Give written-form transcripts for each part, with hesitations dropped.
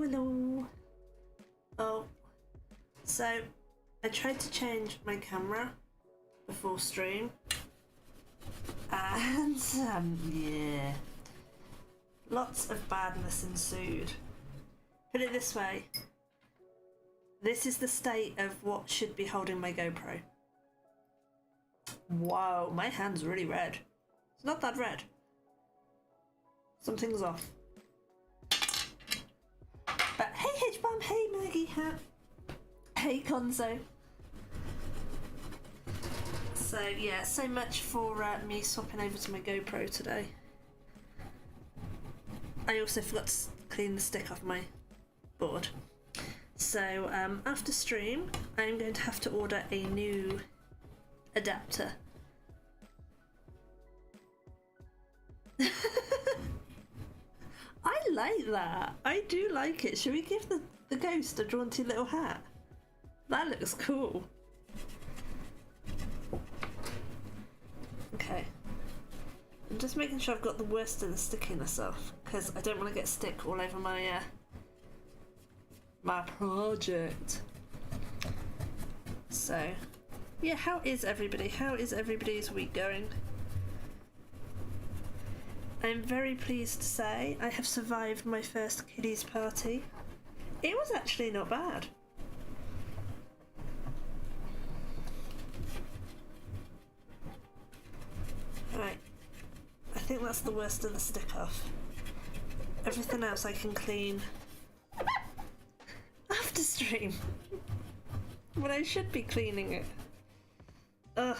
hello. Oh, so I tried to change my camera before stream, and yeah, lots of badness ensued. Put it this way, this is the state of what should be holding my GoPro. Wow, my hand's really red. It's not that red. Something's off. But hey H-Bomb, hey Maggie Hat, hey Konzo. So yeah, so much for me swapping over to my GoPro today. I also forgot to clean the stick off my board. So after stream, I'm going to have to order a new adapter. I like that. I do like it. Should we give the ghost a jaunty little hat? That looks cool. Okay. I'm just making sure I've got the worst of the stickiness off, because I don't want to get stick all over my my project. So, yeah, how is everybody? How is everybody's week going? I'm very pleased to say I have survived my first kiddies party. It was actually not bad. Right, I think that's the worst of the stick off. Everything else I can clean after stream. When I should be cleaning it. Ugh.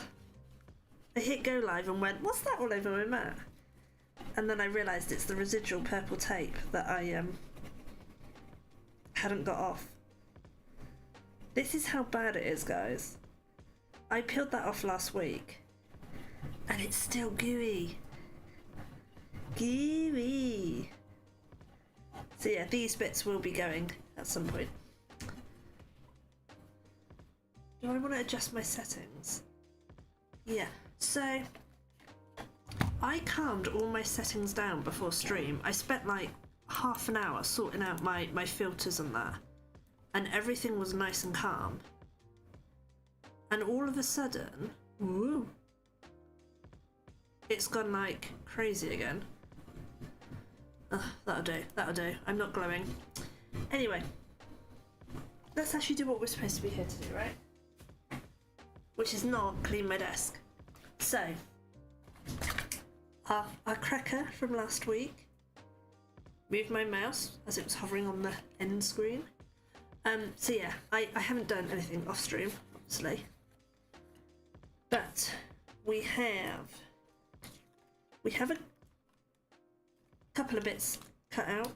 I hit go live and went, what's that all over my mat? And then I realised it's the residual purple tape that I hadn't got off. This is how bad it is, guys. I peeled that off last week and it's still gooey. Gooey. So yeah, these bits will be going at some point. Do I want to adjust my settings? Yeah, so I calmed all my settings down before stream. I spent like half an hour sorting out my filters and that, and everything was nice and calm. And all of a sudden, woo, it's gone like crazy again. Ugh, that'll do. I'm not glowing. Anyway, let's actually do what we're supposed to be here to do, right? Which is not clean my desk. So, our cracker from last week. Moved my mouse as it was hovering on the end screen. So yeah, I haven't done anything off stream, obviously. But we have a couple of bits cut out.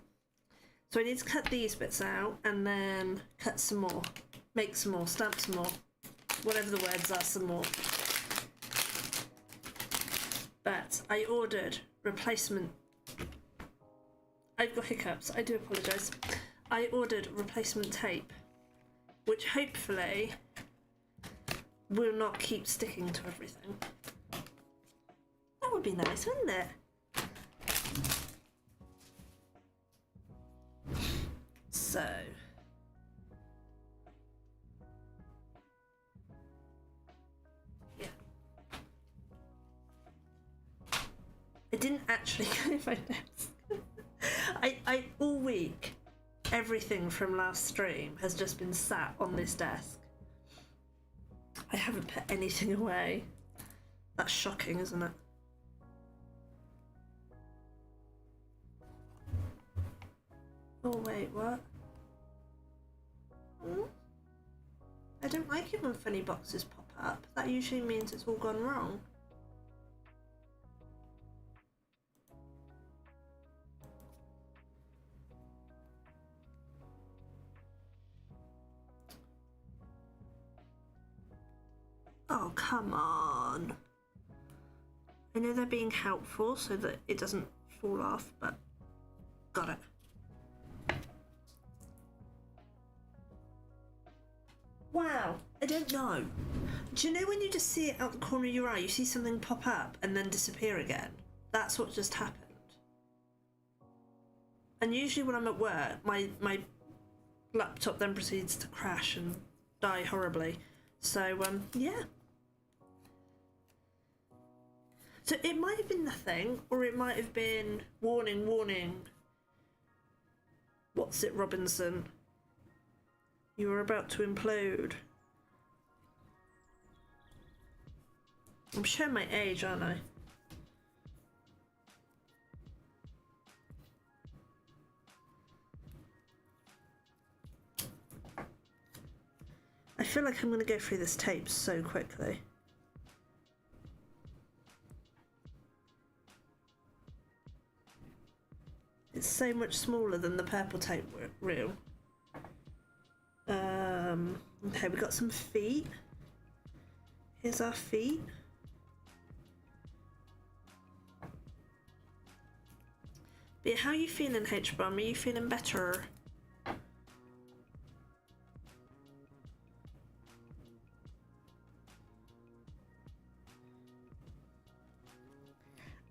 So I need to cut these bits out and then cut some more. Make some more, stamp some more. Whatever the words are, some more. But I ordered replacement. I've got hiccups, I do apologise. I ordered replacement tape, which hopefully will not keep sticking to everything. That would be nice, wouldn't it? So, yeah. It didn't actually go in my desk. I all week, everything from last stream has just been sat on this desk. I haven't put anything away. That's shocking, isn't it? Oh wait, what? I don't like it when funny boxes pop up. That usually means it's all gone wrong. Oh, come on. I know they're being helpful so that it doesn't fall off, but got it. Wow, I don't know. Do you know when you just see it out the corner of your eye, you see something pop up and then disappear again? That's what just happened. And usually when I'm at work, my laptop then proceeds to crash and die horribly. So, yeah. So it might have been nothing, or it might have been warning, warning. What's it, Robinson? You are about to implode. I'm showing my age, aren't I? I feel like I'm going to go through this tape so quickly. It's so much smaller than the purple tape reel. Okay, we got some feet. Here's our feet. But yeah, how are you feeling, H-Bomb? Are you feeling better?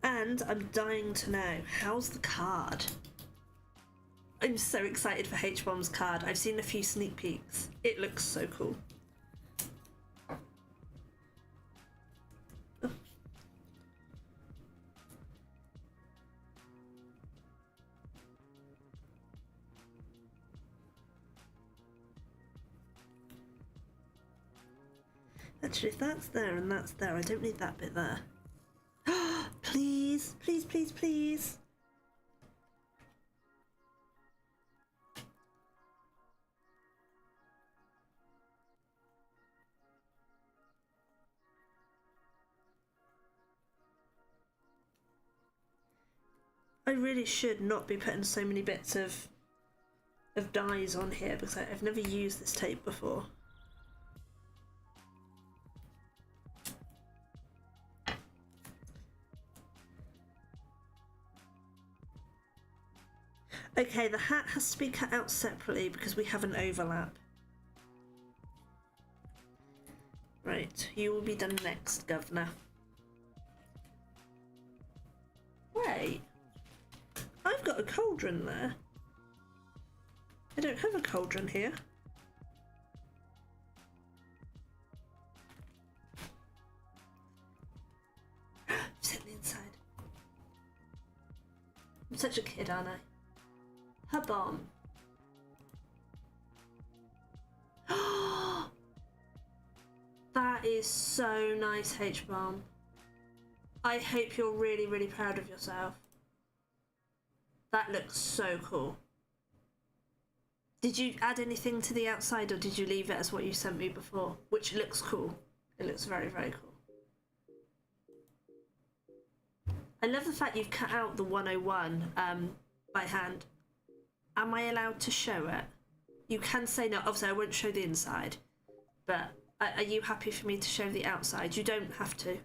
And I'm dying to know, how's the card? I'm so excited for H-Bomb's card. I've seen a few sneak peeks. It looks so cool. Oh. Actually, if that's there and that's there, I don't need that bit there. Please, please, please, please. I really should not be putting so many bits of dies on here because I've never used this tape before. Okay, the hat has to be cut out separately because we have an overlap. Right, you will be done next, Governor. Wait, I've got a cauldron there. I don't have a cauldron here. Sit on the inside. I'm such a kid, aren't I? Her bomb. That is so nice, H-Bomb. I hope you're really, really proud of yourself. That looks so cool. Did you add anything to the outside or did you leave it as what you sent me before? Which looks cool. It looks very, very cool. I love the fact you've cut out the 101 by hand. Am I allowed to show it? You can say no. Obviously, I won't show the inside. But are you happy for me to show the outside? You don't have to.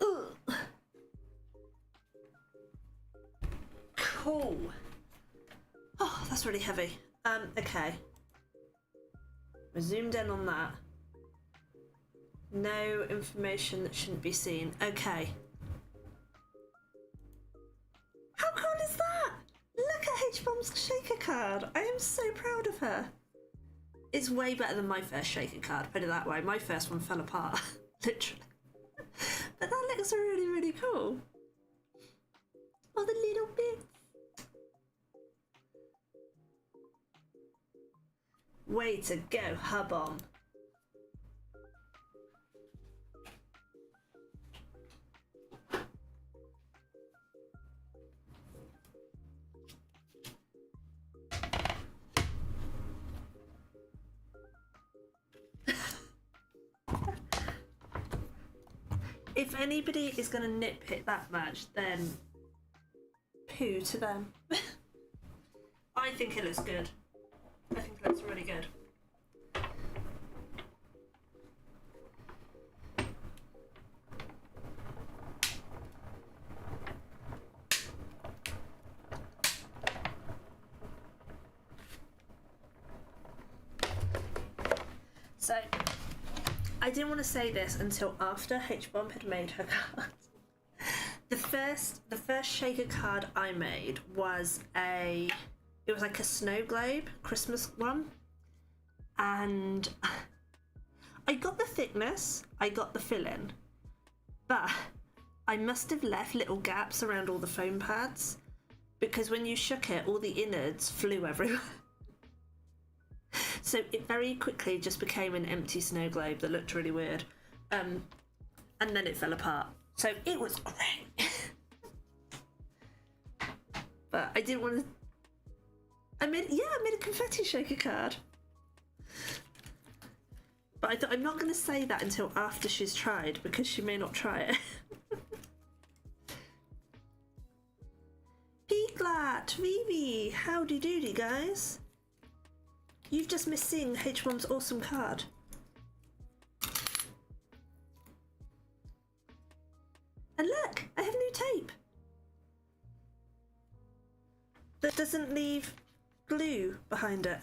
Ugh. Cool. Oh, that's really heavy. Okay. We zoomed in on that. No information that shouldn't be seen. Okay. How cool is that? Look at H-Bomb's shaker card. I am so proud of her. It's way better than my first shaker card, put it that way. My first one fell apart, literally. But that looks really, really cool. Oh, the little bits. Way to go, H-Bomb. If anybody is going to nitpick that much, then poo to them. I think it looks good. I think it looks really good. So, I didn't want to say this until after H-Bomb had made her cards. The the first shaker card I made was it was like a snow globe Christmas one, and I got the thickness, I got the fill-in, but I must have left little gaps around all the foam pads, because when you shook it, all the innards flew everywhere. So it very quickly just became an empty snow globe that looked really weird. And then it fell apart. So it was great. But I didn't want to... I made a confetti shaker card. But I thought I'm not going to say that until after she's tried, because she may not try it. Piglet, Vivi, howdy doody guys. You've just missed seeing H-Mom's awesome card. And look, I have new tape. That doesn't leave glue behind it.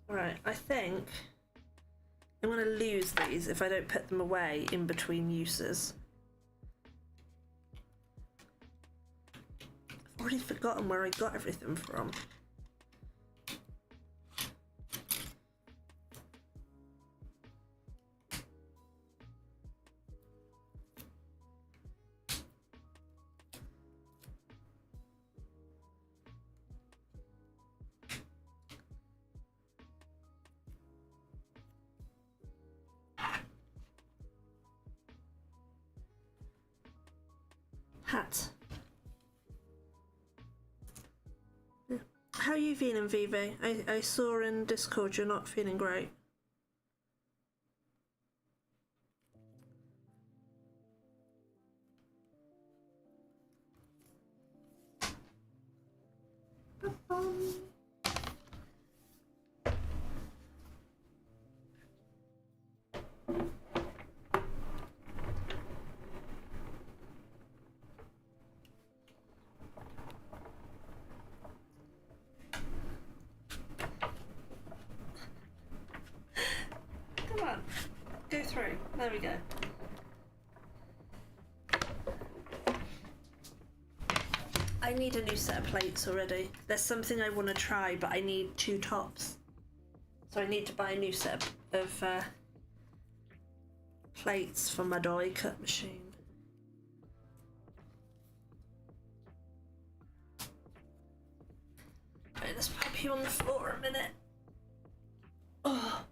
Alright, I think I'm going to lose these if I don't put them away in between uses. I've already forgotten where I got everything from. Hat. How are you feeling, Vivi? I saw in Discord you're not feeling great. Come on, go through. There we go. I need a new set of plates already. There's something I want to try, but I need 2 tops. So I need to buy a new set of plates for my die cut machine. Right, let's pop you on the floor a minute. Oh.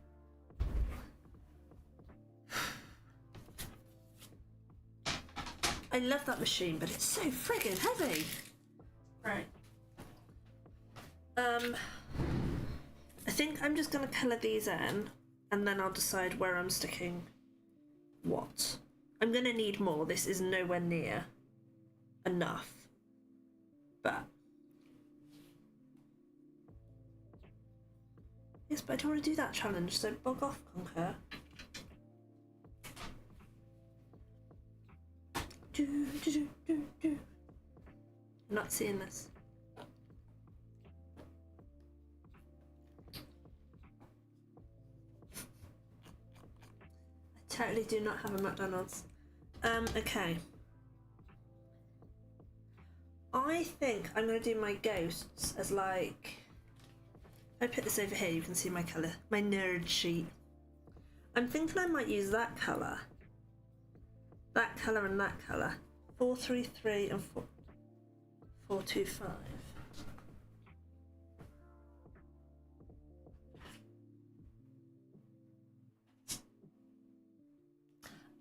I love that machine, but it's so friggin' heavy. Right. I think I'm just gonna colour these in, and then I'll decide where I'm sticking what. I'm gonna need more. This is nowhere near enough. But yes, but I don't want to do that challenge, so bog off, Conquer. I'm not seeing this. I totally do not have a McDonald's. Okay. I think I'm going to do my ghosts as like... I put this over here, you can see my colour, my nerd sheet. I'm thinking I might use that colour. That colour and that colour. 433 and 425.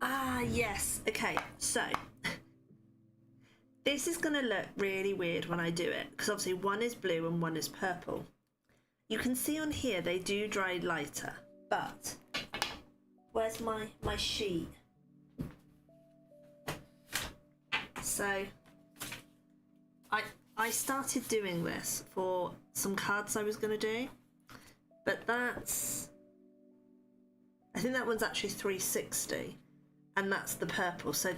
Ah, yes. Okay, so this is going to look really weird when I do it, because obviously one is blue and one is purple. You can see on here they do dry lighter, but where's my sheet? So I started doing this for some cards I was going to do, but that's, I think that one's actually 360, and that's the purple, so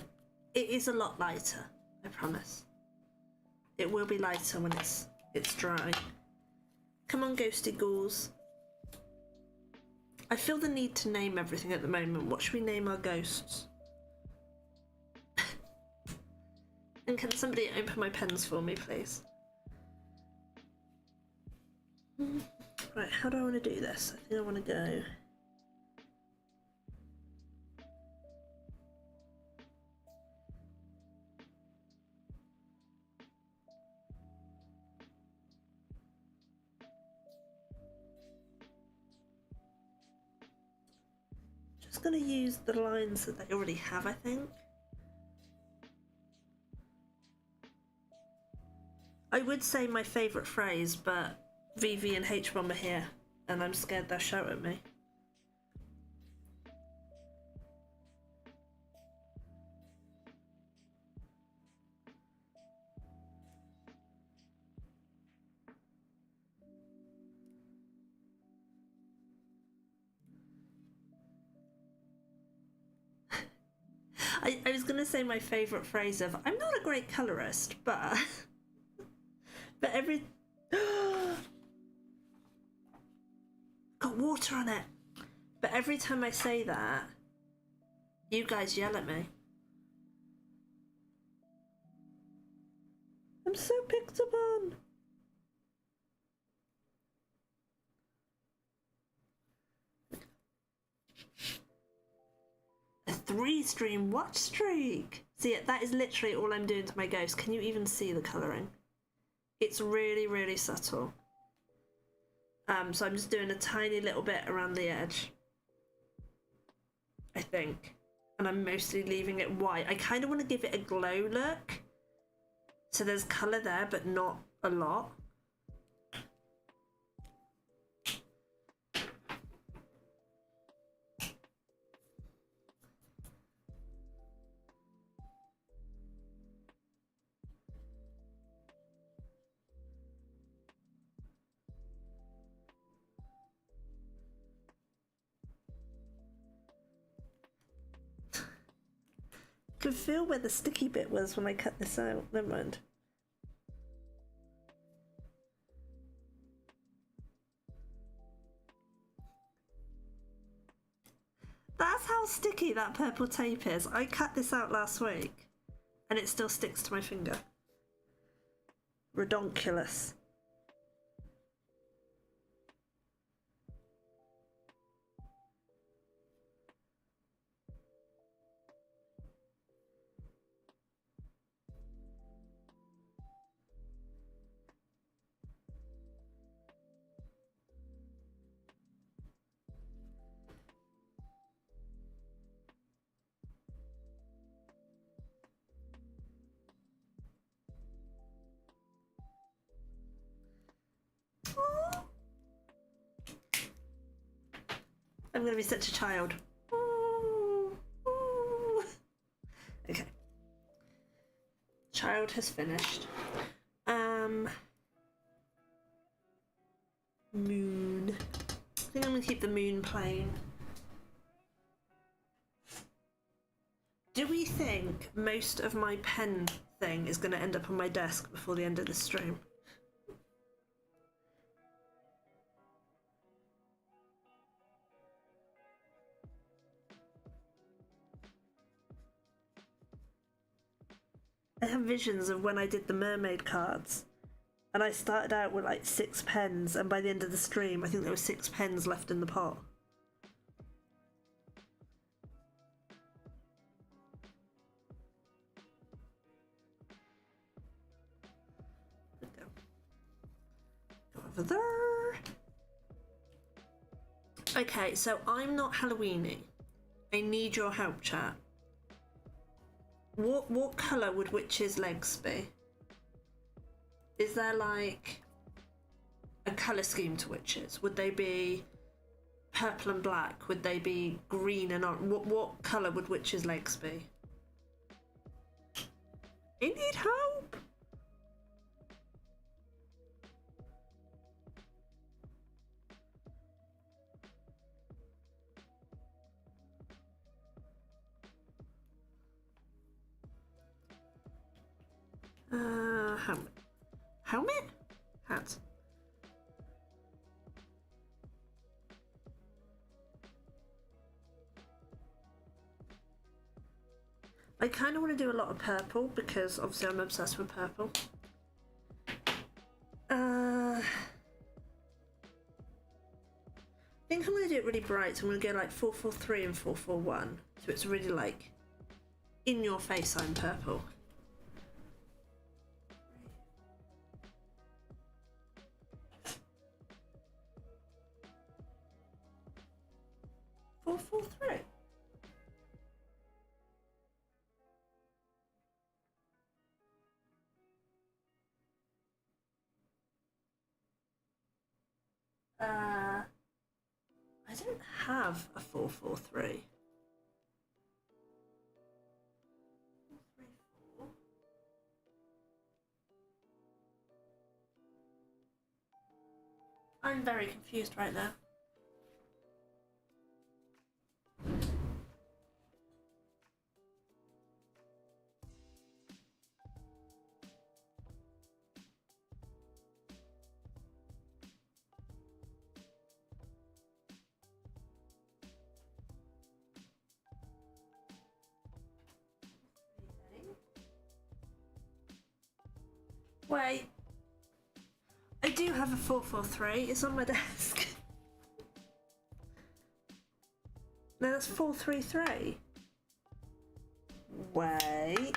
it is a lot lighter, I promise. It will be lighter when it's dry. Come on, ghosty ghouls. I feel the need to name everything at the moment. What should we name our ghosts? And can somebody open my pens for me, please? Right, how do I want to do this? I think I want to go... Just going to use the lines that they already have, I think. I would say my favourite phrase, but Vivi and H-Bomb are here, and I'm scared they'll shout at me. I was going to say my favourite phrase of, I'm not a great colourist, but... but every... got water on it! But every time I say that, you guys yell at me. I'm so picked upon! A 3-stream watch streak! See, that is literally all I'm doing to my ghost. Can you even see the colouring? It's really, really subtle. So I'm just doing a tiny little bit around the edge, I think. And I'm mostly leaving it white. I kind of want to give it a glow look. So there's colour there, but not a lot. I can feel where the sticky bit was when I cut this out. Never mind. That's how sticky that purple tape is. I cut this out last week and it still sticks to my finger. Redonkulous. I'm gonna be such a child. Okay. Child has finished. Moon. I think I'm gonna keep the moon plain. Do we think most of my pen thing is gonna end up on my desk before the end of the stream? I have visions of when I did the mermaid cards and I started out with like 6 pens, and by the end of the stream I think there were 6 pens left in the pot. Go over there. Okay, so I'm not Halloweeny. I need your help, chat. What colour would witches' legs be? Is there like a colour scheme to witches? Would they be purple and black? Would they be green and orange? What colour would witches' legs be? I need help! Helmet. Helmet? Hat. I kind of want to do a lot of purple because obviously I'm obsessed with purple. I think I'm going to do it really bright, so I'm going to go like 443 and 441. So it's really like in your face I'm purple. Four, four, three. I don't have a 443. 434. I'm very confused right now. Wait. I do have a 443. It's on my desk. No, that's 433. Wait.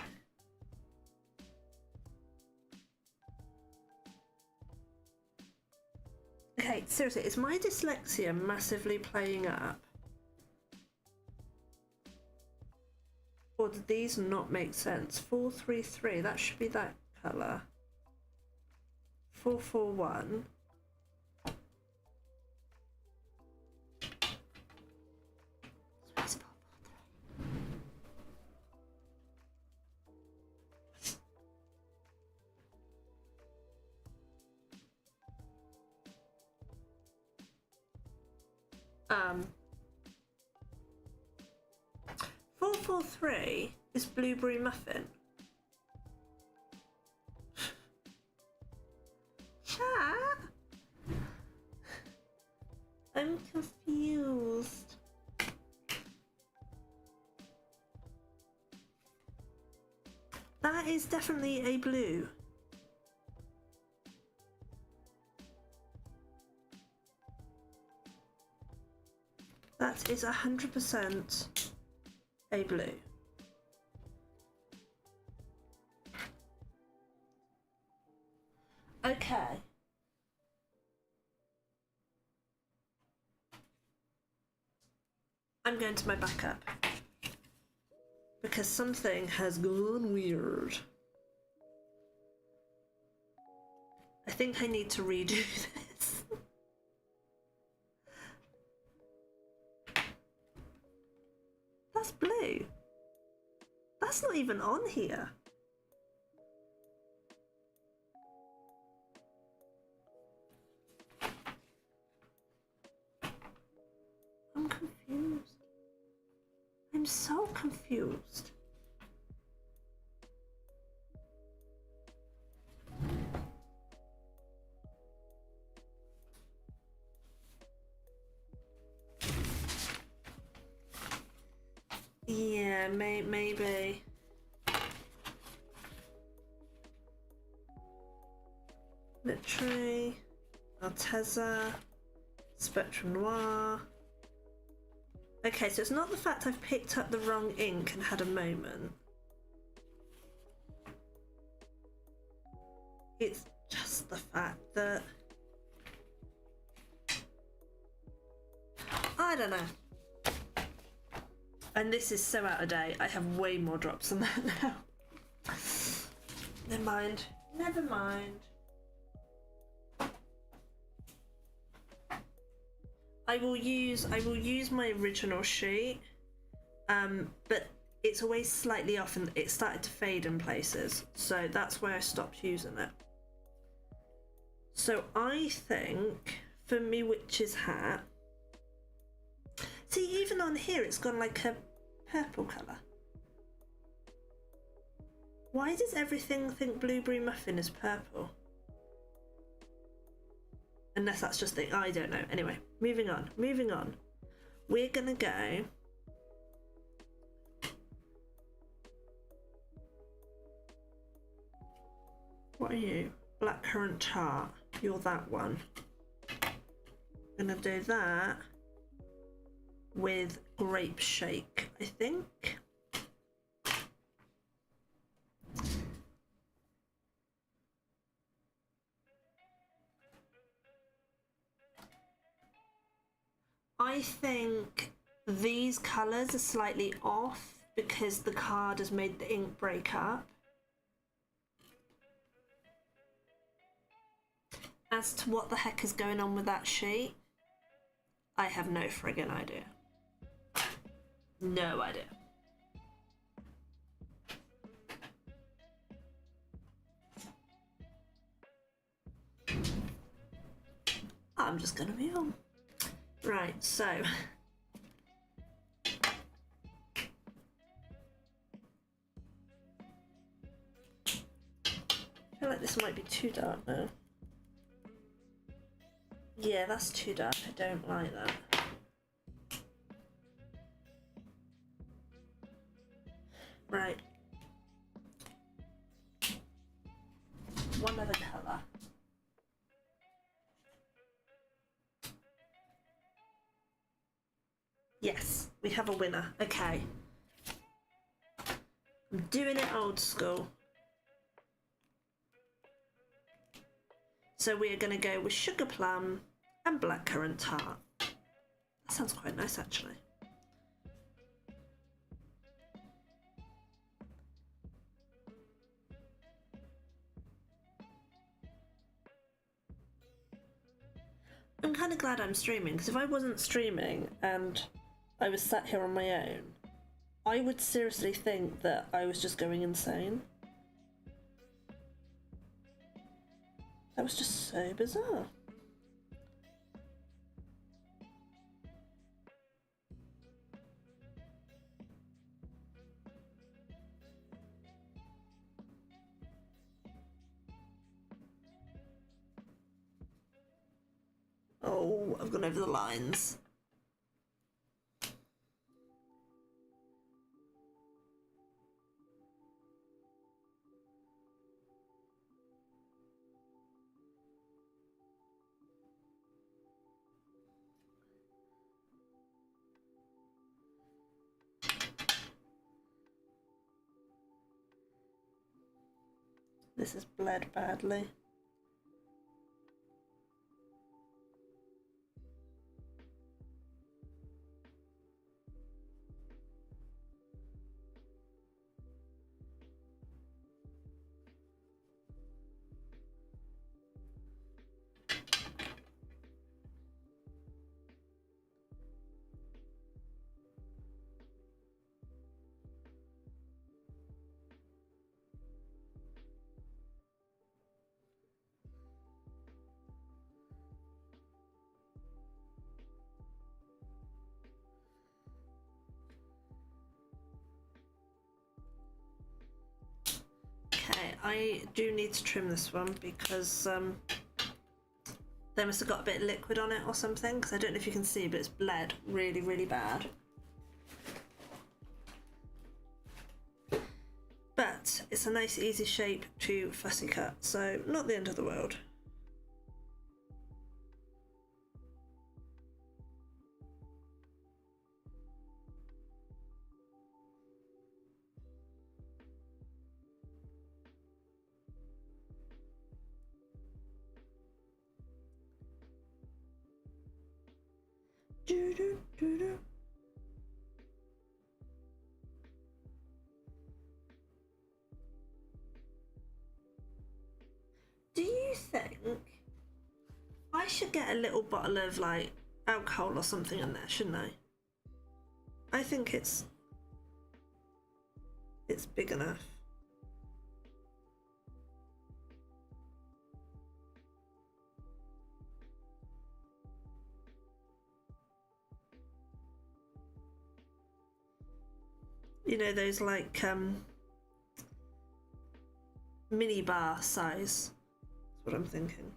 Okay, seriously, is my dyslexia massively playing up? Or do these not make sense? 433, that should be that colour. 441. Um, 443 is blueberry muffin. Chat? I'm confused. That is definitely a blue. That is 100% a blue. Okay. I'm going to my backup because something has gone weird. I think I need to redo this. That's blue. That's not even on here. I'm confused. I'm so confused. Yeah, maybe. Literary, Altezza, Spectrum Noir. Okay, so it's not the fact I've picked up the wrong ink and had a moment. It's just the fact that... I don't know. And this is so out of date. I have way more drops than that now. Never mind. Never mind. I will use my original sheet, but it's always slightly off and it started to fade in places, so that's why I stopped using it. So I think for me witch's hat, see, even on here it's gone like a purple colour. Why does everything think blueberry muffin is purple? Unless that's just the... I don't know. Anyway, moving on. We're gonna go What are you? Blackcurrant tart. You're that one. I'm gonna do that with grape shake, I think. I think these colours are slightly off because the card has made the ink break up. As to what the heck is going on with that sheet, I have no friggin' idea. No idea. I'm just gonna be on. Right, so I feel like this might be too dark now. Yeah, that's too dark. I don't like that. Right. One other colour. Yes, we have a winner. Okay. I'm doing it old school. So we are going to go with sugar plum and blackcurrant tart. That sounds quite nice, actually. I'm kind of glad I'm streaming, because if I wasn't streaming and I was sat here on my own, I would seriously think that I was just going insane. That was just so bizarre. Oh, I've gone over the lines. This has bled badly. Okay, I do need to trim this one because they must have got a bit of liquid on it or something, because I don't know if you can see, but it's bled really, really bad. But it's a nice easy shape to fussy cut, so not the end of the world. Do you think I should get a little bottle of like alcohol or something in there, shouldn't I? I think it's big enough. You know, those like mini bar size. That's what I'm thinking.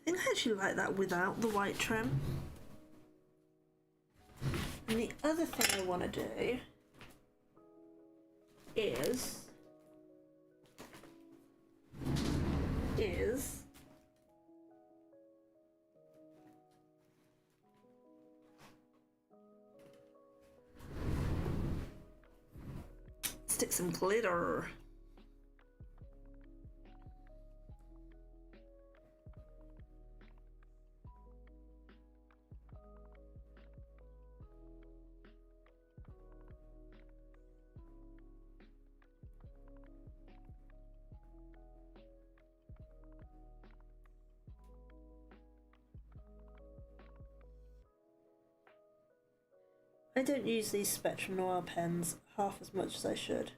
I think I actually like that without the white trim. And the other thing I want to do is stick some glitter. I don't use these Spectrum Noir pens half as much as I should.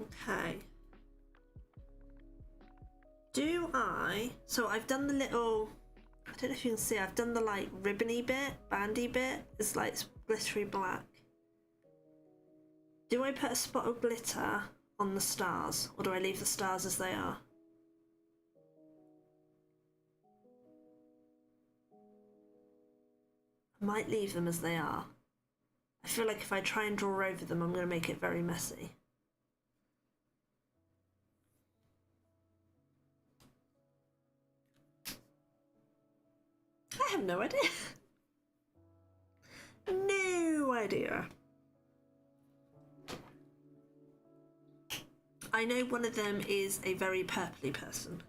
Okay. So I've done the little, I don't know if you can see, I've done the like ribbony bit, bandy bit. It's like glittery black. Do I put a spot of glitter on the stars, or do I leave the stars as they are? I might leave them as they are. I feel like if I try and draw over them, I'm going to make it very messy. I have no idea. No idea. I know one of them is a very purpley person.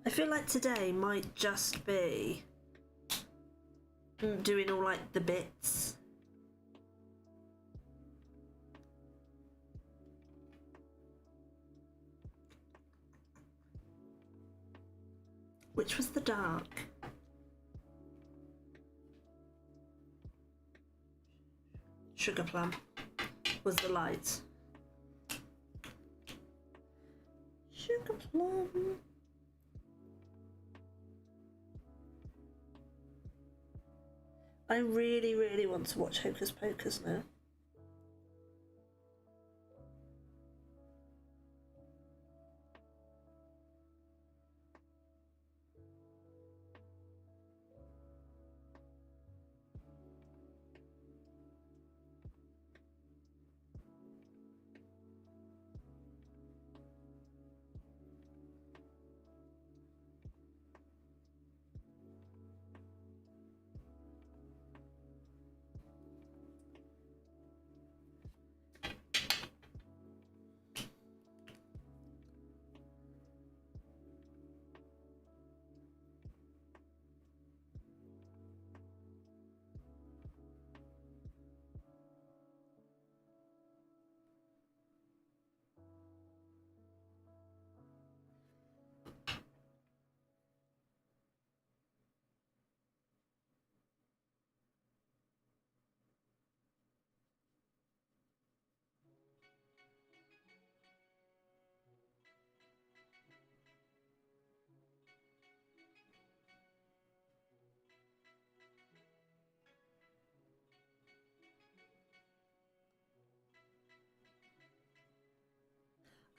I feel like today might just be doing all like the bits. Which was the dark? Sugar plum was the light. Sugar plum. I really, really want to watch Hocus Pocus now.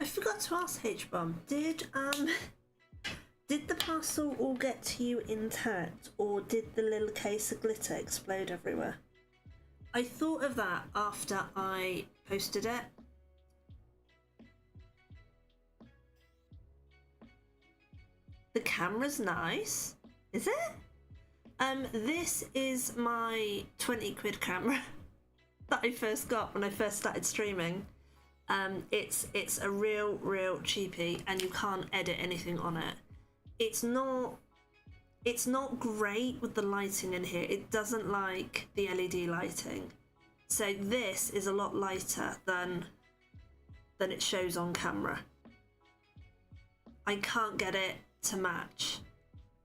I forgot to ask H-Bomb, did the parcel all get to you intact, or did the little case of glitter explode everywhere? I thought of that after I posted it. The camera's nice, is it? This is my 20 quid camera that I first got when I first started streaming. It's a real cheapie, and you can't edit anything on it. It's not great with the lighting in here. It doesn't like the LED lighting. So this is a lot lighter than it shows on camera. I can't get it to match.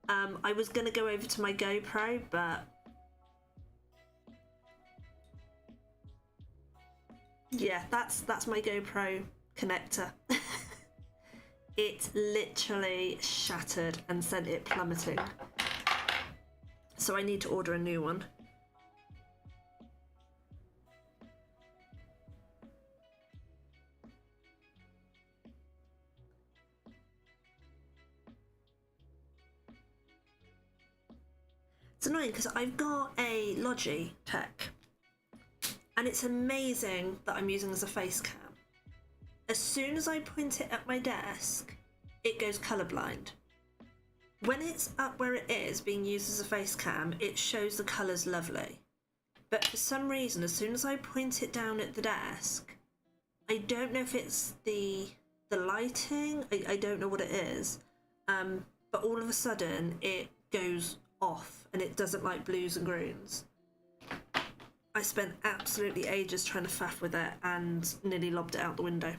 I was gonna go over to my GoPro, but yeah, that's my GoPro connector. It literally shattered and sent it plummeting. So I need to order a new one. It's annoying because I've got a Logitech and it's amazing that I'm using as a face cam. As soon as I point it at my desk, it goes colourblind. When it's up where it is being used as a face cam, it shows the colours lovely. But for some reason, as soon as I point it down at the desk, I don't know if it's the lighting, I don't know what it is, but all of a sudden it goes off and it doesn't like blues and greens. I spent absolutely ages trying to faff with it and nearly lobbed it out the window.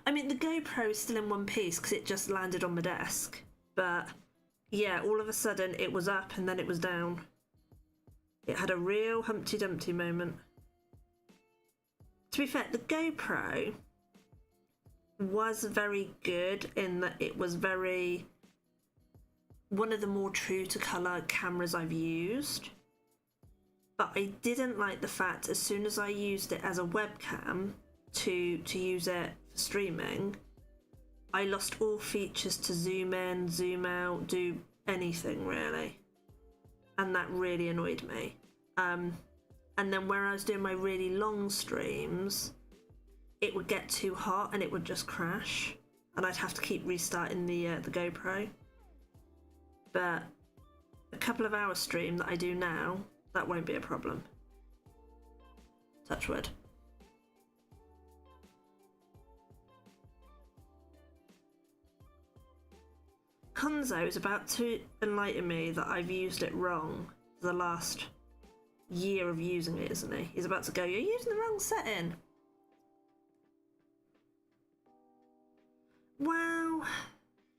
I mean, the GoPro is still in one piece because it just landed on my desk. But yeah, all of a sudden it was up and then it was down. It had a real Humpty Dumpty moment. To be fair, the GoPro was very good in that it was very... one of the more true to colour cameras I've used. But I didn't like the fact as soon as I used it as a webcam to use it for streaming, I lost all features to zoom in, zoom out, do anything really. And that really annoyed me. And then where I was doing my really long streams, it would get too hot and it would just crash. And I'd have to keep restarting the GoPro. But a couple of hour stream that I do now, that won't be a problem. Touch wood. Konzo is about to enlighten me that I've used it wrong for the last year of using it, isn't he? He's about to go, you're using the wrong setting. Well,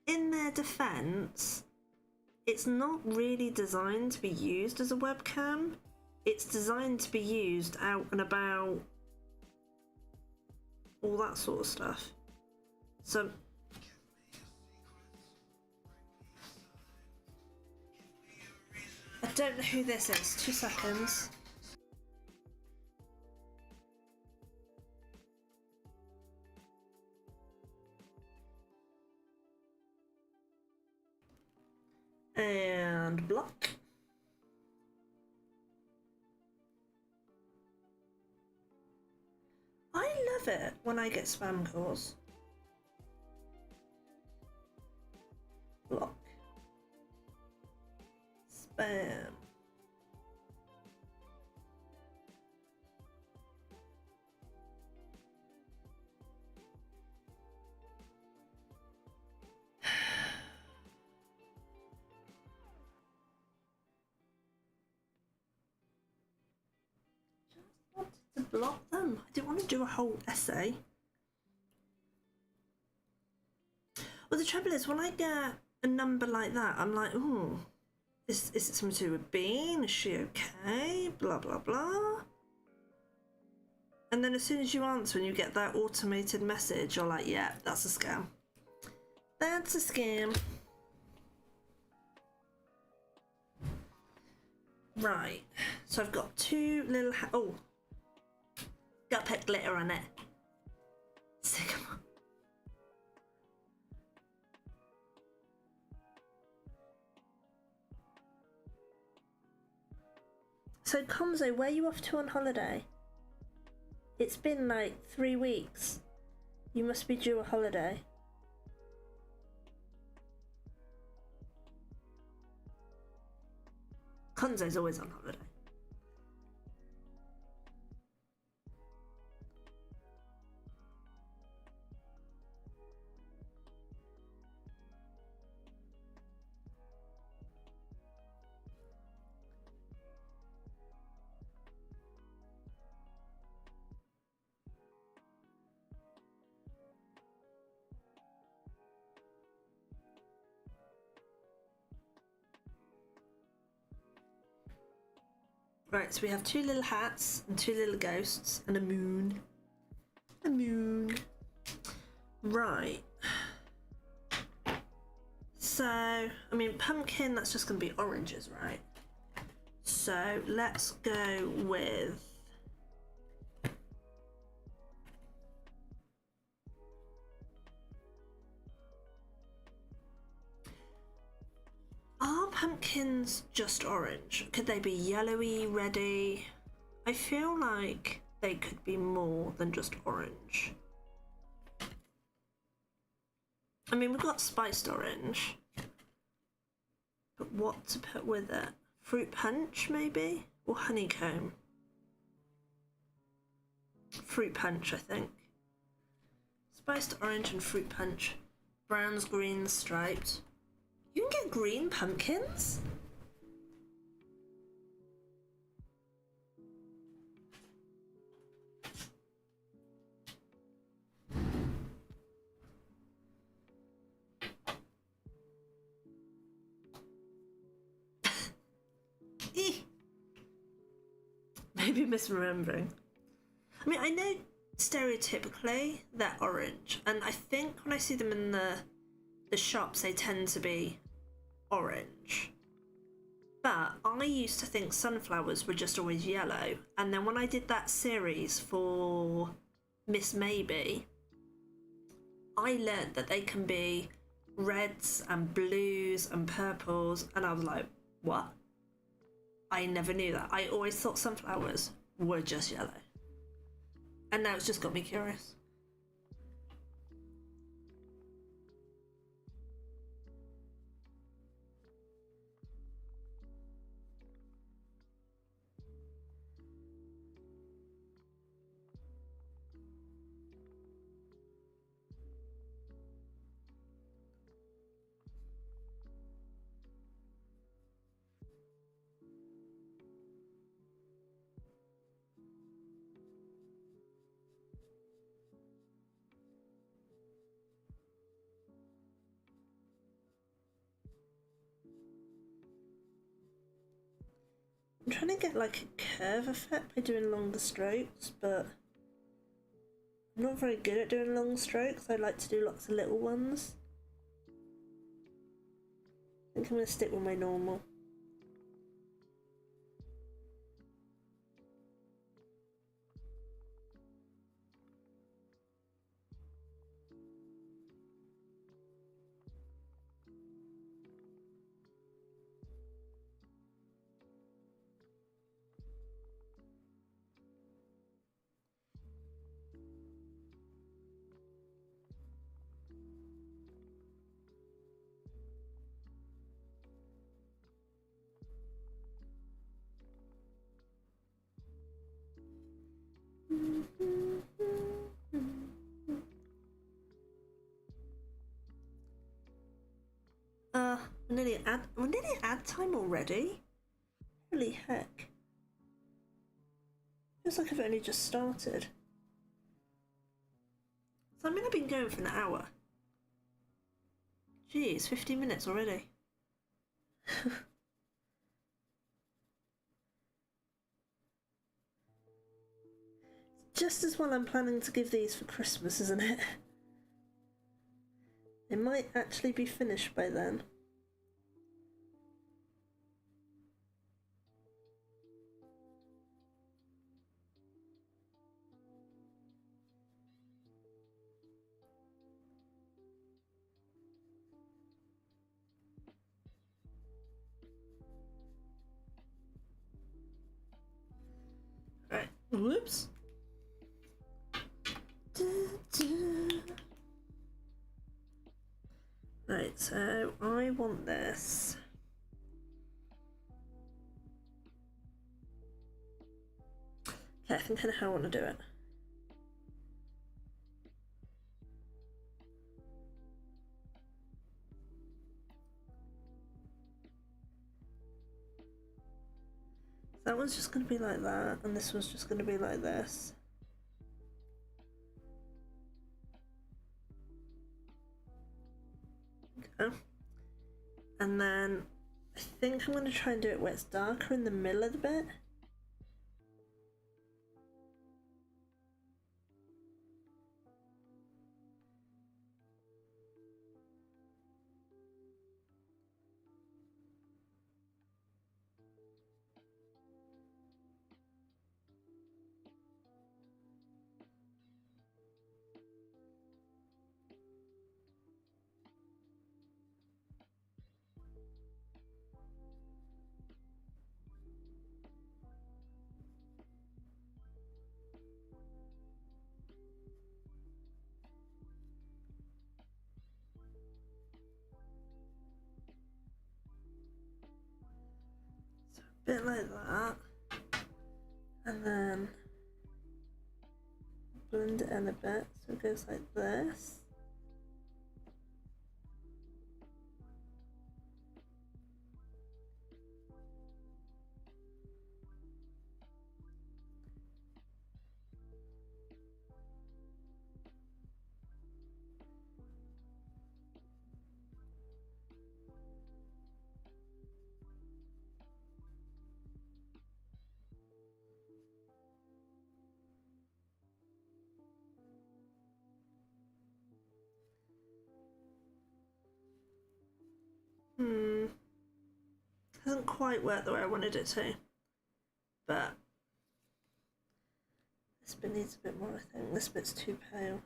in their defence, it's not really designed to be used as a webcam. It's designed to be used out and about, all that sort of stuff. So I don't know who this is. 2 seconds. And block. I love it when I get spam calls. Block. Spam. To block them. I didn't want to do a whole essay. Well, the trouble is, when I get a number like that, I'm like, oh, is it something to do with Bean? Is she okay? Blah, blah, blah. And then as soon as you answer and you get that automated message, you're like, yeah, that's a scam. That's a scam. Right. So I've got 2 little... oh. Got put glitter on it. Stick 'em on. So Konzo, where are you off to on holiday? It's been like 3 weeks. You must be due a holiday. Konzo's always on holiday. Right, so we have 2 little hats and 2 little ghosts and a moon. A moon. Right. So, I mean, pumpkin, that's just going to be oranges, right? So, let's go with... Are pumpkins just orange? Could they be yellowy, reddy? I feel like they could be more than just orange. I mean, we've got spiced orange. But what to put with it? Fruit punch, maybe? Or honeycomb? Fruit punch, I think. Spiced orange and fruit punch. Browns, greens, striped. You can get green pumpkins? Maybe misremembering. I mean, I know stereotypically they're orange, and I think when I see them in the shops, they tend to be orange. But I used to think sunflowers were just always yellow, and then when I did that series for Miss Maybe, I learned that they can be reds and blues and purples, and I was like, what? I never knew that. I always thought sunflowers were just yellow. And now it's just got me curious. I'm trying to get like a curve effect by doing longer strokes, but I'm not very good at doing long strokes. I like to do lots of little ones. I think I'm going to stick with my normal. We're nearly at ad time already. Holy heck. Feels like I've only just started. So I mean, I've been going for an hour. Geez, 15 minutes already. Just as well I'm planning to give these for Christmas, isn't it? They might actually be finished by then. Right, whoops. Right, so I want this. Okay, I think I know how I want to do it. That one's just going to be like that, and this one's just going to be like this. Okay. And then I think I'm going to try and do it where it's darker in the middle of the bit. bit like that, and then blend it in a bit so it goes like this. Hasn't quite worked the way I wanted it to, but this bit needs a bit more, I think. This bit's too pale.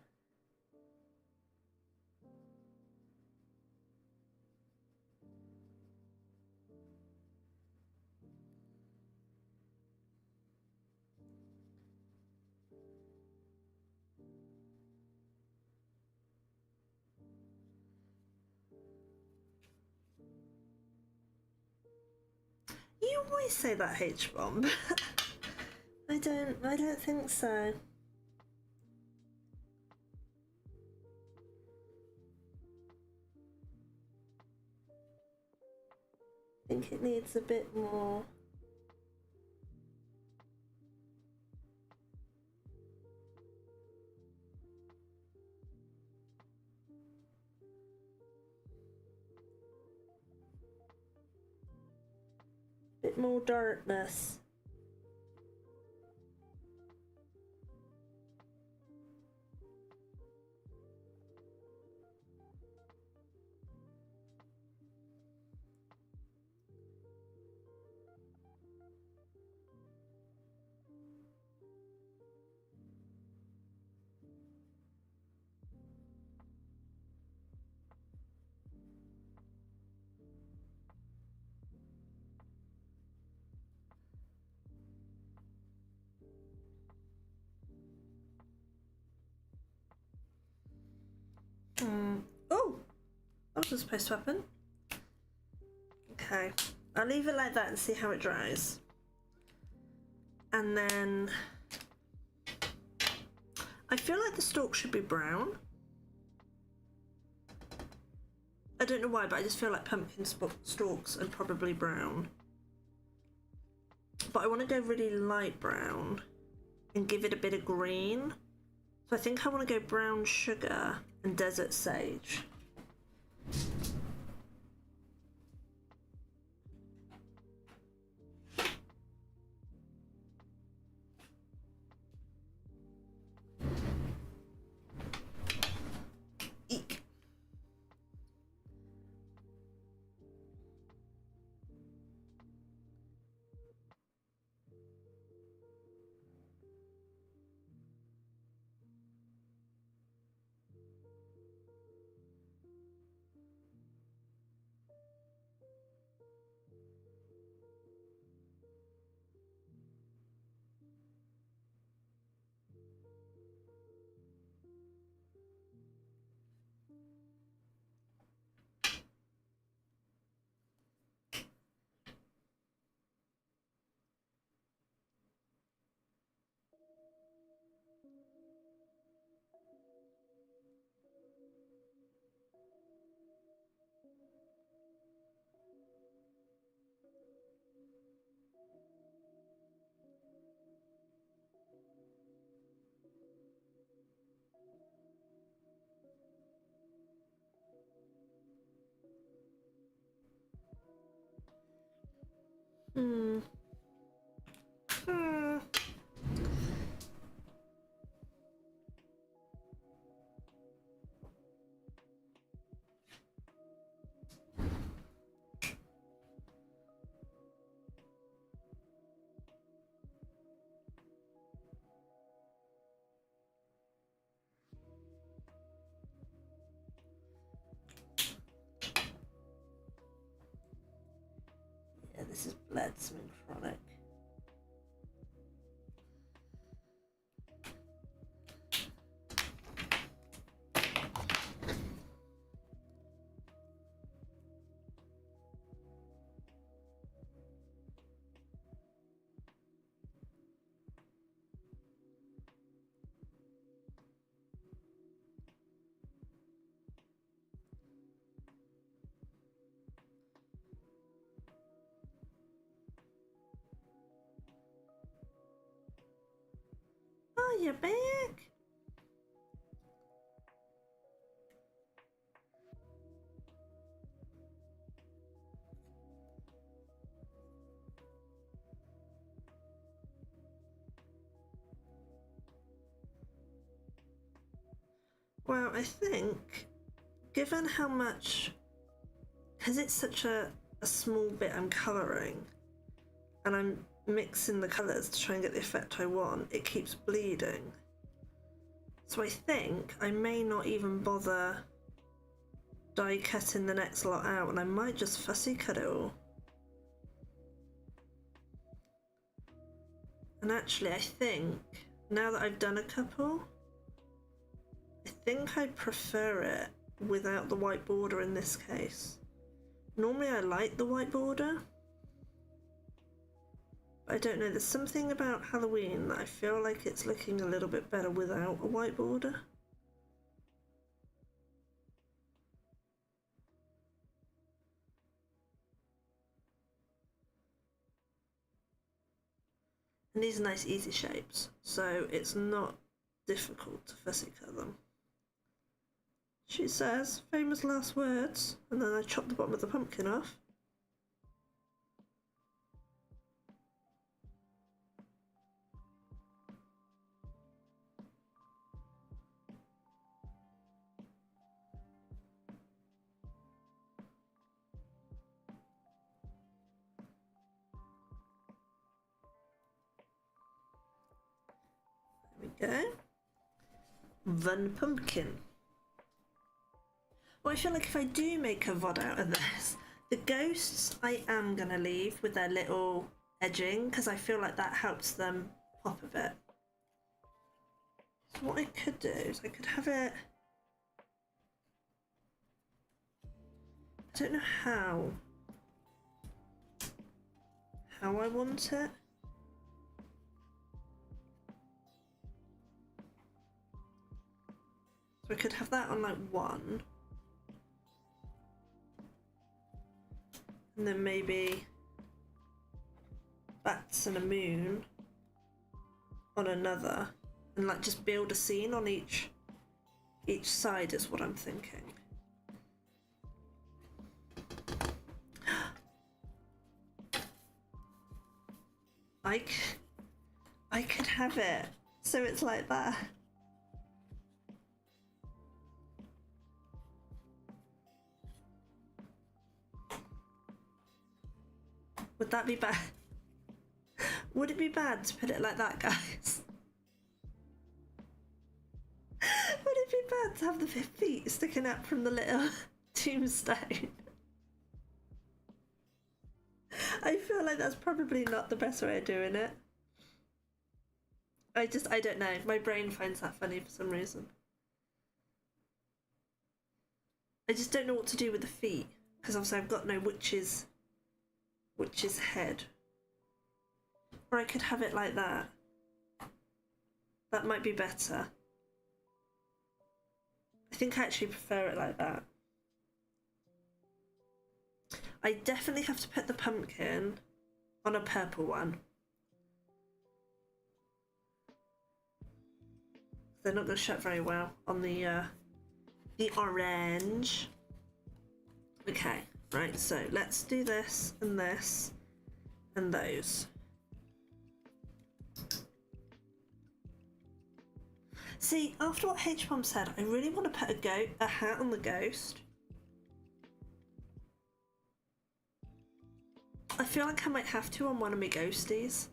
You always say that, H-bomb. I don't think so. I think it needs a bit more. Bit more darkness. Oh, that was supposed to happen. Okay, I'll leave it like that and see how it dries. And then I feel like the stalk should be brown. I don't know why, but I just feel like pumpkin stalks are probably brown. But I want to go really light brown and give it a bit of green. So I think I want to go brown sugar and desert sage. Eek. Hmm. Yeah, this is bled Synchronic. you're back. Well, I think, given how much, because it's such a small bit I'm colouring, and I'm mixing the colours to try and get the effect I want, it keeps bleeding. So I think I may not even bother die cutting the next lot out, and I might just fussy cut it all. And actually, I think, now that I've done a couple, I think I prefer it without the white border in this case. Normally I like the white border, but I don't know, there's something about Halloween that I feel like it's looking a little bit better without a white border. And these are nice easy shapes, so it's not difficult to fussy cut them. She says, famous last words, and then I chop the bottom of the pumpkin off. There we go. One pumpkin. Well, I feel like if I do make a VOD out of this, the ghosts I am going to leave with their little edging, because I feel like that helps them pop a bit. So what I could do is I could have it... I don't know how I want it. So I could have that on like one. And then maybe bats and a moon on another, and like just build a scene on each side is what I'm thinking. I could have it so it's like that. Would that be bad? Would it be bad to put it like that, guys? Would it be bad to have the feet sticking out from the little tombstone? I feel like that's probably not the best way of doing it. I don't know. My brain finds that funny for some reason. I just don't know what to do with the feet, because obviously I've got no witch's head. Or I could have it like that. That might be better. I think I actually prefer it like that. I definitely have to put the pumpkin on a purple one. They're not going to shut very well on the orange. Okay, right, so let's do this and those. See, after what H-Bomb said, I really want to put a hat on the ghost. I feel like I might have to on one of my ghosties.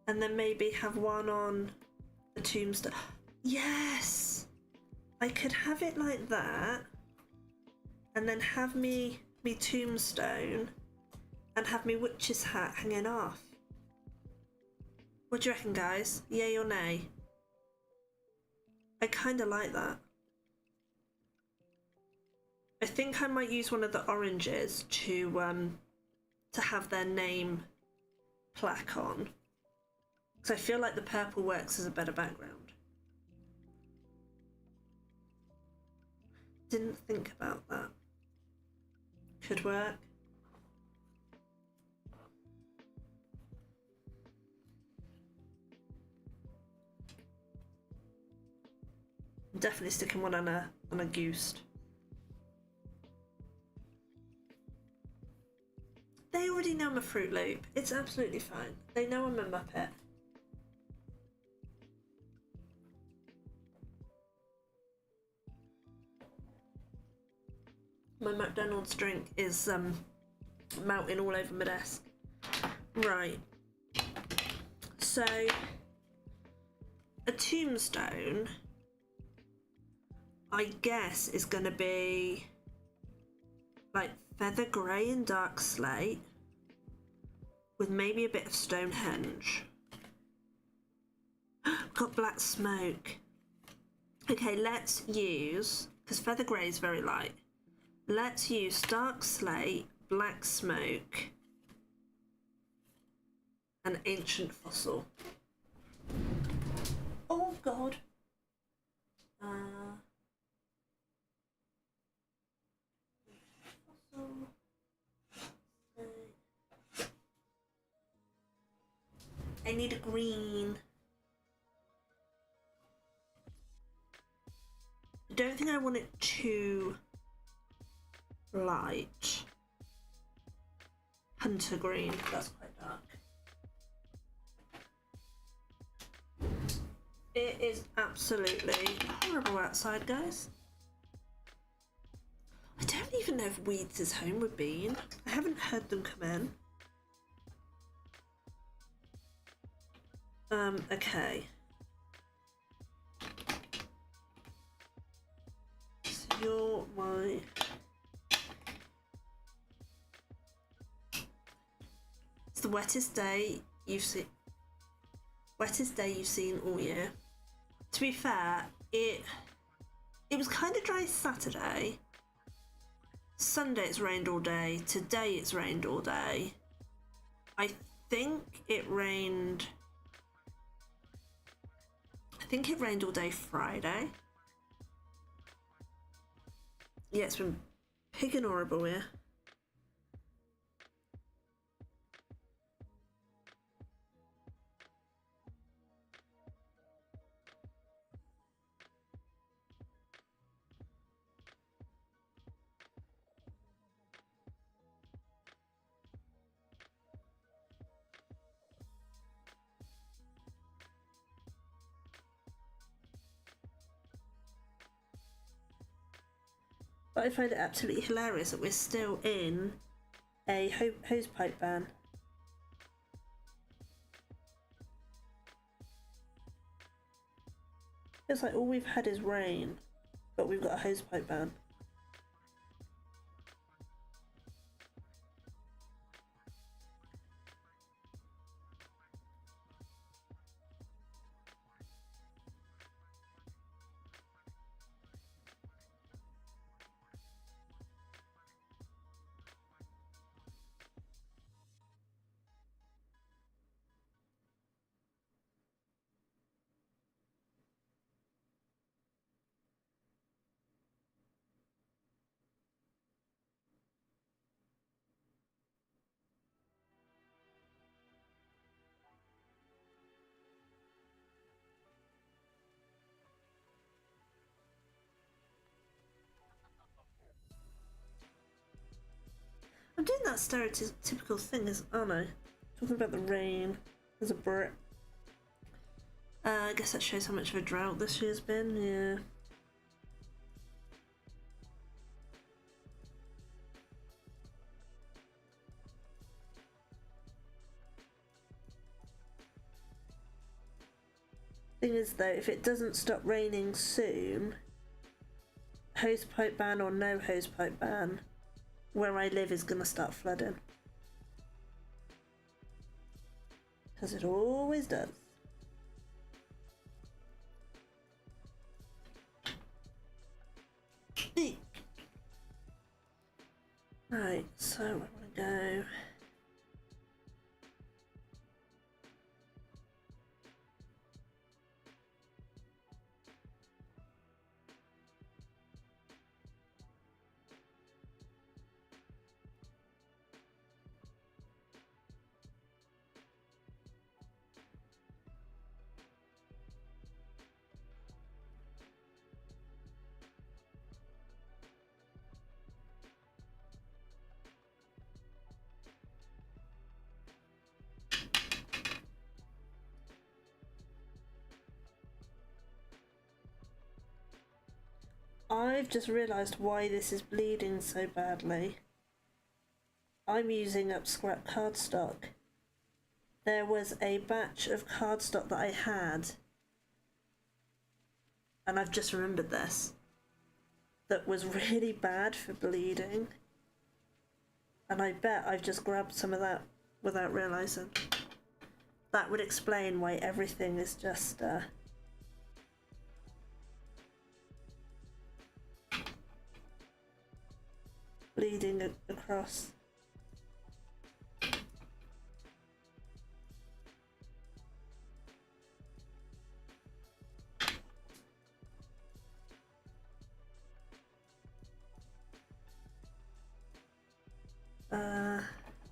And then maybe have one on a tombstone. Yes! I could have it like that. And then have me tombstone. And have me witch's hat hanging off. What do you reckon, guys? Yay or nay? I kind of like that. I think I might use one of the oranges to have their name plaque on. Because I feel like the purple works as a better background. Didn't think about that. Could work. I'm definitely sticking one on a goose. They already know I'm a Fruit Loop. It's absolutely fine. They know I'm a Muppet. My McDonald's drink is melting all over my desk. Right. So, a tombstone, I guess, is going to be like feather grey and dark slate with maybe a bit of Stonehenge. Got black smoke. Okay, let's use, because feather grey is very light, let's use dark slate, black smoke, and ancient fossil. Oh god. Fossil. I need a green. I don't think I want it too light. Hunter green, that's quite dark. It is absolutely horrible outside, guys. I don't even know if Weeds is home with Bean. I haven't heard them come in. Okay. So you're my... It's the wettest day you've seen. Wettest day you've seen all year. To be fair, it was kind of dry Saturday. Sunday it's rained all day. Today it's rained all day. I think it rained all day Friday. Yeah, it's been pig and horrible here. But I find it absolutely hilarious that we're still in a hosepipe ban. It's like all we've had is rain, but we've got a hosepipe ban. I'm doing that stereotypical thing, aren't I? Talking about the rain. There's a Brit. I guess that shows how much of a drought this year's been, yeah. Thing is though, if it doesn't stop raining soon, hosepipe ban or no hosepipe ban, where I live is gonna start flooding. Because it always does. Right, so I'm gonna go. I've just realised why this is bleeding so badly. I'm using up scrap cardstock. There was a batch of cardstock that I had, and I've just remembered this, that was really bad for bleeding. And I bet I've just grabbed some of that without realising. That would explain why everything is just bleeding across.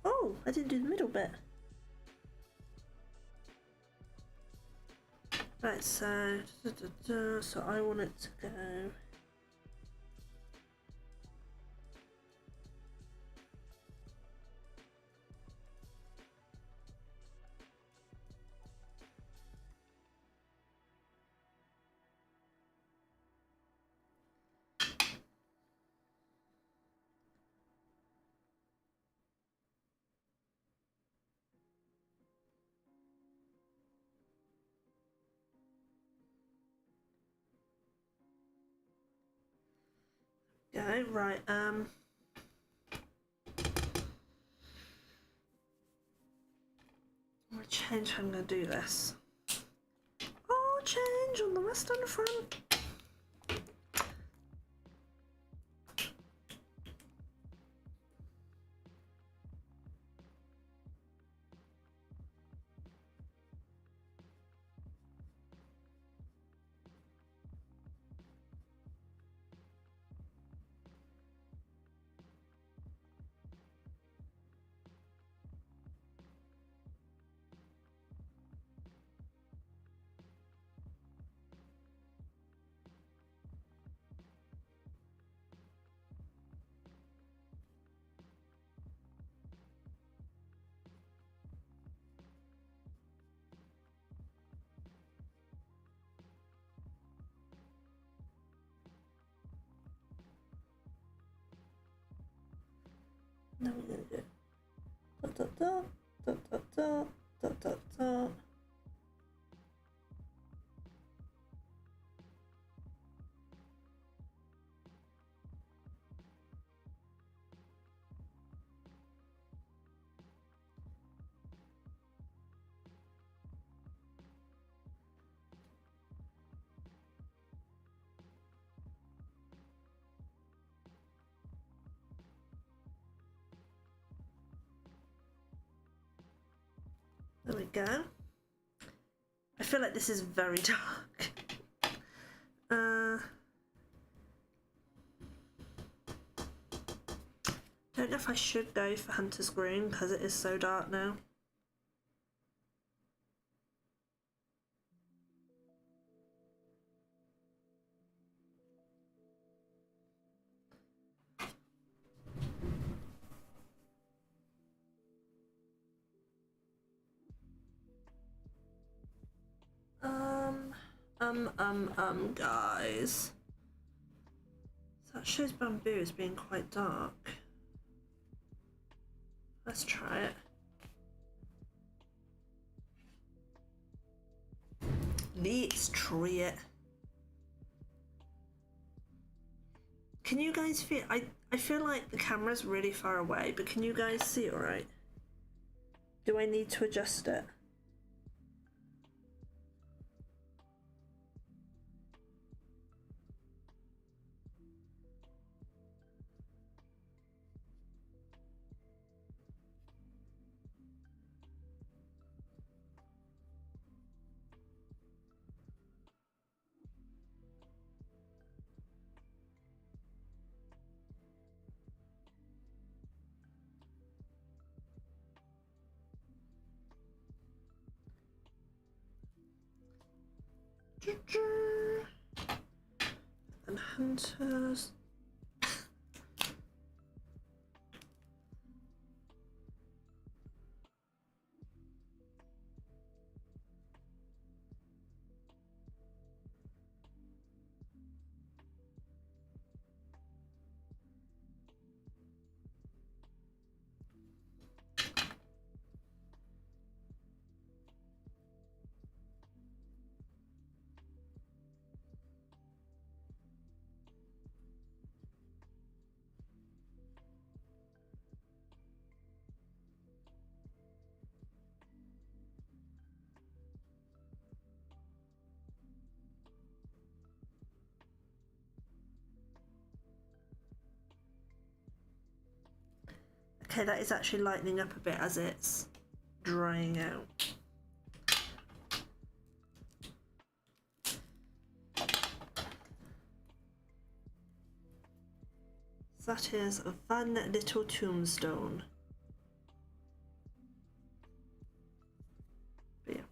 Oh, I didn't do the middle bit. Right, so so I want it to go. Go right. I'm gonna change how I'm gonna do this. Oh, change on the Western Front. Now we're gonna do dot dot dot dot dot dot dot dot dot. There we go. I feel like this is very dark. Don't know if I should go for Hunter's Green because it is so dark now. Guys. So that shows bamboo as being quite dark. Let's try it. Let's try it. Can you guys feel? I feel like the camera's really far away, but can you guys see all right? Do I need to adjust it? And hunters. Okay, that is actually lightening up a bit as it's drying out. That is One Little Tombstone. But yeah.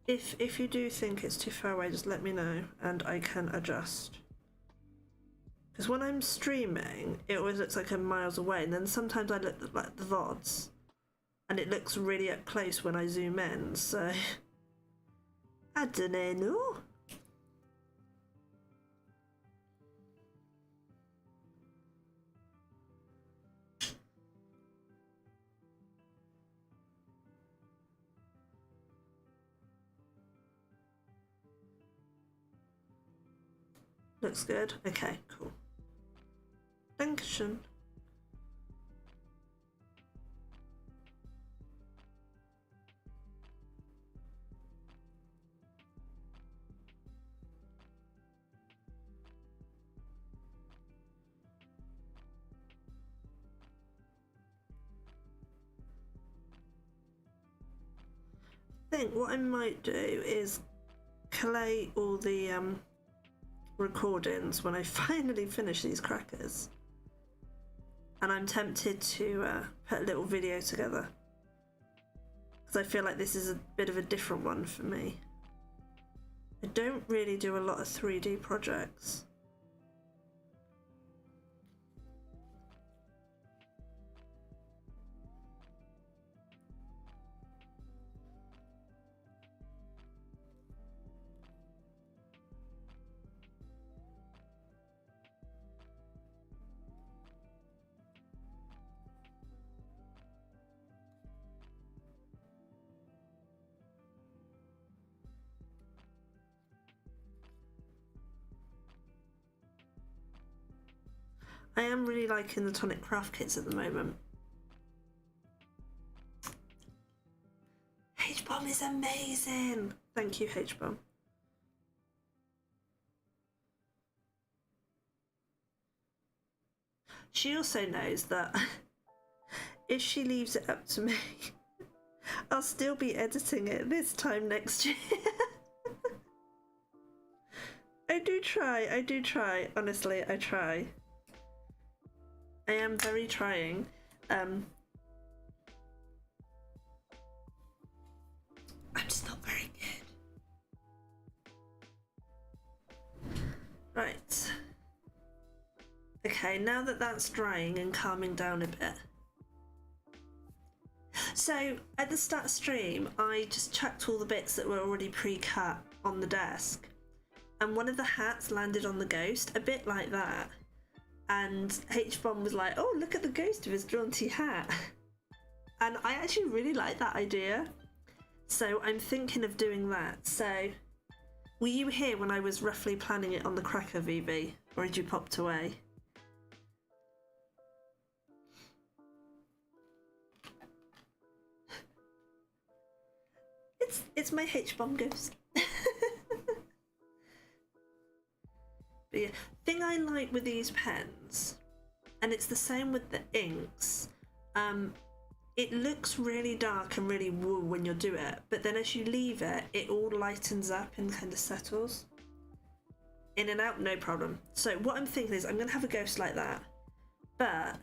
If you do think it's too far away, just let me know and I can adjust. Because when I'm streaming, it always looks like I'm miles away, and then sometimes I look like the VODs and it looks really up close when I zoom in, so I don't know. Looks good. Okay, cool. Dankeschön. I think what I might do is collate all the recordings when I finally finish these crackers, and I'm tempted to put a little video together because I feel like this is a bit of a different one for me. I don't really do a lot of 3D projects. I am really liking the tonic craft kits at the moment. H-Bomb is amazing! Thank you, H-Bomb. She also knows that if she leaves it up to me, I'll still be editing it this time next year. I do try, honestly, I try. I am very trying. I'm just not very good. Right. Okay, now that that's drying and calming down a bit. So, at the start stream, I just chucked all the bits that were already pre-cut on the desk. And one of the hats landed on the ghost, a bit like that. And H-Bomb was like, oh, look at the ghost of his jaunty hat. And I actually really like that idea. So I'm thinking of doing that. So were you here when I was roughly planning it on the cracker, VB? Or had you popped away? It's my H-Bomb ghost. But yeah, thing I like with these pens, and it's the same with the inks, it looks really dark and really woo when you do it, but then as you leave it, it all lightens up and kind of settles. In and out, no problem. So what I'm thinking is I'm going to have a ghost like that, but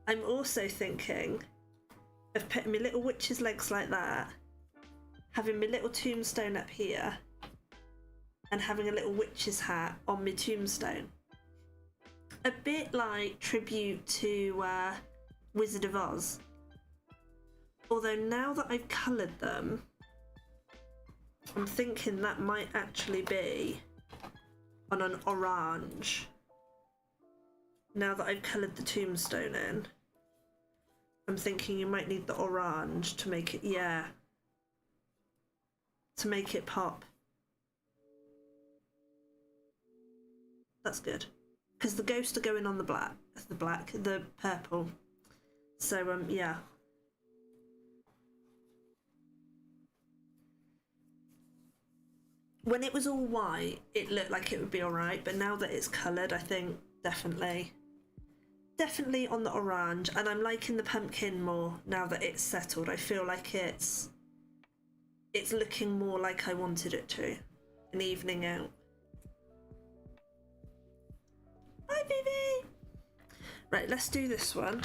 I'm also thinking of putting my little witch's legs like that, having my little tombstone up here, and having a little witch's hat on my tombstone. A bit like tribute to Wizard of Oz. Although now that I've coloured them, I'm thinking that might actually be on an orange. Now that I've coloured the tombstone in, I'm thinking you might need the orange to make it, yeah, to make it pop. That's good. Because the ghosts are going on the purple. So, yeah. When it was all white, it looked like it would be alright, but now that it's coloured, I think definitely definitely on the orange, and I'm liking the pumpkin more now that it's settled. I feel like it's looking more like I wanted it to. An evening out. Hi, Vivi! Right, let's do this one.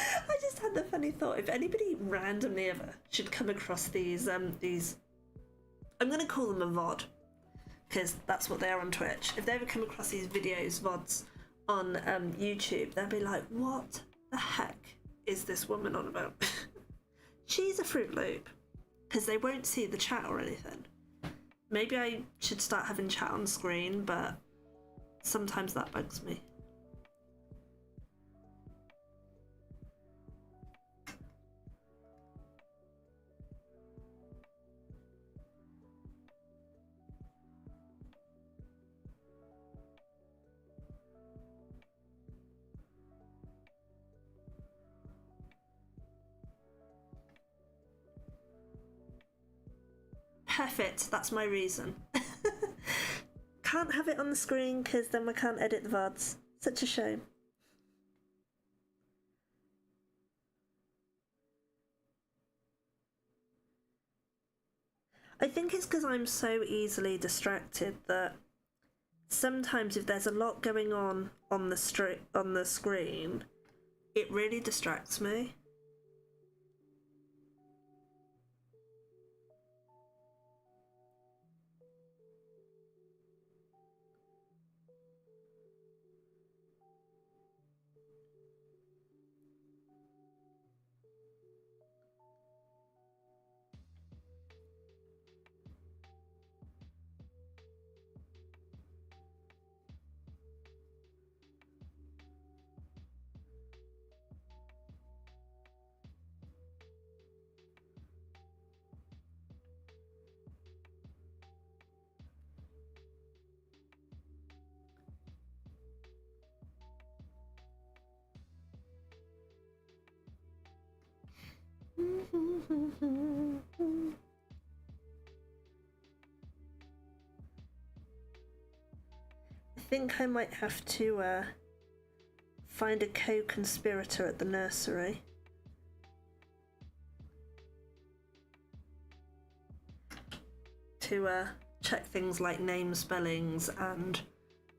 I just had the funny thought, if anybody randomly ever should come across these, I'm gonna call them a VOD, because that's what they are on Twitch. If they ever come across these videos, VODs, on YouTube, they'll be like, what the heck is this woman on about? She's a Fruit Loop, because they won't see the chat or anything. Maybe I should start having chat on screen, but sometimes that bugs me. Perfect, that's my reason. Can't have it on the screen because then I can't edit the VODs. Such a shame. I think it's because I'm so easily distracted that sometimes if there's a lot going on the screen, it really distracts me. I think I might have to find a co-conspirator at the nursery. To check things like name spellings and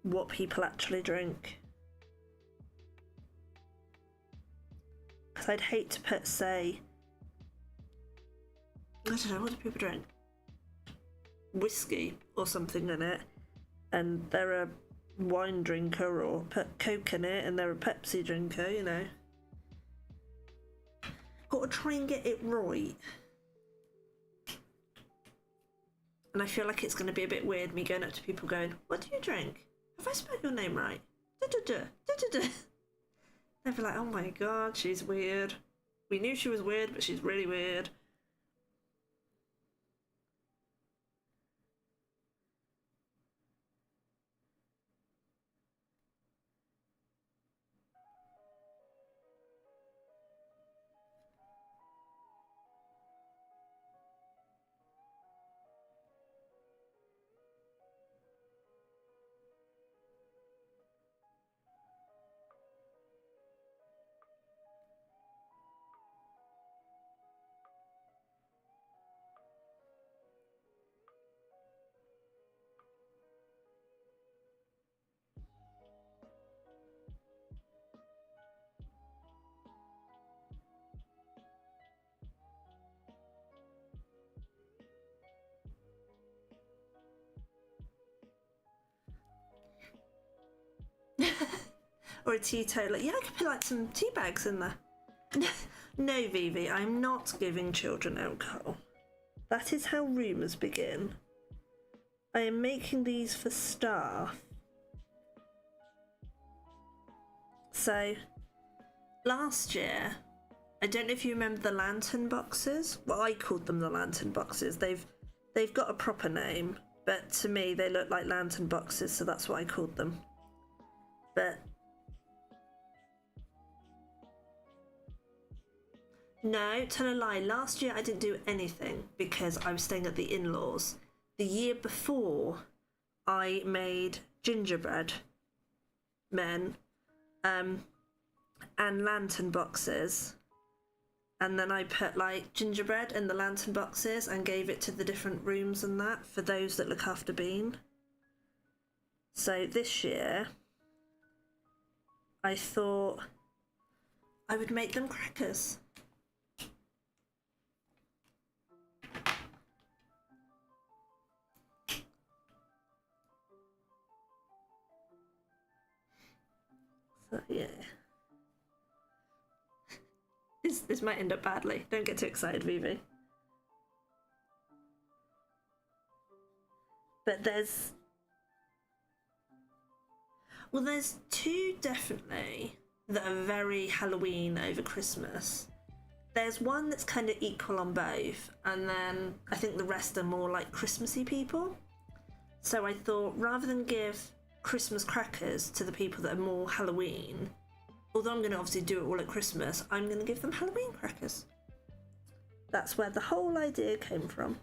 what people actually drink. Because I'd hate to put, say, I don't know, what do people drink? Whiskey or something in it, and they're a wine drinker, or put Coke in it and they're a Pepsi drinker, you know. Got to try and get it right. And I feel like it's going to be a bit weird me going up to people going, what do you drink? Have I spelled your name right? Da-da-da. They'll be like, oh my god, she's weird. We knew she was weird, but she's really weird. Or a teetotaler. Yeah, I could put like some tea bags in there. No, Vivi, I'm not giving children alcohol. That is how rumours begin. I am making these for staff. So, last year, I don't know if you remember the lantern boxes. Well, I called them the lantern boxes. They've got a proper name, but to me they look like lantern boxes, so that's what I called them. But No, tell a lie. Last year I didn't do anything because I was staying at the in-laws. The year before, I made gingerbread men, and lantern boxes, and then I put like gingerbread in the lantern boxes and gave it to the different rooms and that for those that look after Bean. So this year, I thought I would make them crackers. So yeah. This might end up badly. Don't get too excited, Vivi. But there's two definitely that are very Halloween over Christmas. There's one that's kind of equal on both, and then I think the rest are more like Christmassy people. So I thought rather than give Christmas crackers to the people that are more Halloween, although I'm going to obviously do it all at Christmas, I'm going to give them Halloween crackers. That's where the whole idea came from.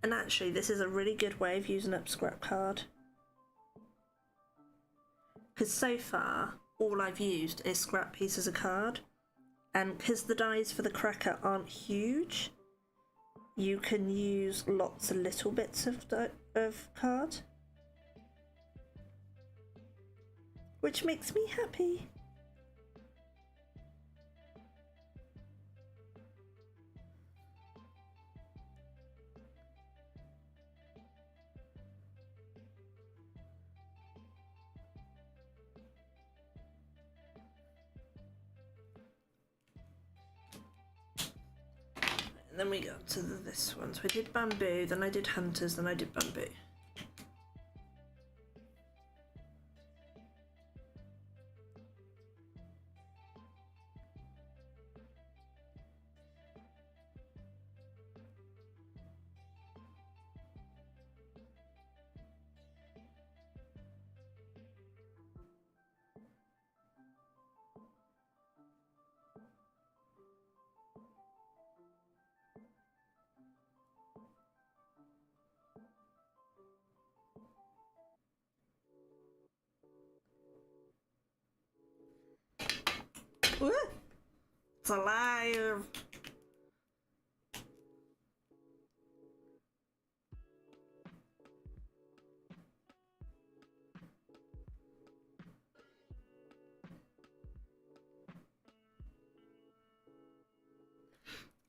And actually, this is a really good way of using up scrap card. Because so far, all I've used is scrap pieces of card. And because the dies for the cracker aren't huge, you can use lots of little bits of card. Which makes me happy. And then we got to this one. So I did bamboo, then I did hunters, then I did bamboo. Ooh, it's alive!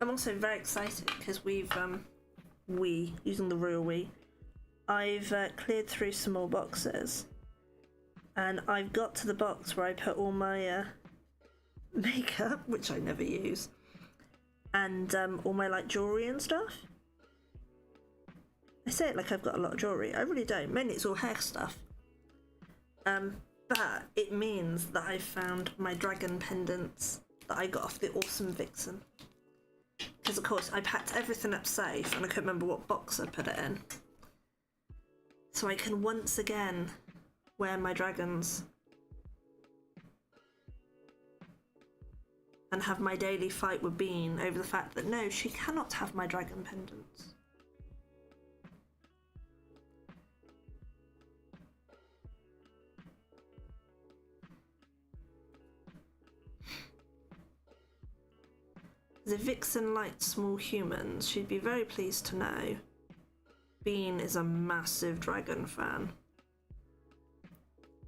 I'm also very excited because using the royal we, I've cleared through some more boxes, and I've got to the box where I put all my makeup, which I never use, and all my like jewellery and stuff. I say it like I've got a lot of jewellery. I really don't. Mainly it's all hair stuff. But it means that I found my dragon pendants that I got off the Awesome Vixen. Because of course I packed everything up safe and I couldn't remember what box I put it in. So I can once again wear my dragons and have my daily fight with Bean over the fact that no, she cannot have my dragon pendants. The Vixen liked small humans. She'd be very pleased to know Bean is a massive dragon fan.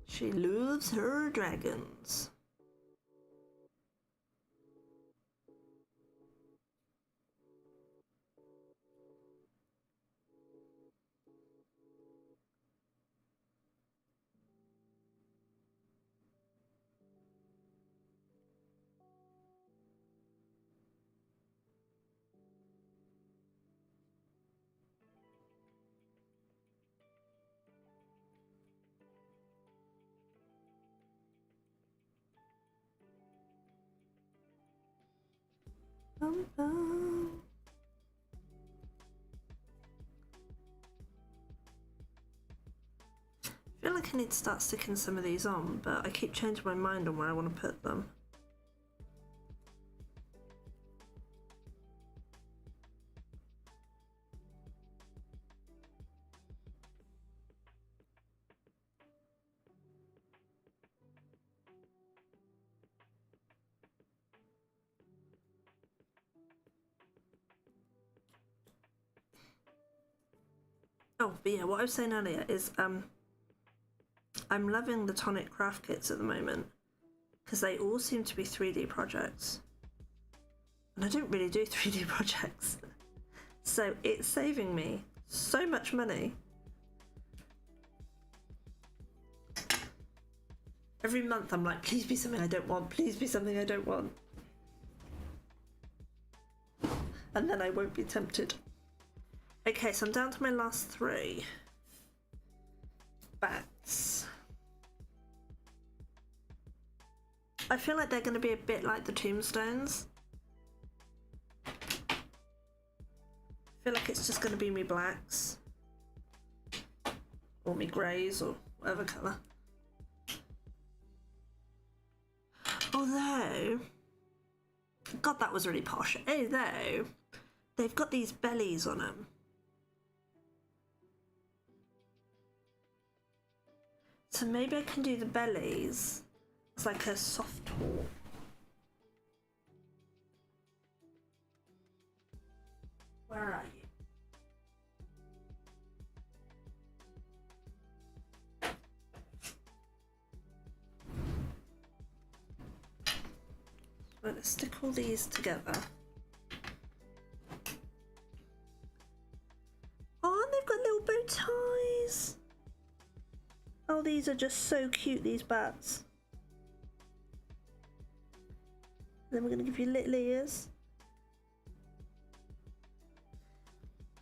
She loves her dragons. bum, bum. I feel like I need to start sticking some of these on, but I keep changing my mind on where I want to put them. Oh, but yeah, what I was saying earlier is I'm loving the Tonic craft kits at the moment because they all seem to be 3D projects. And I don't really do 3D projects. So it's saving me so much money. Every month I'm like, please be something I don't want, please be something I don't want. And then I won't be tempted. Okay, so I'm down to my last 3 bats. I feel like they're going to be a bit like the tombstones. I feel like it's just going to be me blacks. Or me greys or whatever colour. Although, God, that was really posh. Although, they've got these bellies on them. So maybe I can do the bellies as like a soft top. Where are you? Right, let's stick all these together. Oh, and they've got little bow ties. Oh, these are just so cute, these bats. Then we're going to give you little ears.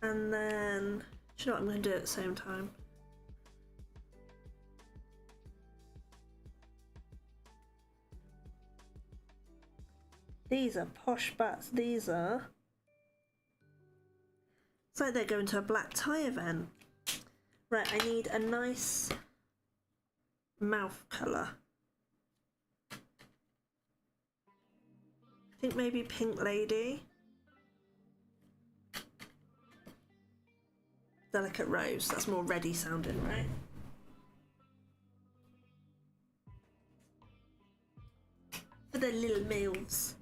And then, do you know what I'm going to do at the same time? These are posh bats, these are. It's like they're going to a black tie event. Right, I need a nice mouth colour. I think maybe Pink Lady. Delicate Rose, that's more ready sounding, right? For the little meals.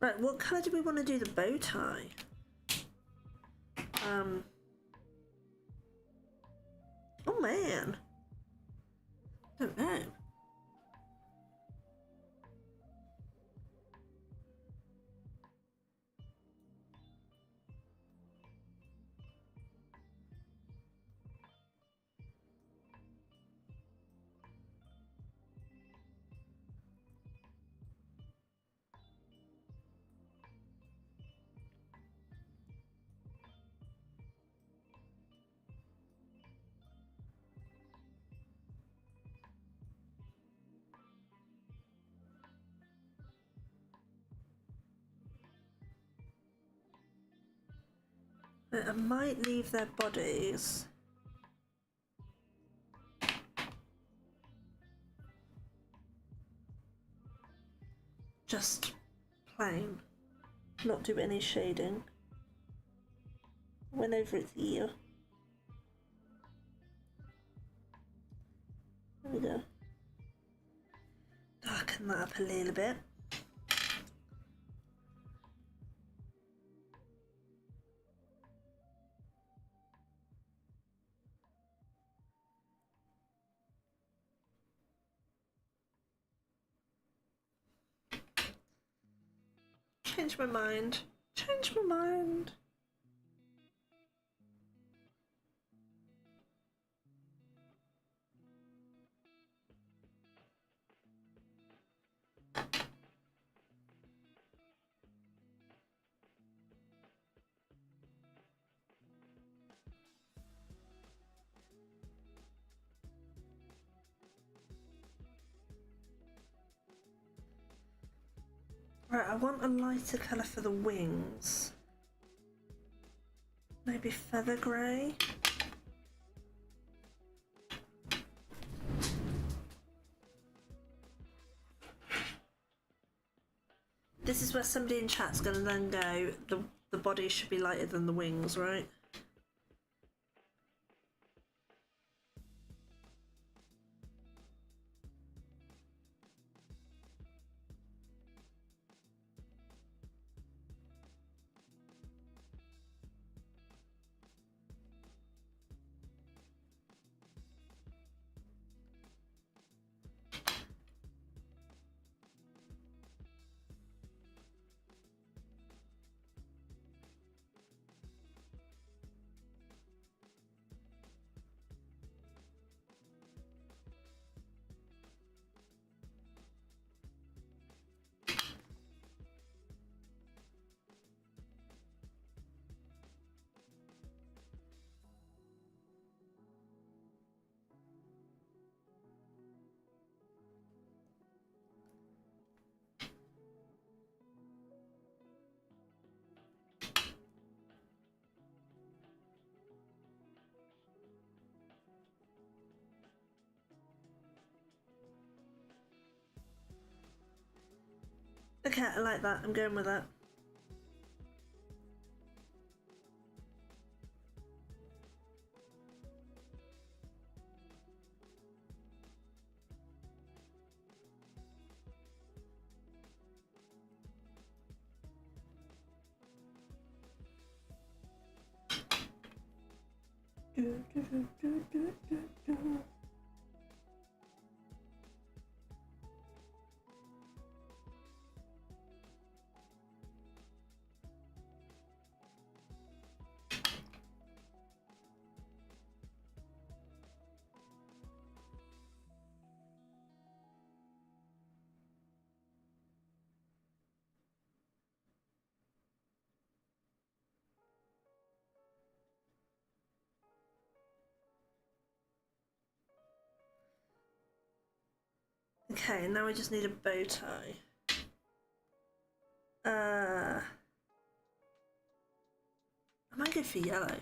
Right, what colour do we want to do the bow tie? Oh man. I don't know. I might leave their bodies. Just plain. Not do any shading. Went over its ear. There we go. Darken that up a little bit. Change my mind. Change my mind. Right, I want a lighter colour for the wings. Maybe feather grey. This is where somebody in chat's going to then go, the body should be lighter than the wings, right? Okay, I like that. I'm going with that. Okay, now we just need a bow tie. I might go for yellow.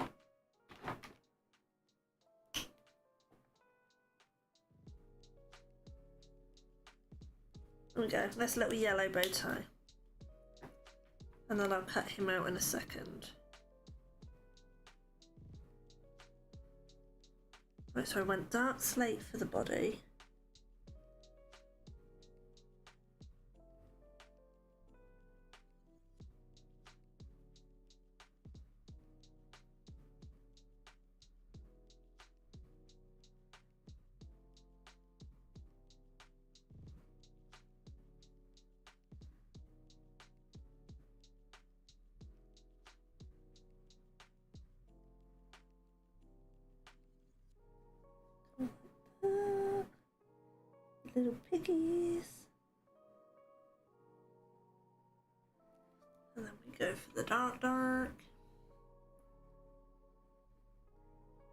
There we go, nice little yellow bow tie. And then I'll cut him out in a second. Right, so I went dark slate for the body. Little piggies. And then we go for the dark.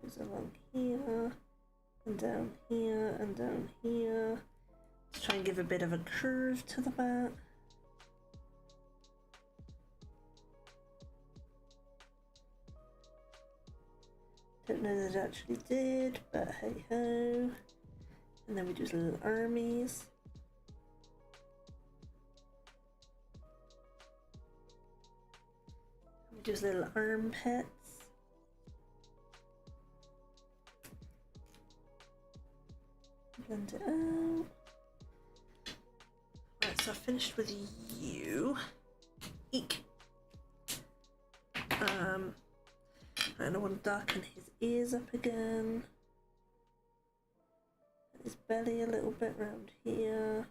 Goes along here, and down here, and down here. Let's try and give a bit of a curve to the back. Don't know that it actually did, but hey ho. And then we do little armies. We do little armpits. Blend it out. Right, so I finished with you. Eek. And I want to darken his ears up again. His belly a little bit round here.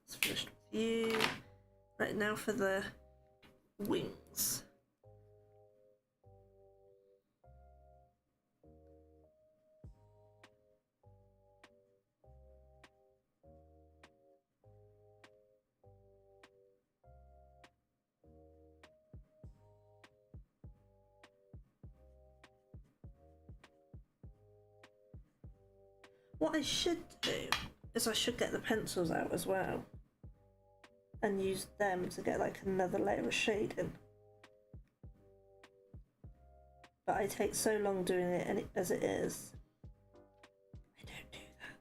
That's finished with you. Right, now for the wings. What I should do is I should get the pencils out as well. and use them to get like another layer of shade in. But I take so long doing it as it is. I don't do that.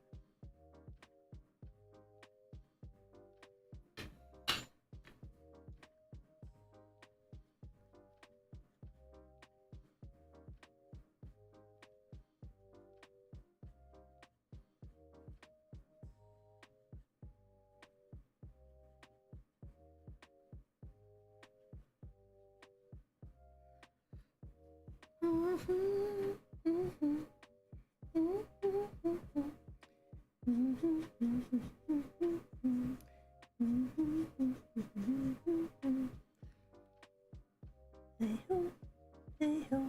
Hey ho, hey ho,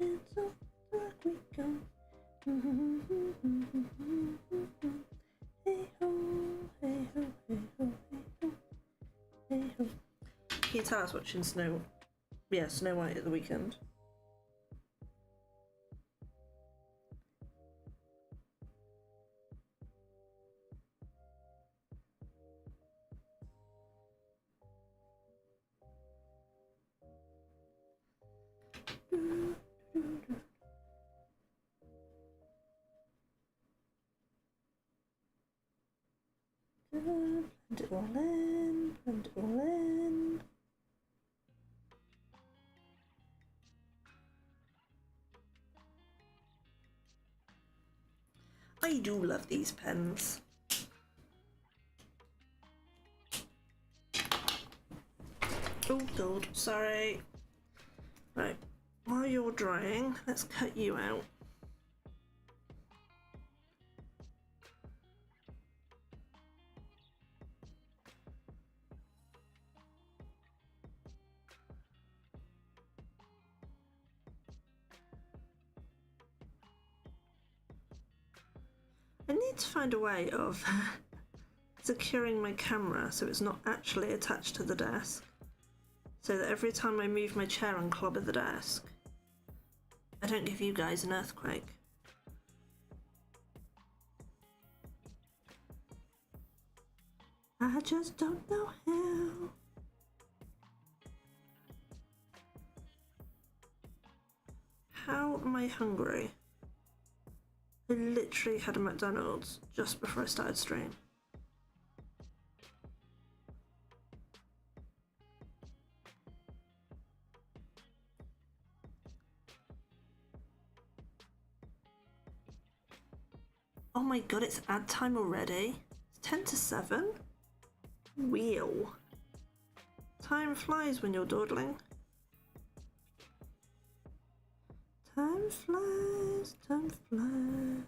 it's off like we go. Hey ho, hey ho, hey ho, hey ho, hey ho. Can you tell I was watching Snow White at the weekend? Blend it all in, blend it all in. I do love these pens. Oh god, sorry. Right, while you're drying, let's cut you out. I need to find a way of securing my camera so it's not actually attached to the desk, so that every time I move my chair and clobber the desk, I don't give you guys an earthquake. I just don't know how. How am I hungry? I literally had a McDonald's just before I started stream. Oh my god, it's ad time already? It's 10 to 7? Wheel. Time flies when you're dawdling. Time flies, time flies.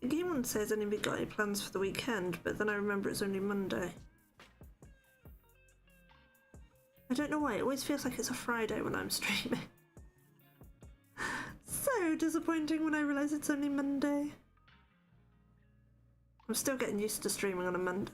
Game One says anybody got any plans for the weekend, but then I remember it's only Monday. I don't know why, it always feels like it's a Friday when I'm streaming. So disappointing when I realise it's only Monday. I'm still getting used to streaming on a Monday.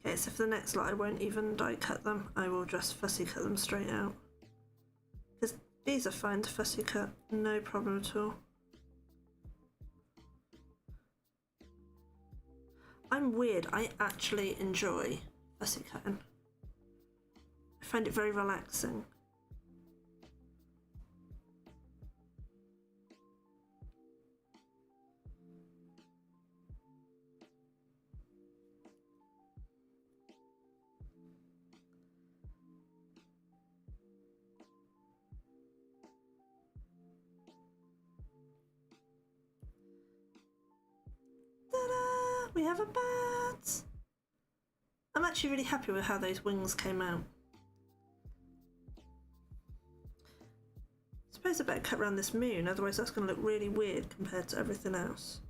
Okay, so for the next lot I won't even die cut them, I will just fussy cut them straight out. Because these are fine to fussy cut, no problem at all. I'm weird, I actually enjoy fussy cutting. I find it very relaxing. have a bat! I'm actually really happy with how those wings came out. I suppose I better cut around this moon, otherwise that's going to look really weird compared to everything else.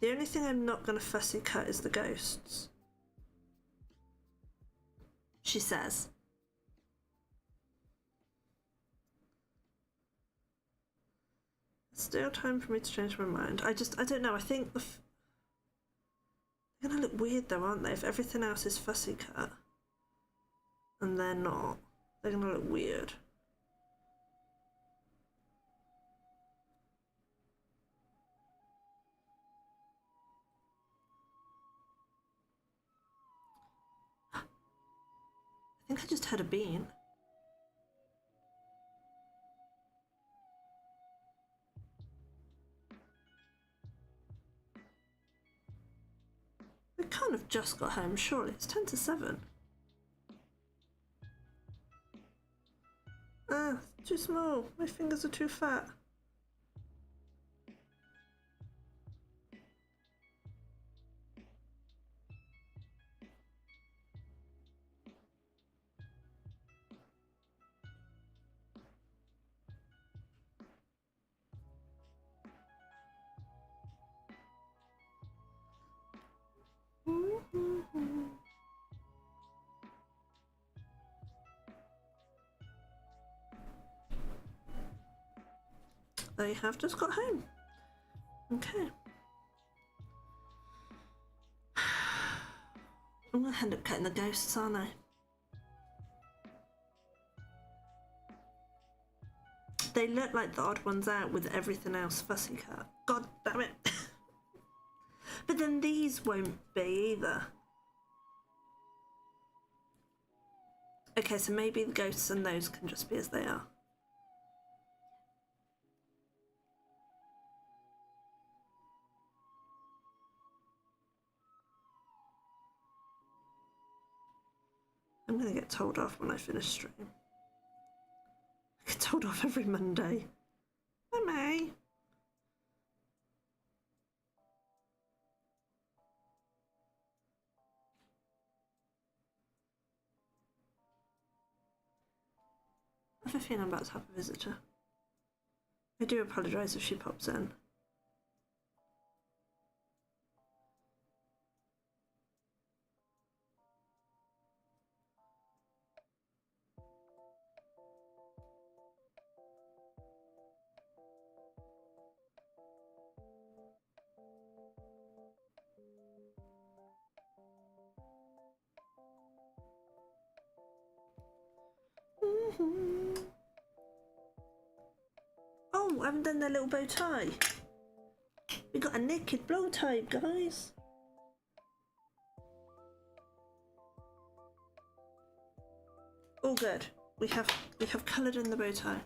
The only thing I'm not going to fussy cut is the ghosts. She says. Still time for me to change my mind. I don't know, I think they're going to look weird though, aren't they? If everything else is fussy cut and they're not, they're going to look weird. I think I just had a bean. We can't have just got home, surely. It's 10 to 7. Ah, too small. My fingers are too fat. They have just got home. Okay. I'm gonna end up cutting the ghosts, aren't I? They look like the odd ones out with everything else fussy cut. God damn it. But then these won't be either. Okay, so maybe the ghosts and those can just be as they are. I'm gonna get told off when I finish stream. I get told off every Monday. I may. I have a feeling I'm about to have a visitor. I do apologise if she pops in. Oh, I haven't done their little bow tie. We got a naked blow tie, guys. All good. We have coloured in the bow tie.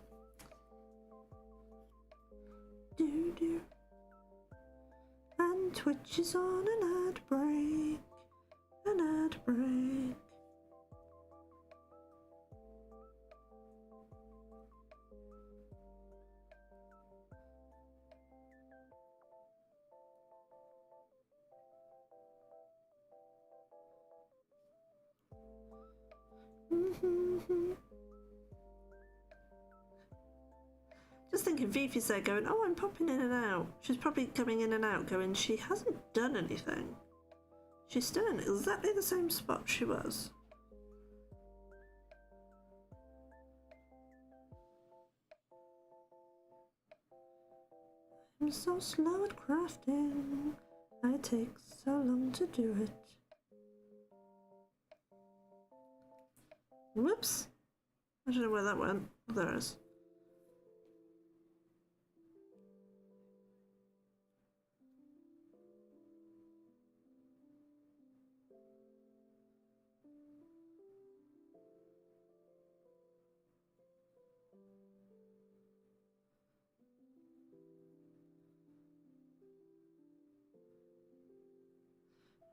Do. And Twitch is on an ad break. An ad break. Just thinking Fifi's there going, oh, I'm popping in and out. She's probably coming in and out going, she hasn't done anything. She's still in exactly the same spot she was. I'm so slow at crafting. I take so long to do it. Whoops. I don't know where that went. Oh, there it is.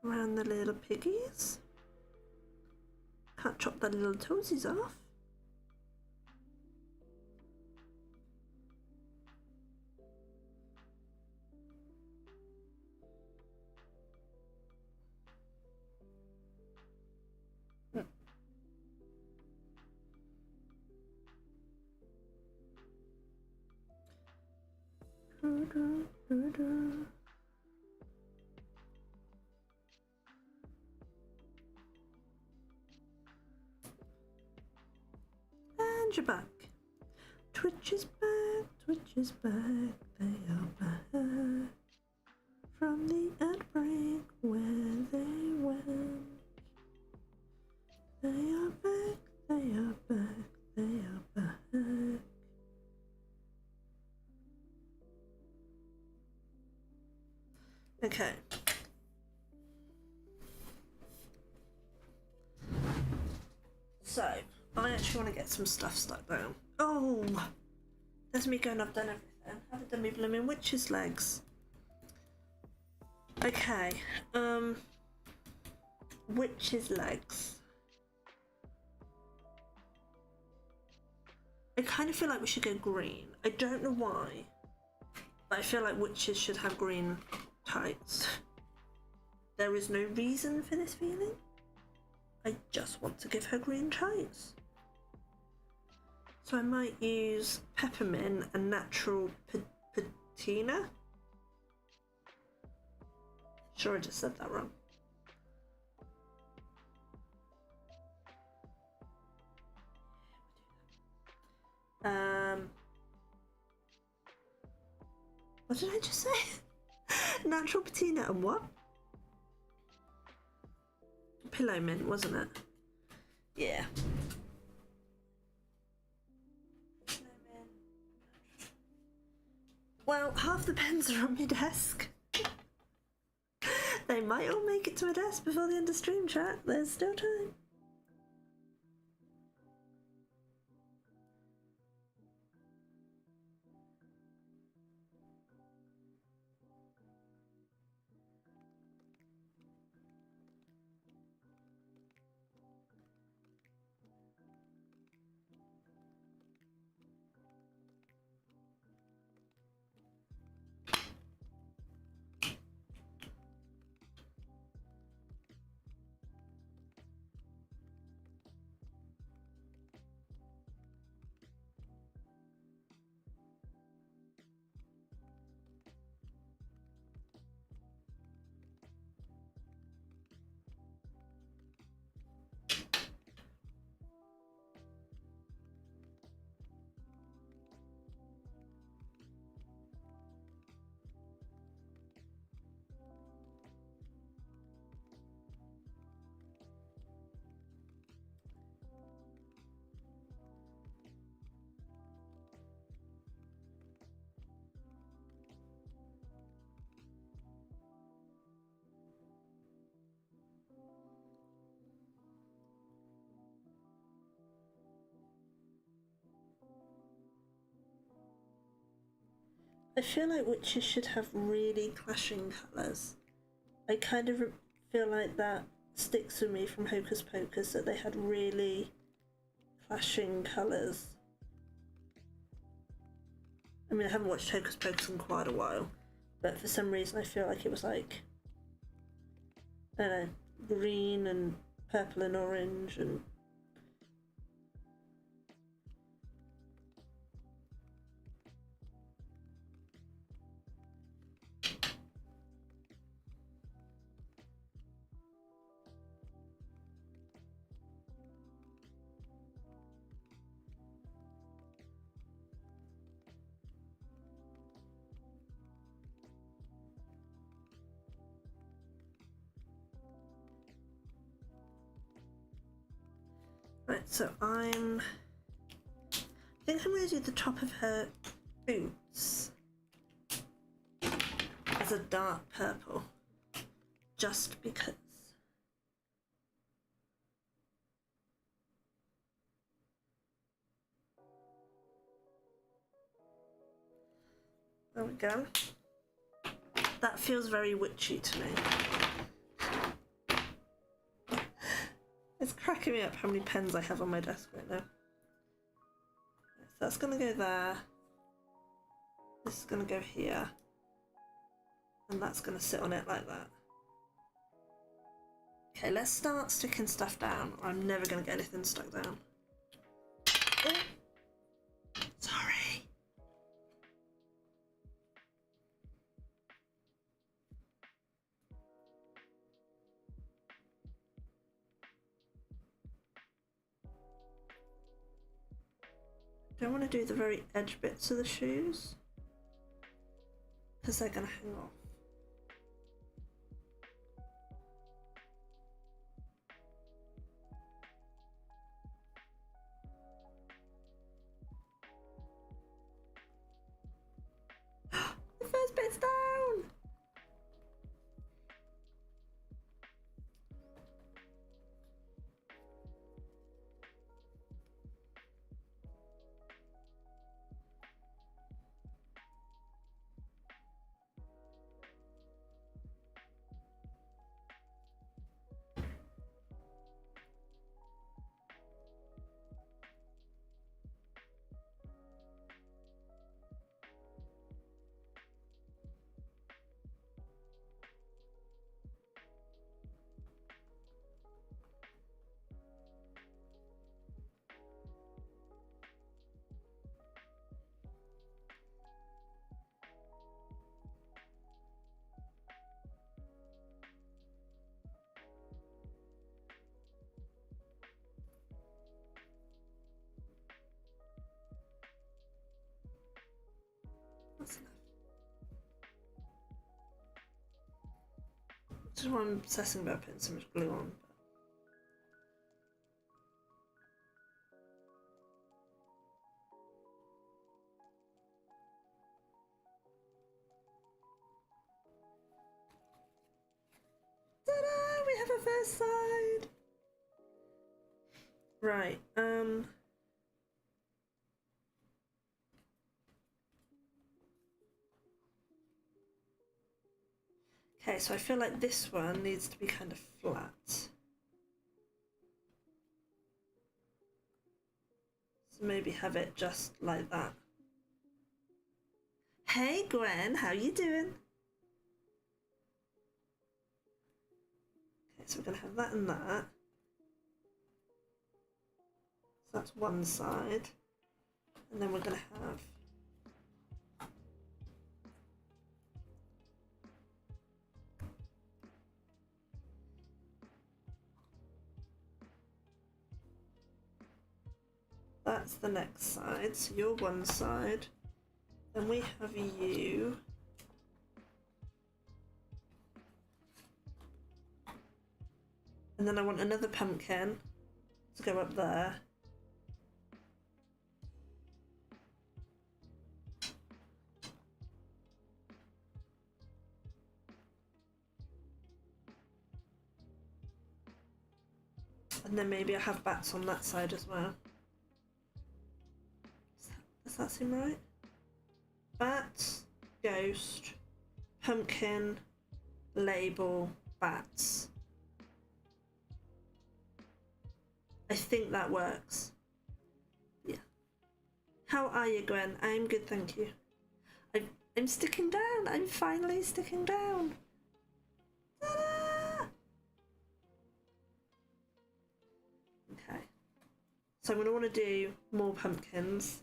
Around the little piggies. Can't chop the little toesies off. And you're back. Twitch is back, Twitch is back, they are back from the outbreak where they went. They are back, they are back, they are back. Okay. So, I actually want to get some stuff stuck down. Oh! There's me going, I've done everything. Haven't done me blooming witch's legs. Okay, witch's legs. I kind of feel like we should go green. I don't know why, but I feel like witches should have green tights. There is no reason for this feeling. I just want to give her green tights. So I might use peppermint and natural patina. Sure, I just said that wrong. What did I just say? Natural patina and what? Pillow mint, wasn't it? Yeah. Well, half the pens are on my desk. They might all make it to my desk before the end of stream chat. There's still time. I feel like witches should have really clashing colours. I kind of feel like that sticks with me from Hocus Pocus, that they had really clashing colours. I mean, I haven't watched Hocus Pocus in quite a while, but for some reason I feel like it was like, I don't know, green and purple and orange and... Right, so I think I'm going to do the top of her boots as a dark purple, just because. There we go. That feels very witchy to me. It's cracking me up how many pens I have on my desk right now. So that's going to go there. This is going to go here. And that's going to sit on it like that. Okay, let's start sticking stuff down, or I'm never going to get anything stuck down. Oh. Sorry. Don't want to do the very edge bits of the shoes because they're going to hang off. The first bit's down! That's enough. This is why I'm obsessing about putting so much glue on. Ta-da! We have a first side! Right, okay, so I feel like this one needs to be kind of flat. So maybe have it just like that. Hey Gwen, how you doing? Okay, so we're gonna have that and that. So that's one side. And then we're gonna have that's the next side, so you're one side. Then we have you. And then I want another pumpkin to go up there. And then maybe I have bats on that side as well. Does that seem right? Bats, ghost, pumpkin, label, bats. I think that works. Yeah. How are you, Gwen? I'm good, thank you. I'm sticking down. I'm finally sticking down. Ta-da! Okay. So I'm going to want to do more pumpkins,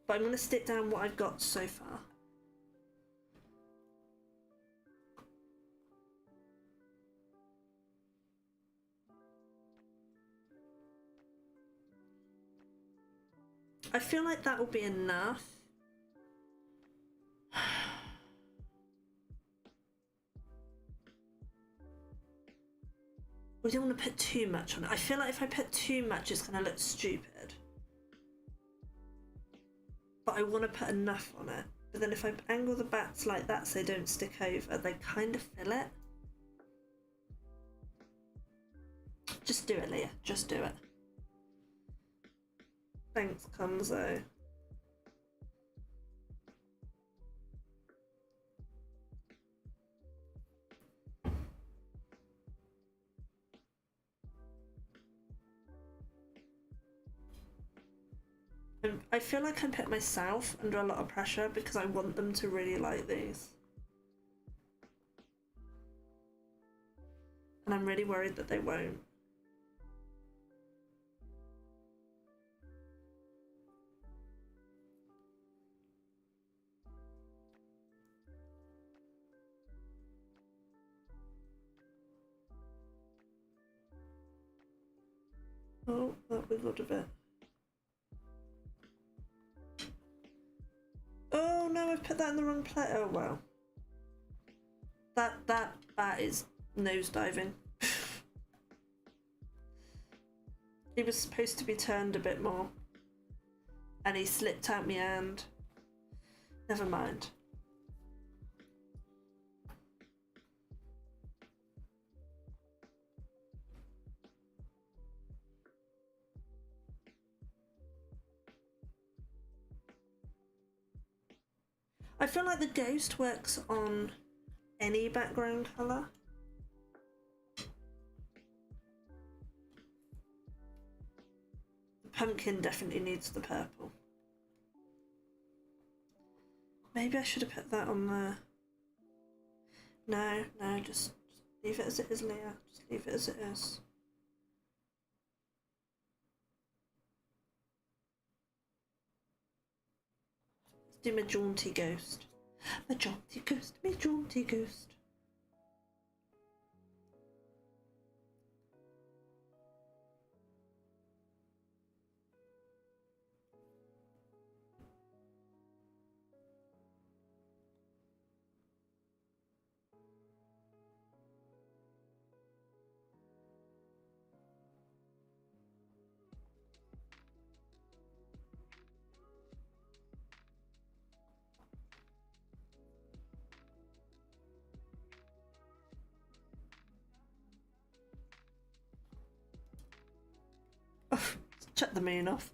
but I'm going to stick down what I've got so far. I feel like that will be enough. We don't want to put too much on it. I feel like if I put too much, it's going to look stupid. But I want to put enough on it. But then if I angle the bats like that so they don't stick over, they kind of fill it. Just do it, Leah. Just do it. Thanks, Conzo. I feel like I put myself under a lot of pressure because I want them to really like these. And I'm really worried that they won't. Oh, that wiggled a bit. no, I've put that in the wrong place. Oh well. That bat is nosediving. He was supposed to be turned a bit more. And he slipped out my hand. Never mind. I feel like the ghost works on any background colour. The pumpkin definitely needs the purple. Maybe I should have put that on there. No, just leave it as it is, Leah. Just leave it as it is. Let's do my jaunty ghost. My jaunty ghost, my jaunty ghost. Shut the moon off.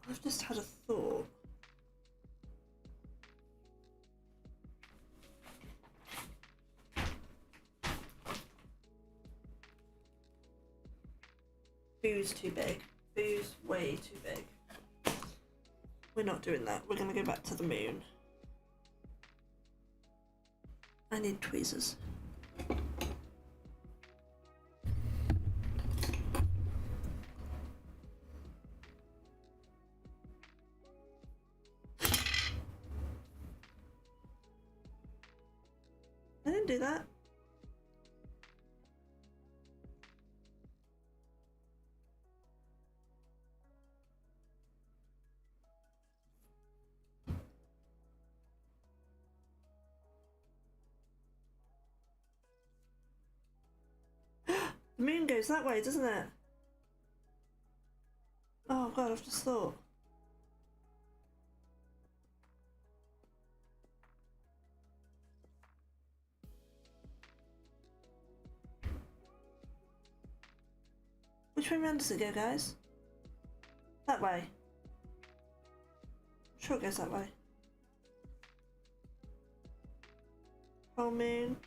I've just had a thought. Boo's too big. Boo's way too big. We're not doing that. We're going to go back to the moon. I need tweezers. I didn't do that. The moon goes that way, doesn't it? Oh god, I've just thought. Which way round does it go, guys? That way. I'm sure it goes that way. Whole moon.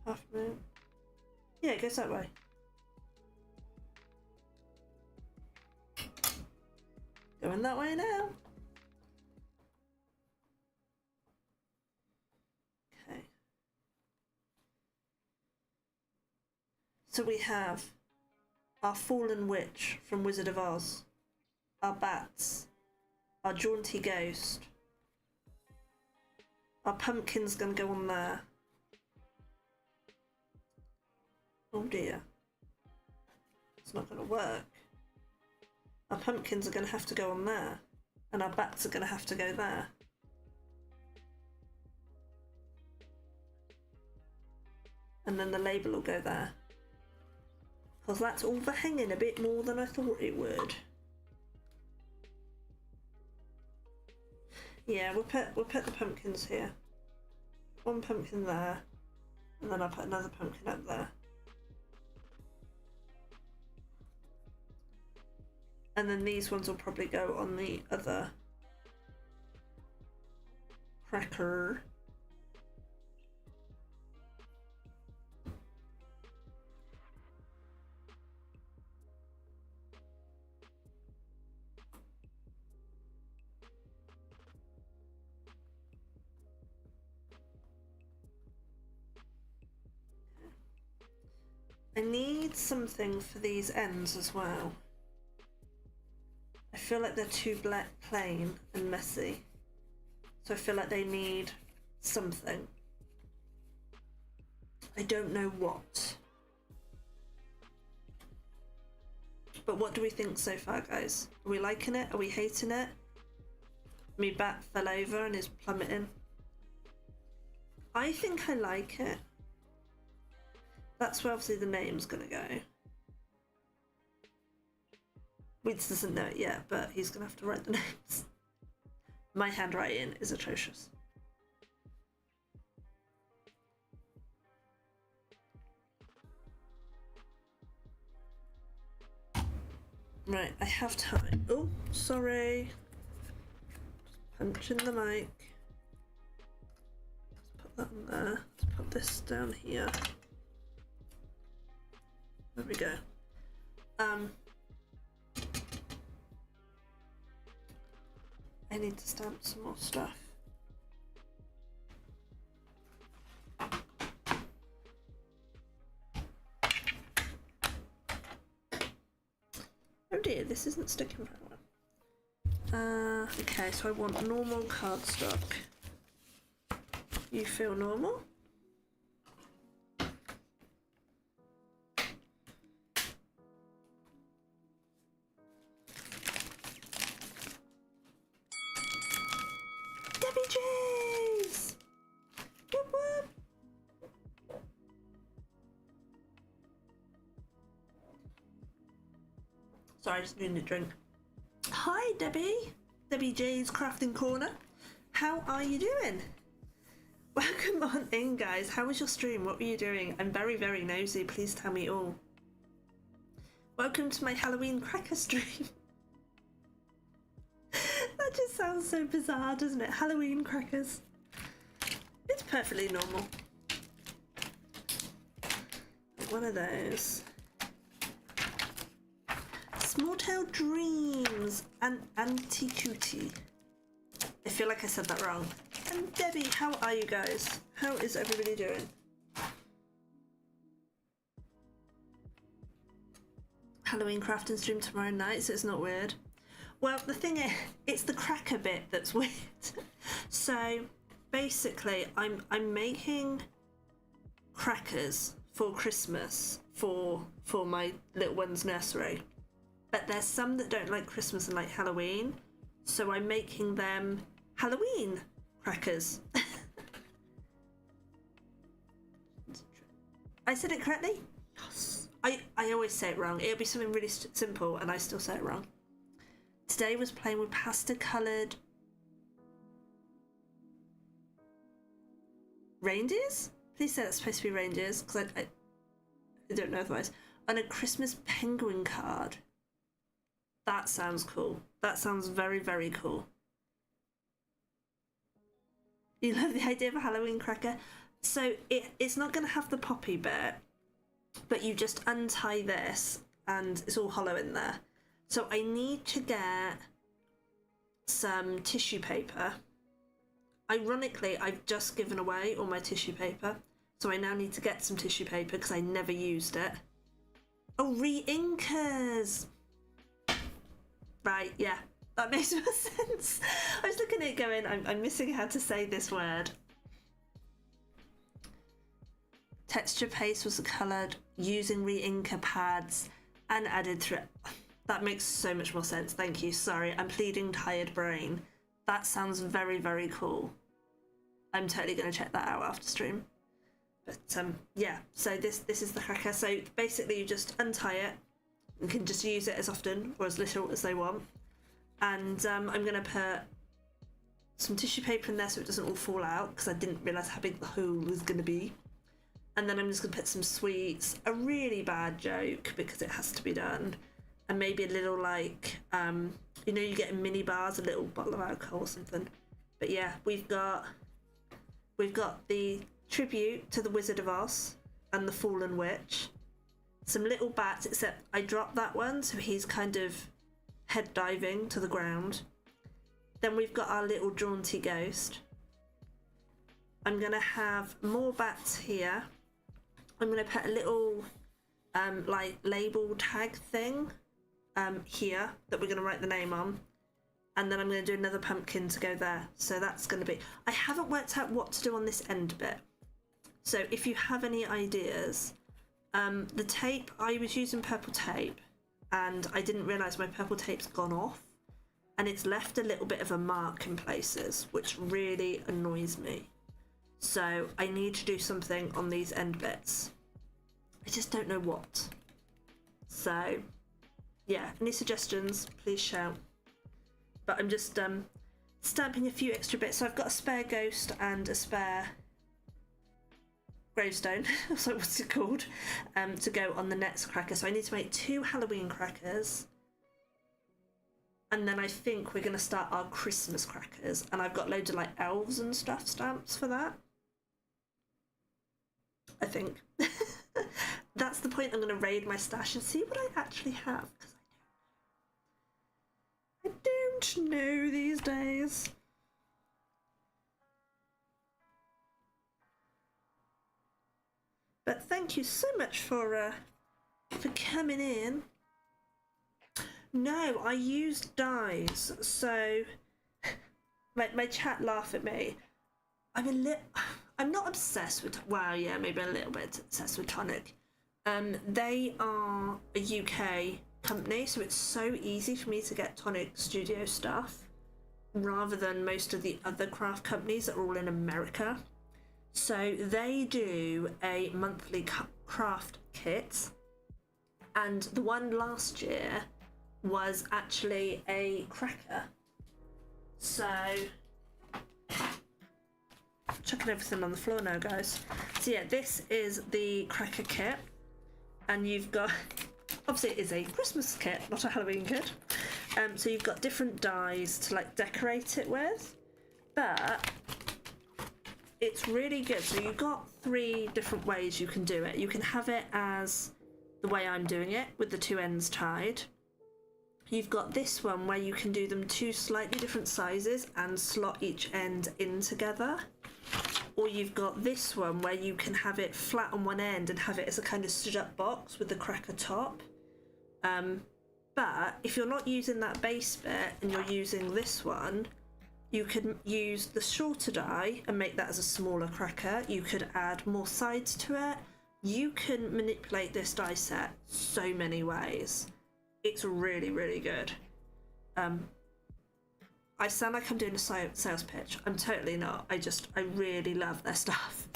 Half moon. Yeah, it goes that way. Going that way now. Okay. So we have our fallen witch from Wizard of Oz, our bats, our jaunty ghost, our pumpkin's gonna go on there. Oh dear, it's not gonna work. Our pumpkins are gonna have to go on there, and our bats are gonna have to go there. And then the label will go there. Because that's overhanging a bit more than I thought it would. Yeah, we'll put the pumpkins here. One pumpkin there, and then I'll put another pumpkin up there. And then these ones will probably go on the other cracker. I need something for these ends as well. I feel like they're too plain and messy. So I feel like they need something. I don't know what. But what do we think so far, guys? Are we liking it? Are we hating it? My bat fell over and is plummeting. I think I like it. That's where obviously the name's gonna go. Weeds doesn't know it yet, but he's gonna have to write the names. My handwriting is atrocious. Right, I have time. Oh, sorry. Punching the mic. Let's put that on there. Let's put this down here. There we go. I need to stamp some more stuff. Oh dear, this isn't sticking very well. Okay, so I want normal cardstock. You feel normal? Debbie J's! Whoop whoop! Sorry, I just needed a drink. Hi, Debbie. Debbie J's Crafting Corner. How are you doing? Welcome on in, guys. How was your stream? What were you doing? I'm very, very nosy. Please tell me all. Welcome to my Halloween cracker stream. That just sounds so bizarre, doesn't it? Halloween crackers. It's perfectly normal. One of those. Small Tail Dreams and Auntie Cutie. I feel like I said that wrong. And Debbie, how are you guys? How is everybody doing? Halloween crafting stream tomorrow night, so it's not weird. Well, the thing is, it's the cracker bit that's weird. So basically, I'm making crackers for Christmas for my little one's nursery. But there's some that don't like Christmas and like Halloween, so I'm making them Halloween crackers. I said it correctly? Yes. I always say it wrong. It'll be something really simple and I still say it wrong. Today was playing with pasta coloured reindeers? Please say that's supposed to be reindeers, because I don't know otherwise. On a Christmas penguin card. That sounds cool. That sounds very, very cool. You love the idea of a Halloween cracker? So it's not going to have the poppy bit, but you just untie this and it's all hollow in there. So I need to get some tissue paper. Ironically, I've just given away all my tissue paper, so I now need to get some tissue paper because I never used it. Oh, re-inkers! Right, yeah, that makes more sense. I was looking at it going, I'm missing how to say this word. Texture paste was coloured using re-inker pads and added through. That makes so much more sense, thank you. Sorry, I'm pleading tired brain. That sounds very, very cool. I'm totally going to check that out after stream. But yeah, so this is the cracker. So basically you just untie it. You can just use it as often or as little as they want. And I'm going to put some tissue paper in there so it doesn't all fall out, because I didn't realise how big the hole was going to be. And then I'm just going to put some sweets, a really bad joke because it has to be done, and maybe a little like, you know, you get in mini bars, a little bottle of alcohol or something. But yeah, we've got the tribute to the Wizard of Oz and the Fallen Witch. Some little bats, except I dropped that one, so he's kind of head diving to the ground. Then we've got our little jaunty ghost. I'm going to have more bats here. I'm going to put a little like label tag thing here that we're going to write the name on. And then I'm going to do another pumpkin to go there. So that's going to be... I haven't worked out what to do on this end bit. So if you have any ideas, the tape, I was using purple tape and I didn't realise my purple tape's gone off and it's left a little bit of a mark in places, which really annoys me. So I need to do something on these end bits. I just don't know what. So yeah, any suggestions, please shout. But I'm just stamping a few extra bits. So I've got a spare ghost and a spare gravestone, so what's it called, to go on the next cracker. So I need to make 2 Halloween crackers. And then I think we're going to start our Christmas crackers. And I've got loads of like elves and stuff stamps for that. I think. That's the point. I'm going to raid my stash and see what I actually have. Because I don't know these days. But thank you so much for coming in. No, I used dies, so my chat laugh at me. I'm not obsessed with, well, yeah, maybe a little bit obsessed with Tonic. They are a UK company, so it's so easy for me to get Tonic Studio stuff rather than most of the other craft companies that are all in America. So they do a monthly craft kit, and the one last year was actually a cracker. So chucking everything on the floor now, guys. So yeah, this is the cracker kit, and you've got, obviously it is a Christmas kit, not a Halloween kit. So you've got different dies to like decorate it with, but it's really good. So you've got 3 different ways you can do it. You can have it as the way I'm doing it, with the 2 ends tied. You've got this one where you can do them 2 slightly different sizes and slot each end in together. Or you've got this one where you can have it flat on one end and have it as a kind of stood up box with the cracker top. But if you're not using that base bit and you're using this one, you can use the shorter die and make that as a smaller cracker. You could add more sides to it. You can manipulate this die set so many ways. It's really, really good. I sound like I'm doing a sales pitch. I'm totally not. I really love their stuff.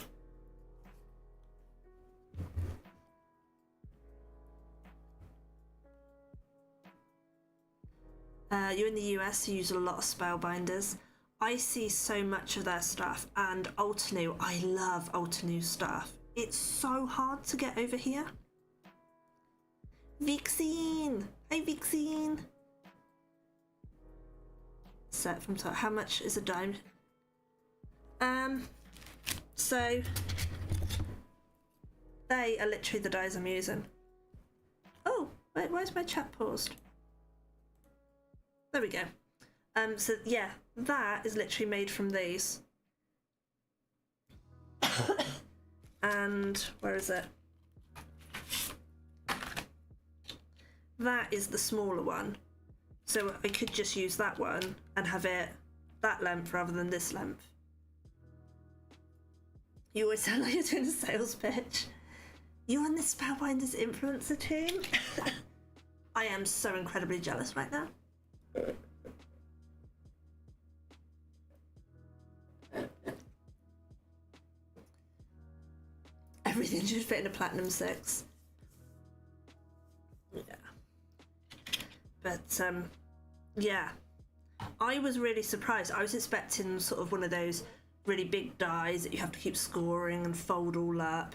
You're in the US, you use a lot of Spellbinders. I see so much of their stuff, and Altenew, I love Altenew stuff. It's so hard to get over here. Vixine! Hi, Vixine! Set from top. How much is a dime? So they are literally the dies I'm using. Oh, wait, where's my chat paused? There we go. So yeah, that is literally made from these. And where is it? That is the smaller one. So I could just use that one and have it that length rather than this length. You always sound like you're doing a sales pitch. You're on the Spellbinders influencer team? I am so incredibly jealous right now. Everything should fit in a Platinum 6. Yeah. But, yeah. I was really surprised. I was expecting sort of one of those really big dies that you have to keep scoring and fold all up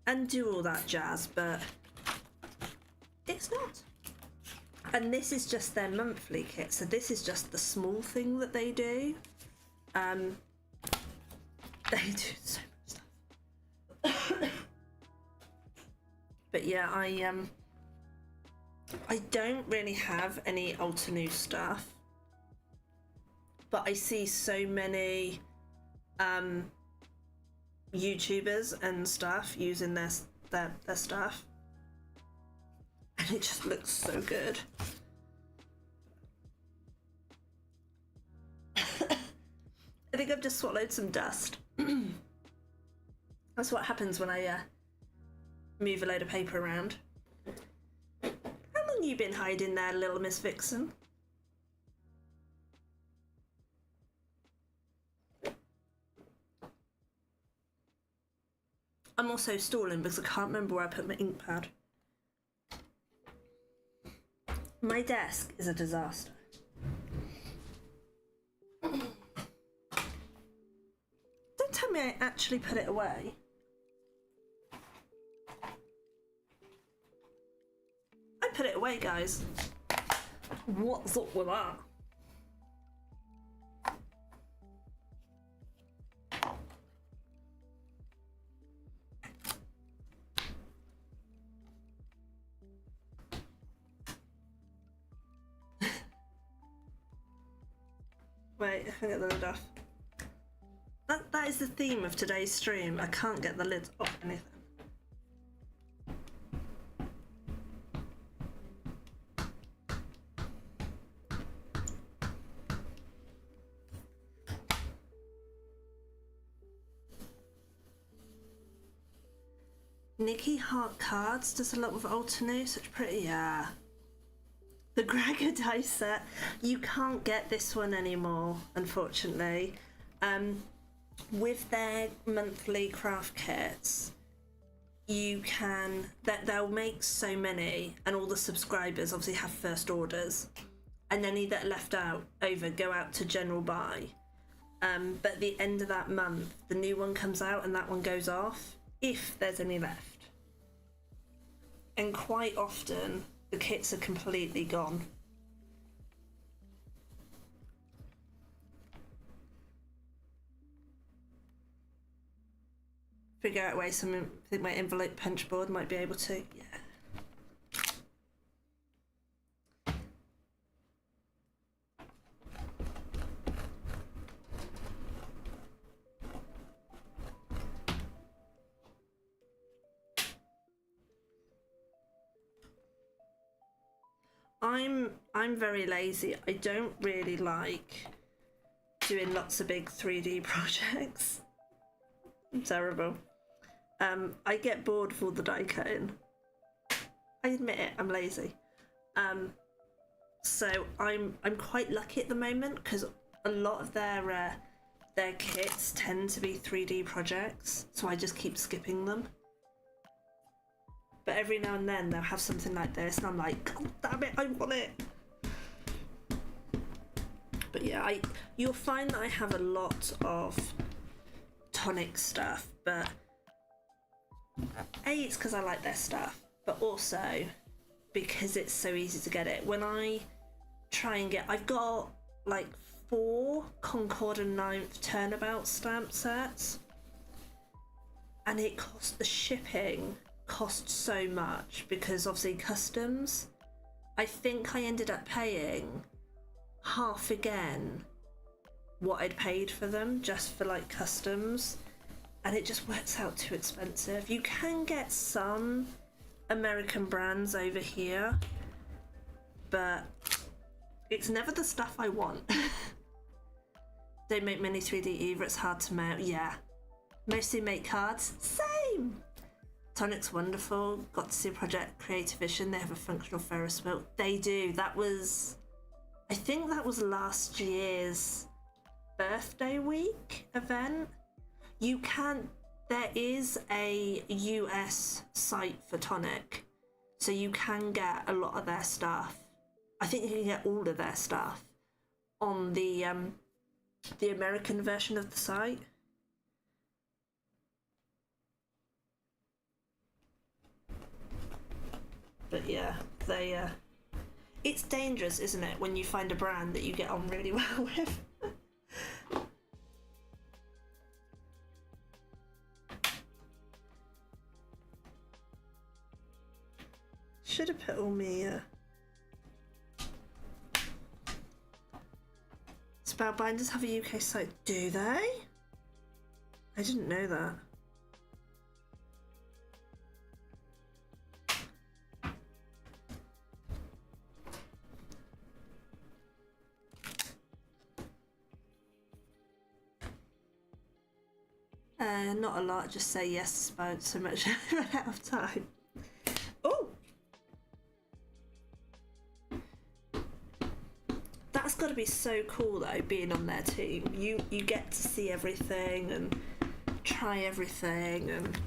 and do all that jazz, but it's not. And this is just their monthly kit, so this is just the small thing that they do. They do so much stuff. But yeah, I don't really have any Altenew stuff, but I see so many YouTubers and stuff using their stuff, and it just looks so good. I think I've just swallowed some dust. That's what happens when I move a load of paper around. How long you been hiding there, little Miss Vixen? I'm also stalling because I can't remember where I put my ink pad. My desk is a disaster. Don't tell me I actually put it away. I put it away, guys. What's up with that? Wait, I can't get the lid off. That is the theme of today's stream. I can't get the lid off anything. Nikki Hart cards does a lot with Altenew, such pretty, yeah. The Gregor dice set. You can't get this one anymore, unfortunately. With their monthly craft kits, you can, they'll make so many, and all the subscribers obviously have first orders, and any that are left out over go out to general buy. But at the end of that month, the new one comes out and that one goes off, if there's any left. And quite often, the kits are completely gone. Figure out a way, I think my envelope punch board might be able to, yeah. I'm very lazy. I don't really like doing lots of big 3D projects. I'm terrible. I get bored with all the die cutting. I admit it, I'm lazy. So I'm quite lucky at the moment because a lot of their kits tend to be 3D projects, so I just keep skipping them. But every now and then they'll have something like this and I'm like, oh, damn it, I want it. But yeah, you'll find that I have a lot of Tonic stuff, but A, it's because I like their stuff, but also because it's so easy to get it. When I try and get, I've got like 4 Concord and 9th Turnabout stamp sets, and it costs, the shipping cost so much because obviously customs. I think I ended up paying half again what I'd paid for them just for like customs, and it just works out too expensive. You can get some American brands over here, but it's never the stuff I want. Don't make mini 3D either, it's hard to mount. Yeah, mostly make cards. Same. Tonic's wonderful. Got to see Project Creative Vision. They have a functional Ferris wheel. They do. That was, I think that was last year's birthday week event. You can, there is a US site for Tonic, so you can get a lot of their stuff. I think you can get all of their stuff on the American version of the site. But yeah, they it's dangerous, isn't it, when you find a brand that you get on really well with. Should have put all me Spellbinders have a UK site, do they? I didn't know that. Not a lot, just say yes about so much I run out of time. Oh! That's got to be so cool though, being on their team. You get to see everything and try everything, and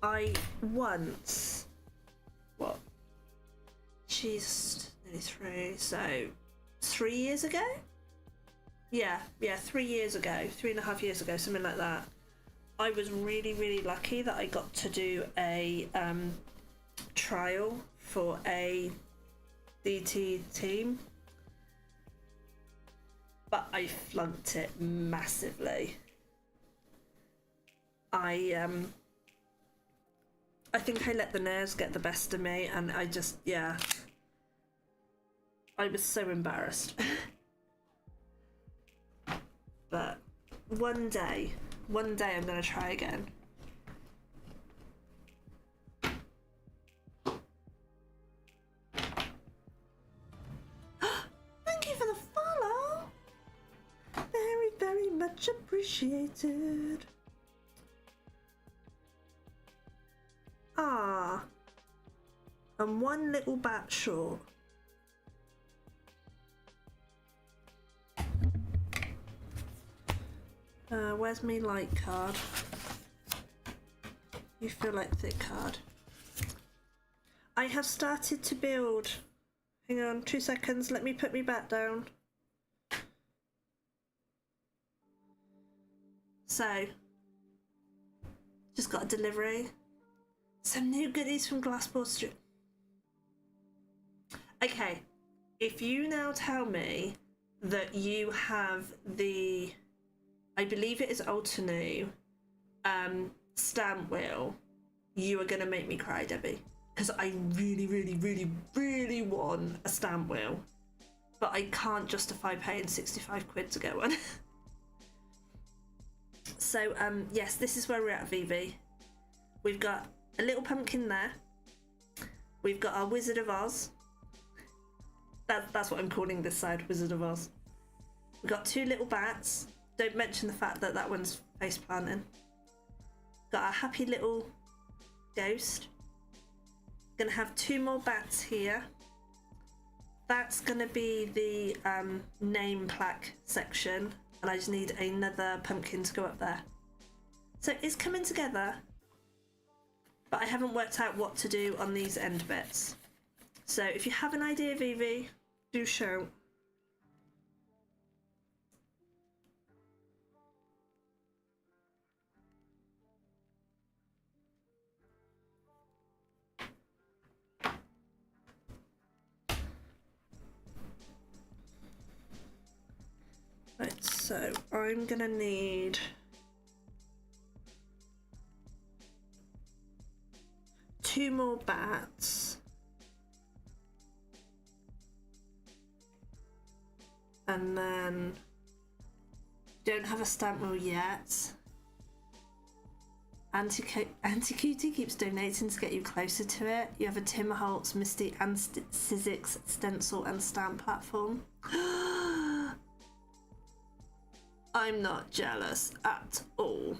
I once, what? She's nearly 3, so 3 years ago? Yeah, 3 years ago, 3.5 years ago, something like that. I was really, really lucky that I got to do a trial for a DT team, but I flunked it massively. I think I let the nerves get the best of me, and I just, yeah, I was so embarrassed. But one day I'm gonna try again. Thank you for the follow. Very, very much appreciated. Ah, I'm one little bat short. Where's me light card? You feel like thick card. I have started to build. Hang on, 2 seconds. Let me put me bat down. So, just got a delivery. Some new goodies from Glassport Street. Okay, if you now tell me that you have the, I believe it is Altenew, stamp wheel, you are going to make me cry, Debbie. Because I really, really, really, really want a stamp wheel. But I can't justify paying 65 quid to get one. So, yes, this is where we're at, Vivi. We've got a little pumpkin there. We've got our Wizard of Oz. That's what I'm calling this side, Wizard of Oz. We've got 2 little bats. Don't mention the fact that that one's face planting. Got our happy little ghost. Gonna have 2 more bats here. That's gonna be the name plaque section, and I just need another pumpkin to go up there. So it's coming together, but I haven't worked out what to do on these end bits. So if you have an idea, Vivi, do shout. Right, so I'm gonna need two more bats. And then don't have a stamp wheel yet. Anticutie keeps donating to get you closer to it. You have a Tim Holtz, Misty and Sizzix stencil and stamp platform. I'm not jealous at all.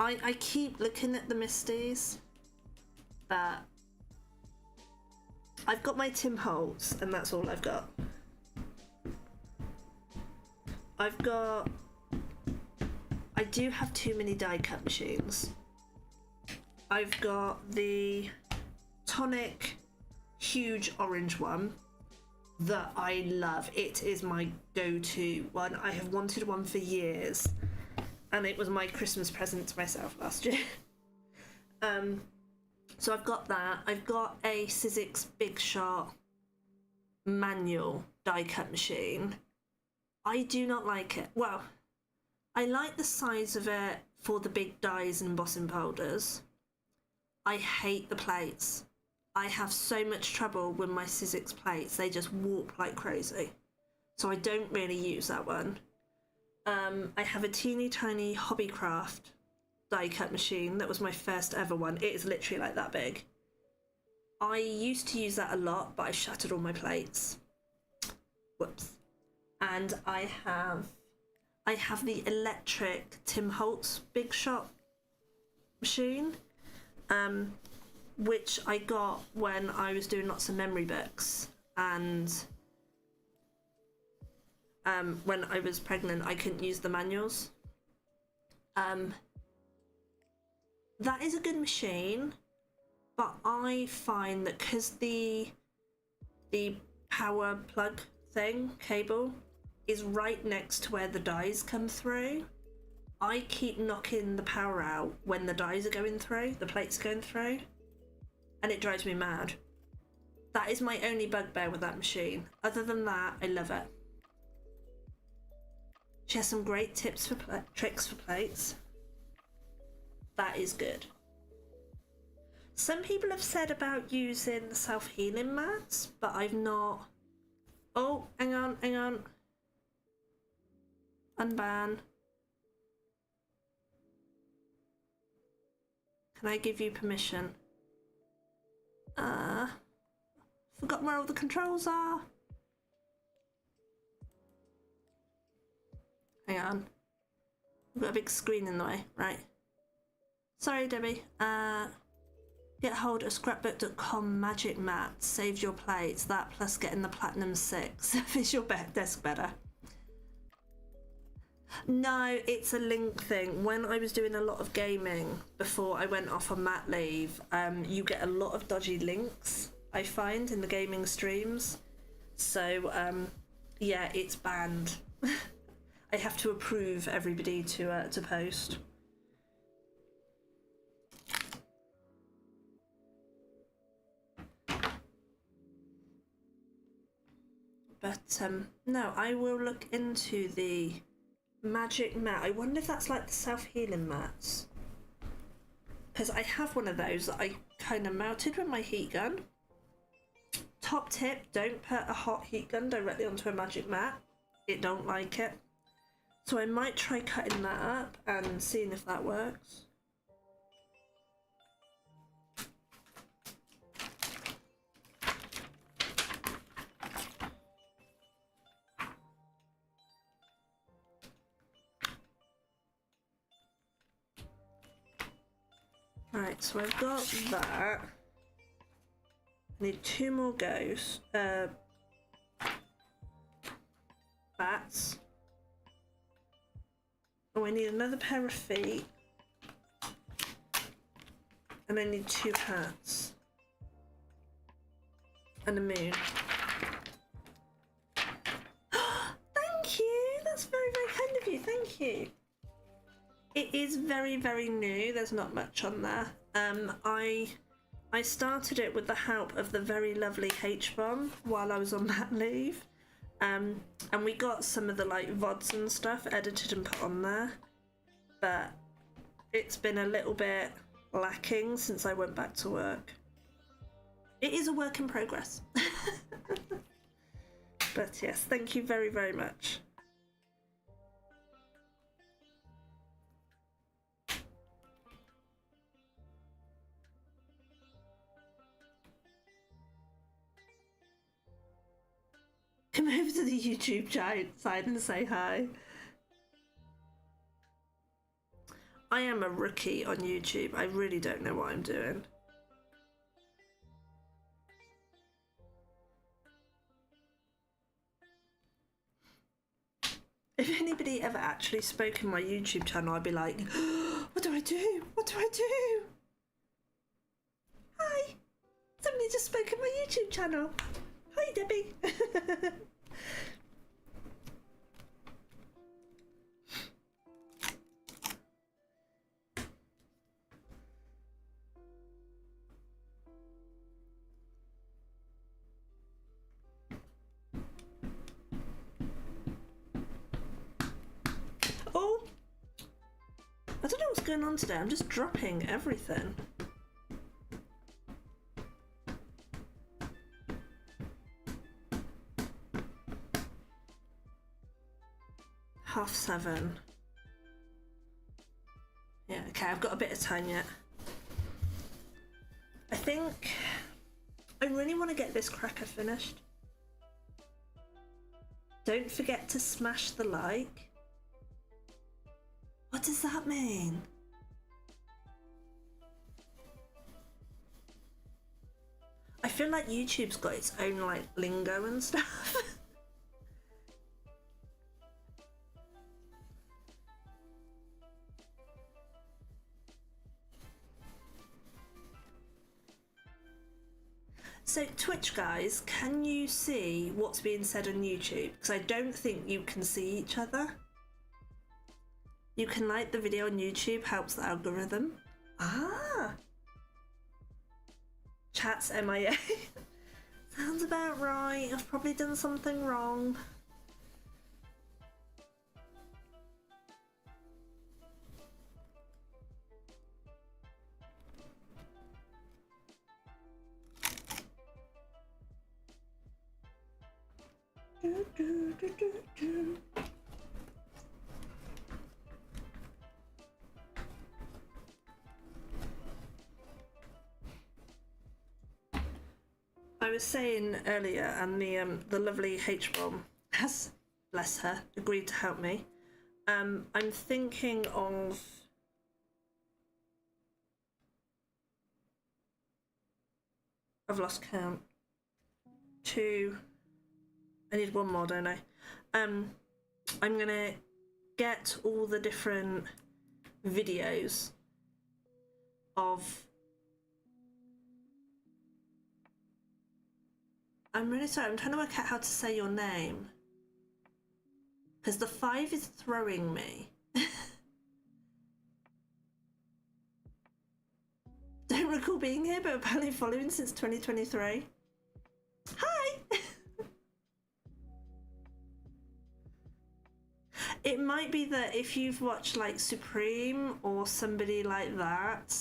I keep looking at the Misties, but I've got my Tim Holtz and that's all I've got. I do have too many die cut machines. I've got the Tonic huge orange one that I love. It is my go-to one. I have wanted one for years, and it was my Christmas present to myself last year. So I've got that. I've got a Sizzix Big Shot manual die cut machine. I do not like it. Well, I like the size of it for the big dies and embossing powders. I hate the plates. I have so much trouble with my Sizzix plates. They just warp like crazy. So I don't really use that one. I have a teeny tiny Hobbycraft die cut machine. That was my first ever one. It is literally like that big. I used to use that a lot, but I shattered all my plates. Whoops. And I I have the electric Tim Holtz Big Shot machine, which I got when I was doing lots of memory books, and when I was pregnant I couldn't use the manuals. That is a good machine, but I find that because the power plug thing cable is right next to where the dies come through, I keep knocking the power out when the dies are going through, the plates are going through, and it drives me mad. That is my only bugbear with that machine. Other than that, I love it. She has some great tips for tricks for plates. That is good. Some people have said about using the self-healing mats, but I've not. Oh, hang on. Unban. Can I give you permission? Forgotten where all the controls are. Hang on. I've got a big screen in the way. Right. Sorry, Debbie. Get hold of scrapbook.com magic mat. Save your plates. That plus getting the Platinum 6. Visual desk better. No, it's a link thing. When I was doing a lot of gaming before I went off on mat leave, you get a lot of dodgy links, I find, in the gaming streams. So, yeah, it's banned. I have to approve everybody to post. But, no, I will look into the magic mat. I wonder if that's like the self-healing mats. Because I have one of those that I kind of mounted with my heat gun. Top tip, don't put a hot heat gun directly onto a magic mat. It don't like it. So I might try cutting that up and seeing if that works. Right, so I've got that. I need 2 more ghosts. Bats. Oh, I need another pair of feet. And I need 2 hats. And a moon. Thank you! That's very, very kind of you. Thank you. It is very, very new. There's not much on there. I started it with the help of the very lovely H-Bomb while I was on mat leave. And we got some of the like VODs and stuff edited and put on there. But it's been a little bit lacking since I went back to work. It is a work in progress. But yes, thank you very, very much. Come over to the YouTube side and say hi. I am a rookie on YouTube. I really don't know what I'm doing. If anybody ever actually spoke in my YouTube channel, I'd be like, what do I do? What do I do? Hi, somebody just spoke in my YouTube channel. Hi, Debbie. Oh, I don't know what's going on today. I'm just dropping everything. Half 7. Yeah, okay, I've got a bit of time yet. I think I really want to get this cracker finished. Don't forget to smash the like. What does that mean? I feel like YouTube's got its own like lingo and stuff. So Twitch guys, can you see what's being said on YouTube? Because I don't think you can see each other. You can like the video on YouTube, helps the algorithm. Ah! Chat's MIA. Sounds about right. I've probably done something wrong. I was saying earlier, and the lovely H-Bomb has, bless her, agreed to help me. I'm thinking of I've lost count. 2. I need one more, don't I? I'm gonna get all the different videos of. I'm really sorry, I'm trying to work out how to say your name. Because the 5 is throwing me. Don't recall being here, but apparently following since 2023. Hi! It might be that if you've watched like Supreme or somebody like that,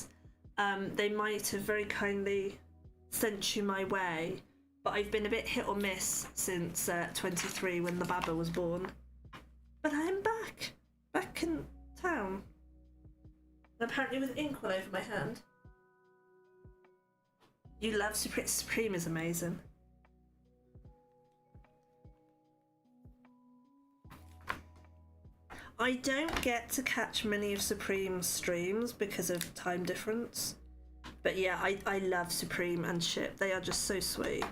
they might have very kindly sent you my way. But I've been a bit hit or miss since 23 when the Baba was born. But I'm back in town. And apparently with ink all over my hand. You love Supreme. Supreme is amazing. I don't get to catch many of Supreme's streams because of time difference. But yeah, I love Supreme and Ship. They are just so sweet.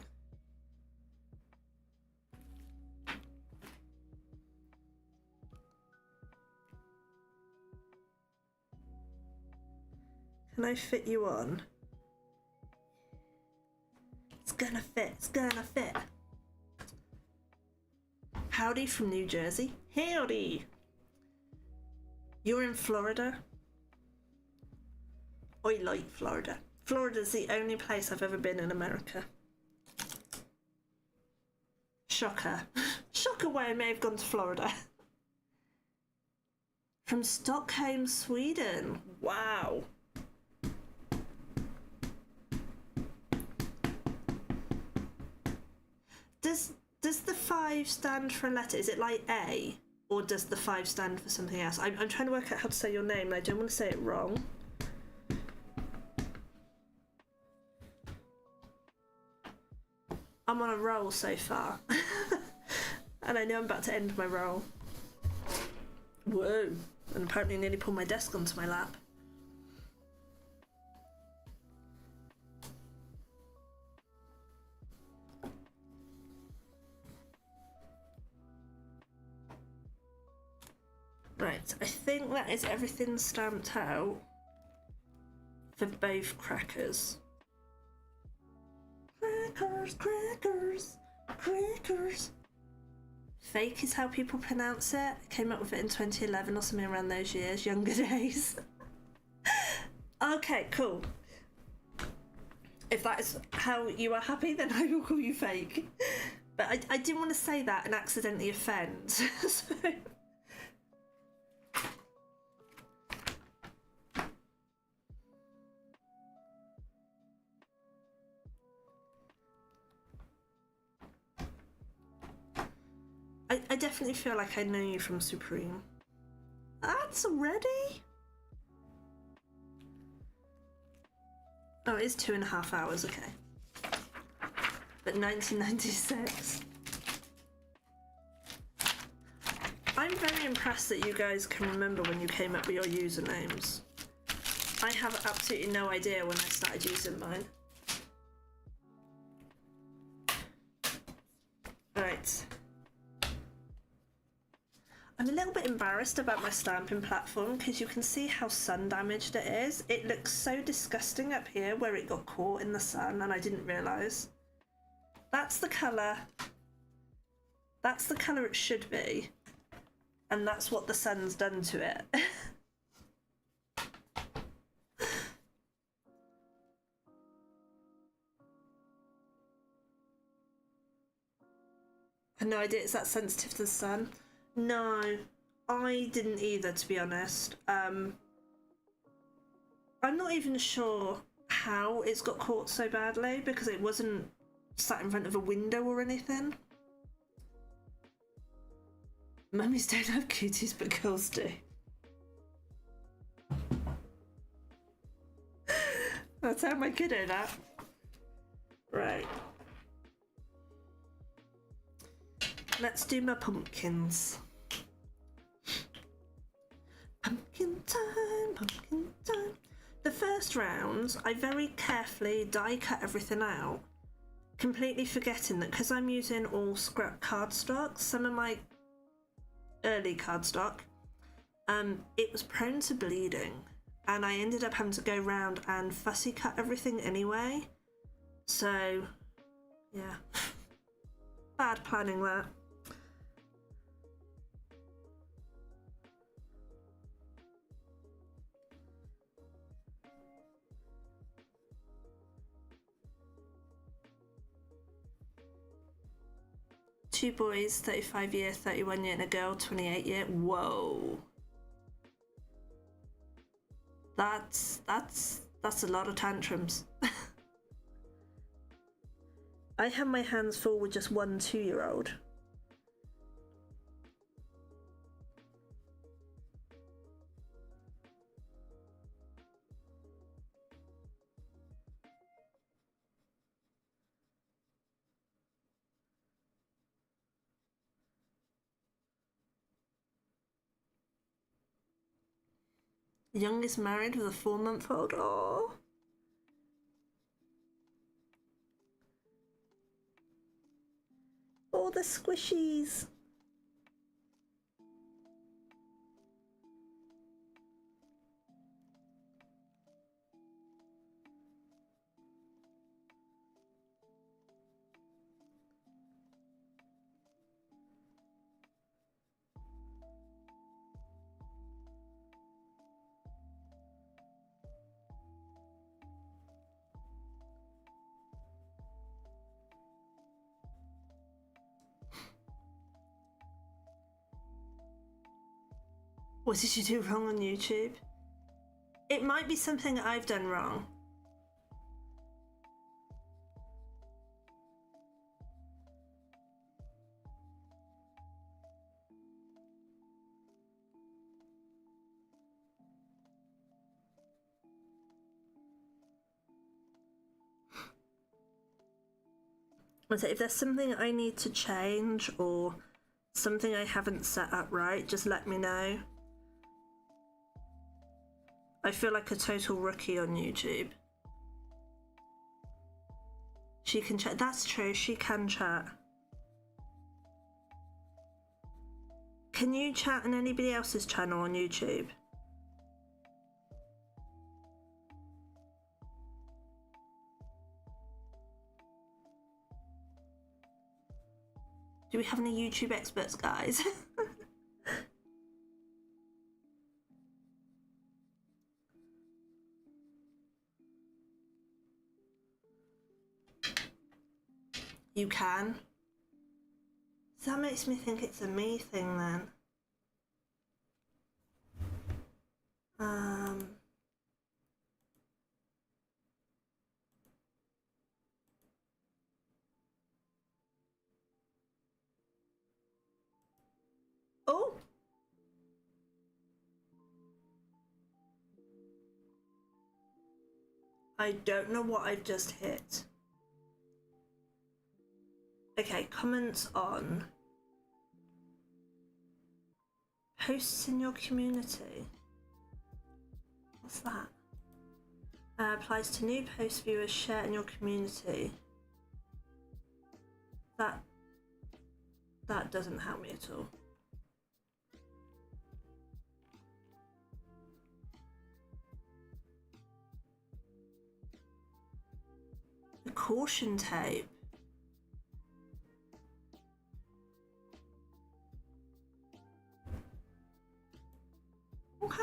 Can I fit you on? It's gonna fit, it's gonna fit. Howdy from New Jersey. Howdy! You're in Florida? I like Florida. Florida's the only place I've ever been in America. Shocker. Shocker why I may have gone to Florida. From Stockholm, Sweden. Wow. Does the 5 stand for a letter? Is it like A? Or does the 5 stand for something else? I'm trying to work out how to say your name and I don't want to say it wrong. I'm on a roll so far. And I know I'm about to end my roll. Whoa. And apparently nearly pulled my desk onto my lap. Right, I think that is everything stamped out for both crackers. Crackers, crackers, crackers. Fake is how people pronounce it. I came up with it in 2011 or something around those years, younger days. Okay, cool. If that is how you are happy, then I will call you Fake. But I didn't want to say that and accidentally offend. So... I definitely feel like I know you from Supreme. That's already? Oh, it is 2.5 hours, okay. But 1996. I'm very impressed that you guys can remember when you came up with your usernames. I have absolutely no idea when I started using mine. Right. I'm a little bit embarrassed about my stamping platform because you can see how sun damaged it is. It looks so disgusting up here where it got caught in the sun and I didn't realise. That's the colour. That's the colour it should be. And that's what the sun's done to it. I had no idea it's that sensitive to the sun. No, I didn't either, to be honest. I'm not even sure how it's got caught so badly because it wasn't sat in front of a window or anything. Mummies don't have cuties, but girls do. That's how my kiddo that. Right. Let's do my pumpkins. Pumpkin time, pumpkin time. The first round, I very carefully die cut everything out, completely forgetting that because I'm using all scrap cardstock, some of my early cardstock, it was prone to bleeding, and I ended up having to go round and fussy cut everything anyway. So, yeah, bad planning that. Two boys, 35 year, 31 year, and a girl, 28 year. Whoa. That's a lot of tantrums. I have my hands full with just one 2-year-old. Youngest married with a 4-month-old. Oh. Oh, the squishies. What did you do wrong on YouTube? It might be something I've done wrong. So if there's something I need to change or something I haven't set up right, just let me know. I feel like a total rookie on YouTube. She can chat. That's true, she can chat. Can you chat on anybody else's channel on YouTube? Do we have any YouTube experts, guys? You can. So that makes me think it's a me thing then. Oh! I don't know what I've just hit. Okay, comments on. Posts in your community. What's that? Applies to new post viewers, share in your community. That doesn't help me at all. The caution tape. Okay.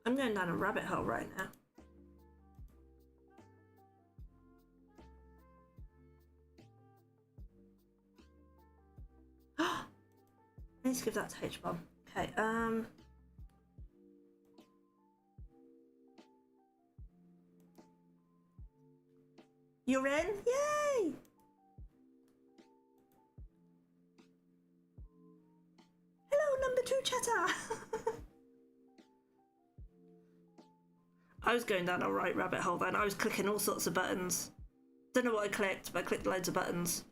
I'm going down a rabbit hole right now. I need to give that to H-Bomb. Okay, you're in? Yay! Hello, number 2 chatter! I was going down a right rabbit hole then. I was clicking all sorts of buttons. Don't know what I clicked, but I clicked loads of buttons.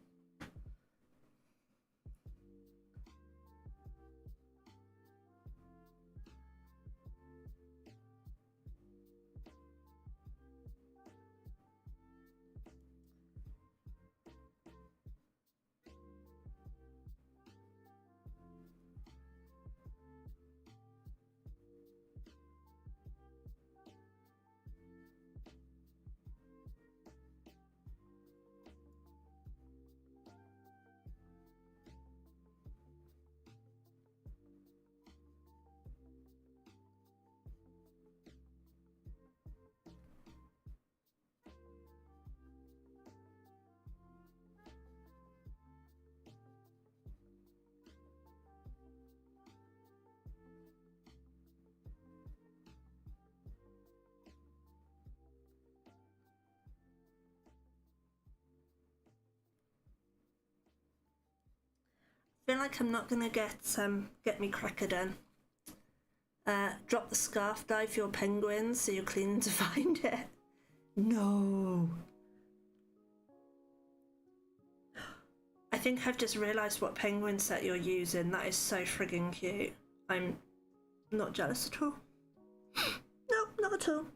I feel like I'm not gonna get me cracker done. Drop the scarf dive for your penguins so you're cleaning to find it. No. I think I've just realised what penguin set you're using. That is so friggin' cute. I'm not jealous at all. No, not at all.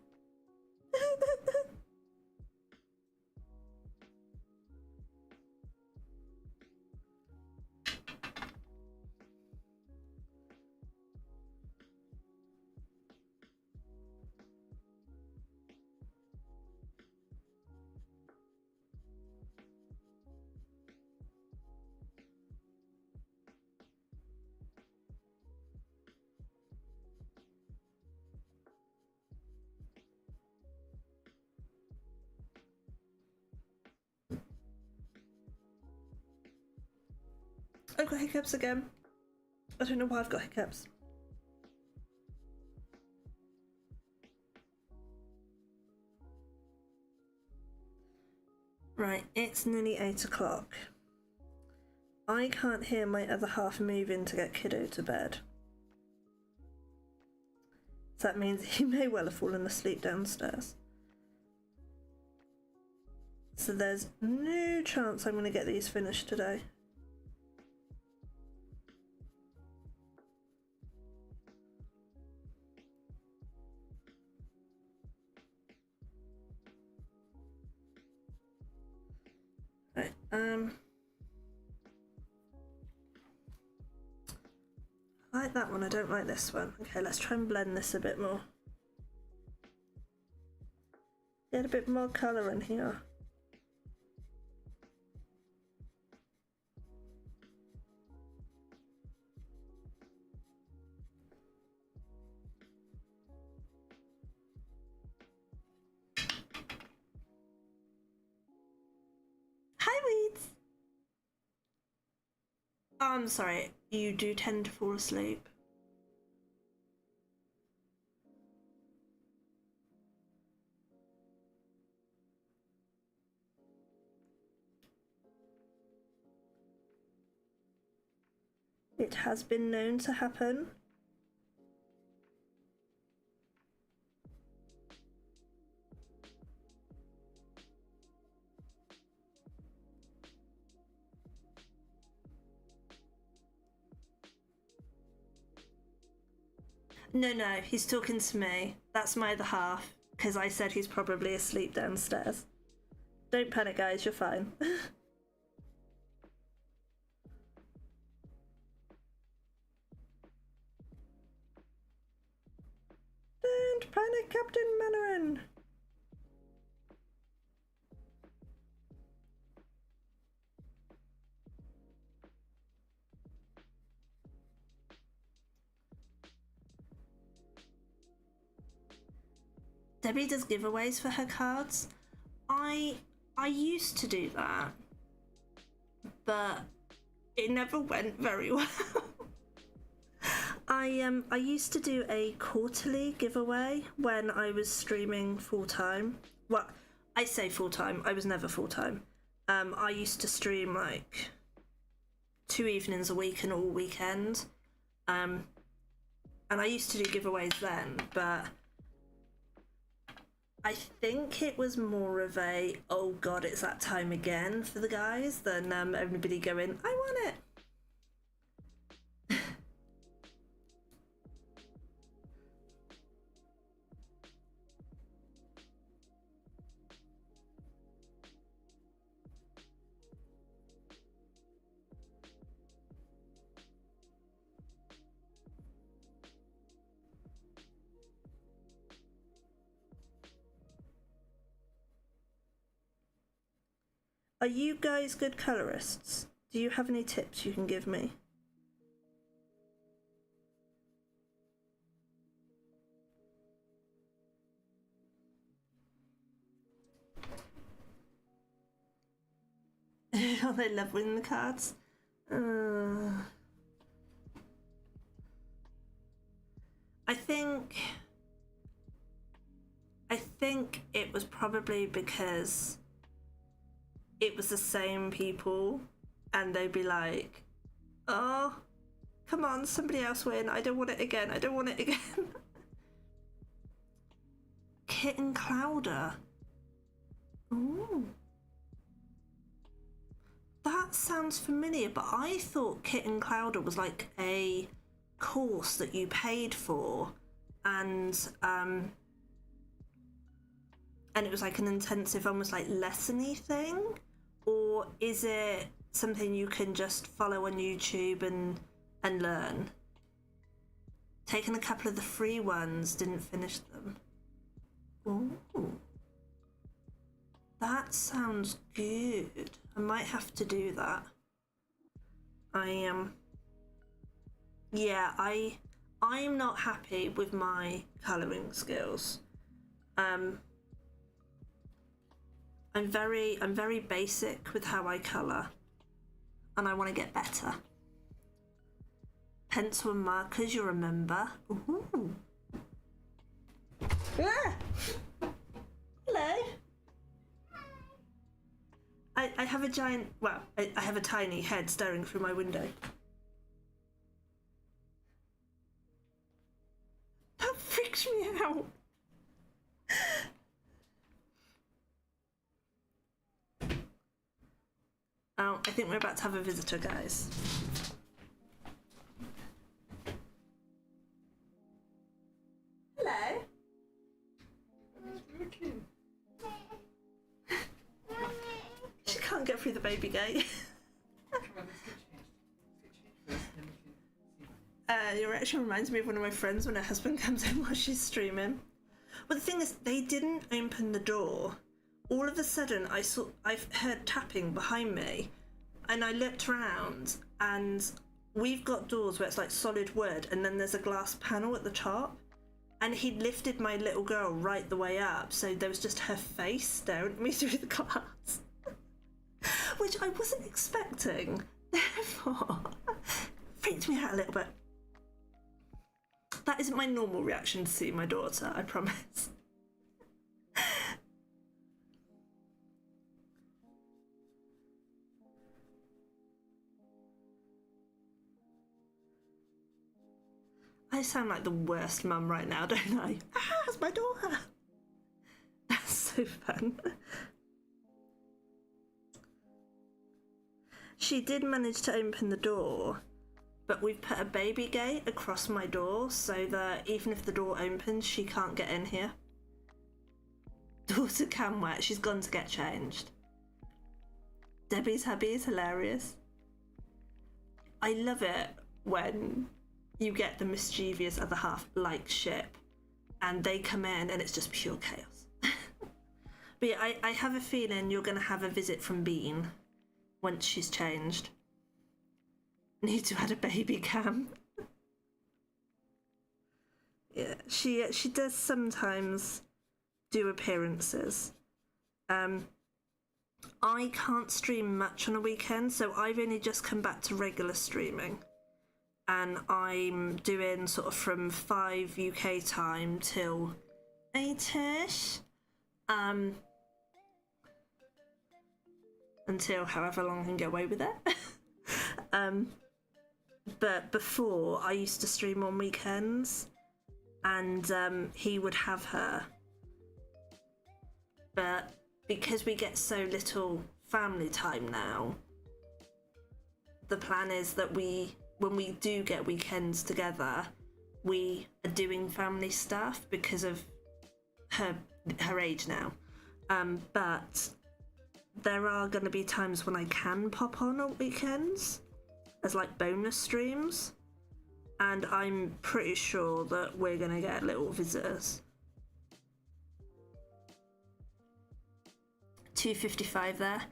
I've got hiccups again. I don't know why I've got hiccups. Right, it's nearly 8 o'clock. I can't hear my other half move in to get kiddo to bed. So that means he may well have fallen asleep downstairs. So there's no chance I'm going to get these finished today. Right, I like that one, I don't like this one. Okay, let's try and blend this a bit more. Get a bit more colour in here. Hi, Weeds! Oh, I'm sorry, you do tend to fall asleep. It has been known to happen. No, he's talking to me. That's my other half, because I said he's probably asleep downstairs. Don't panic, guys, you're fine. Don't panic, Captain Mainwaring. Debbie does giveaways for her cards. I used to do that, but it never went very well. I used to do a quarterly giveaway when I was streaming full time. Well, I say full time. I was never full time. I used to stream like 2 evenings a week and all weekend. And I used to do giveaways then, but I think it was more of a, oh god, it's that time again for the guys than everybody going, I want it. Are you guys good colorists? Do you have any tips you can give me? Oh, they love winning the cards. I think it was probably because it was the same people and they'd be like, oh, come on, somebody else win. I don't want it again. I don't want it again. Kitten Clowder. Ooh. That sounds familiar, but I thought Kitten Clowder was like a course that you paid for and it was like an intensive, almost like lesson-y thing? Or is it something you can just follow on YouTube and learn? Taken a couple of the free ones, didn't finish them. Ooh. That sounds good. I might have to do that. Yeah, I'm not happy with my colouring skills. I'm very basic with how I colour, and I want to get better. Pencil and markers, you remember? Ooh. Ah! Hello. I have a giant, well, I have a tiny head staring through my window. That freaks me out. Oh, I think we're about to have a visitor, guys. Hello. She can't get through the baby gate. It actually reminds me of one of my friends when her husband comes in while she's streaming. Well, the thing is, they didn't open the door. All of a sudden, I've heard tapping behind me, and I looked around, and we've got doors where it's like solid wood, and then there's a glass panel at the top, and he lifted my little girl right the way up, so there was just her face staring at me through the glass, which I wasn't expecting. Therefore, freaked me out a little bit. That isn't my normal reaction to see my daughter, I promise. I sound like the worst mum right now, don't I? Ah, it's my daughter. That's so fun. She did manage to open the door, but we've put a baby gate across my door so that even if the door opens, she can't get in here. Daughter can wet, she's gone to get changed. Debbie's hubby is hilarious. I love it when you get the mischievous other half, like Ship, and they come in and it's just pure chaos. But yeah, I have a feeling you're going to have a visit from Bean once she's changed. Need to add a baby cam. Yeah, she does sometimes do appearances. I can't stream much on a weekend, so I've only just come back to regular streaming. And I'm doing sort of from 5 UK time till 8ish. Until however long I can get away with it. But before, I used to stream on weekends, and he would have her. But because we get so little family time now, the plan is that when we do get weekends together, we are doing family stuff because of her age now. But there are going to be times when I can pop on weekends as like bonus streams, and I'm pretty sure that we're going to get little visitors. 2:55 there.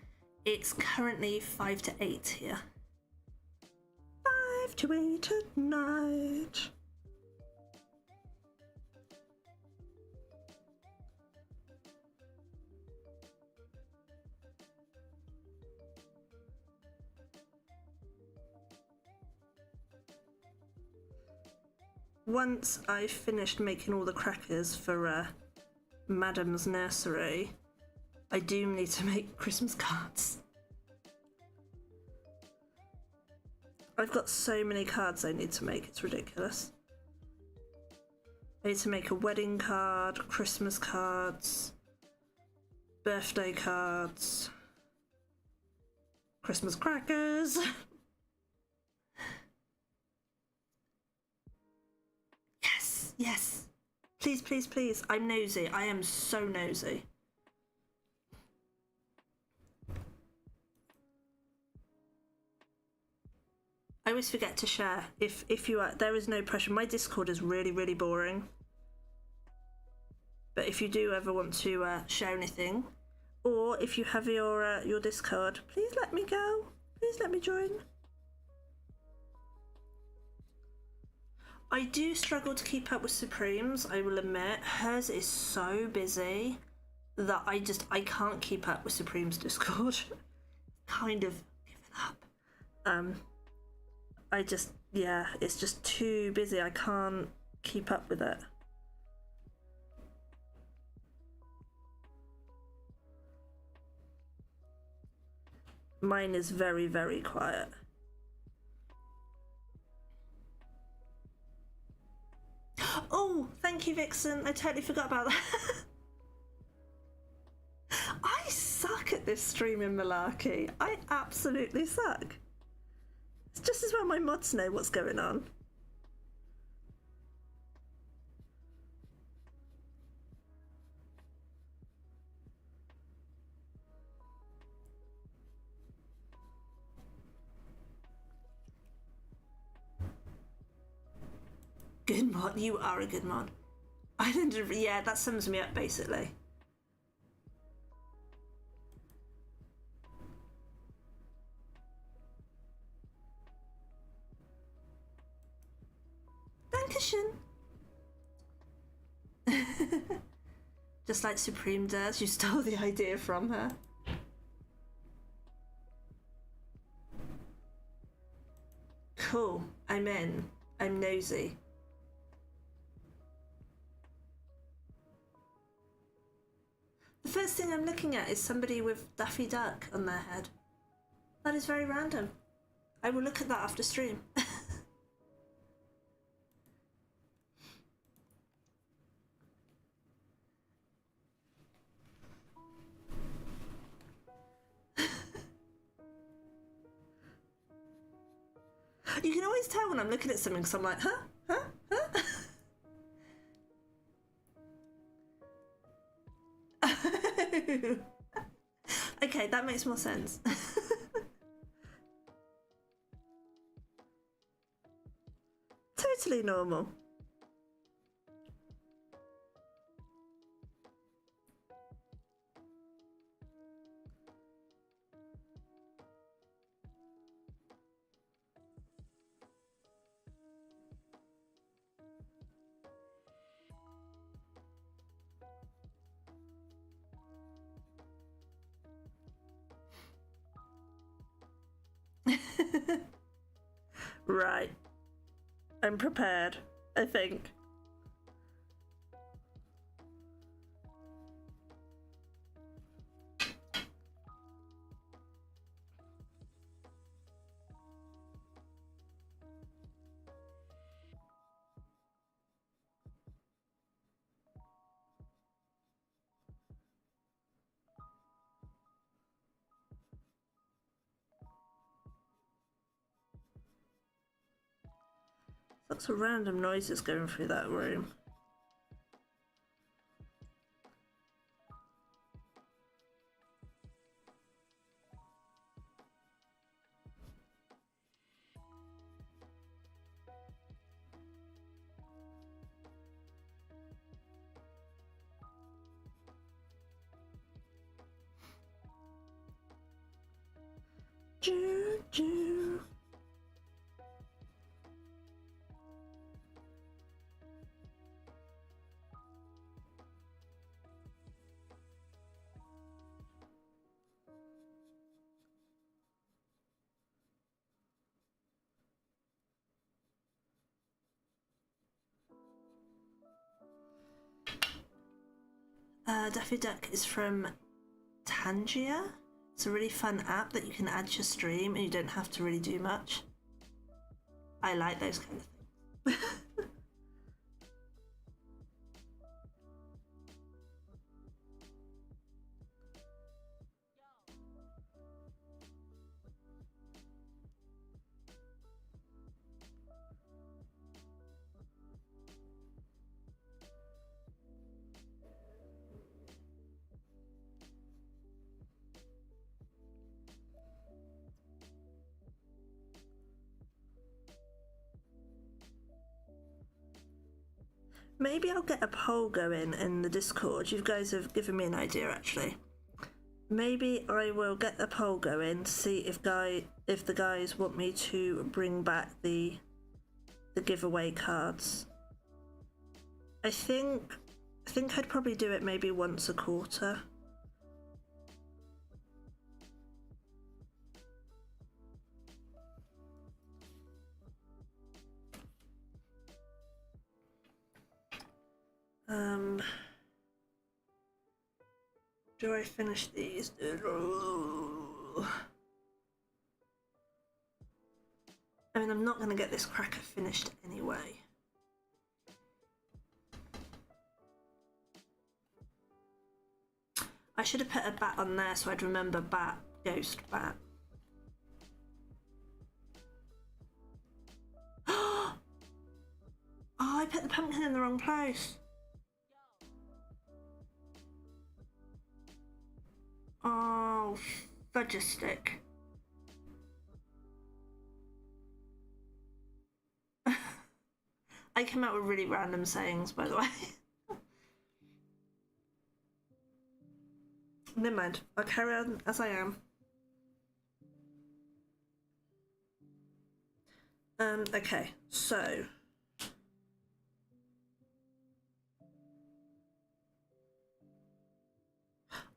It's currently 5 to 8 here. 5 to 8 at night. Once I've finished making all the crackers for Madam's nursery, I do need to make Christmas cards. I've got so many cards I need to make, it's ridiculous. I need to make a wedding card, Christmas cards, birthday cards, Christmas crackers. Yes. Please, please, please. I'm nosy. I am so nosy. I always forget to share. If you are, there is no pressure. My Discord is really, really boring. But if you do ever want to share anything, or if you have your Discord, please let me go. Please let me join. I do struggle to keep up with Supremes, I will admit. Hers is so busy that I can't keep up with Supreme's Discord. Kind of given up. It's just too busy. I can't keep up with it. Mine is very, very quiet. Oh, thank you, Vixen. I totally forgot about that. I suck at this streaming malarkey. I absolutely suck. It's just as well my mods know what's going on. Good mod. You are a good mod. Yeah, that sums me up basically. Dankeschön. Just like Supreme does, you stole the idea from her. Cool. I'm in. I'm nosy. The first thing I'm looking at is somebody with Daffy Duck on their head. That is very random. I will look at that after stream. You can always tell when I'm looking at something because I'm like, huh? Huh? Huh? Okay, that makes more sense. Totally normal. Right. I'm prepared, I think. Lots of random noises going through that room. Choo-choo. Daffy Duck is from Tangia. It's a really fun app that you can add to your stream and you don't have to really do much. I like those kind of things. Maybe I'll get a poll going in the Discord. You guys have given me an idea, actually. Maybe I will get a poll going to see if the guys want me to bring back the giveaway cards. I think I'd probably do it maybe once a quarter. Do I finish these? I mean, I'm not going to get this cracker finished anyway. I should have put a bat on there so I'd remember bat, ghost, bat. Oh, I put the pumpkin in the wrong place. Oh, Fudgistick. I came out with really random sayings, by the way. Never mind, I'll carry on as I am. Okay, so...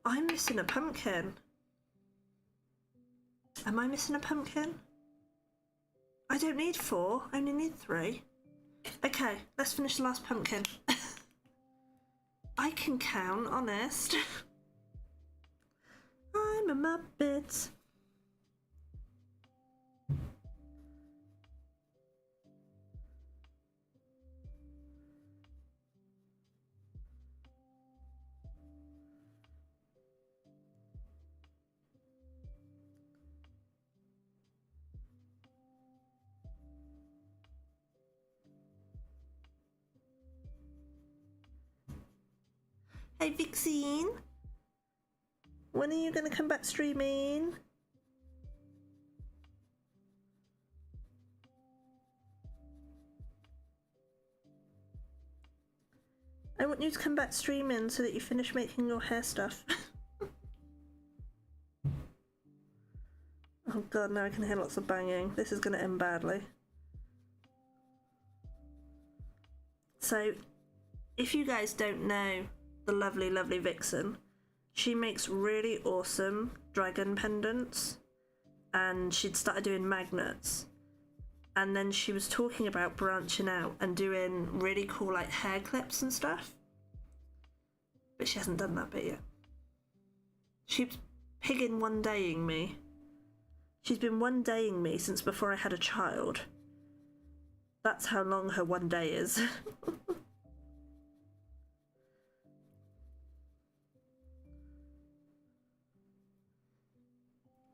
I'm missing a pumpkin. Am I missing a pumpkin? I don't need 4, I only need 3. Okay, let's finish the last pumpkin. I can count, honest. I'm a Muppet. Hey Vixen! When are you gonna come back streaming? I want you to come back streaming so that you finish making your hair stuff. Oh god, now I can hear lots of banging. This is gonna end badly. So, if you guys don't know the lovely, lovely Vixen, she makes really awesome dragon pendants, and she'd started doing magnets. And then she was talking about branching out and doing really cool like hair clips and stuff. But she hasn't done that bit yet. She's pigging one daying me. She's been one daying me since before I had a child. That's how long her one day is.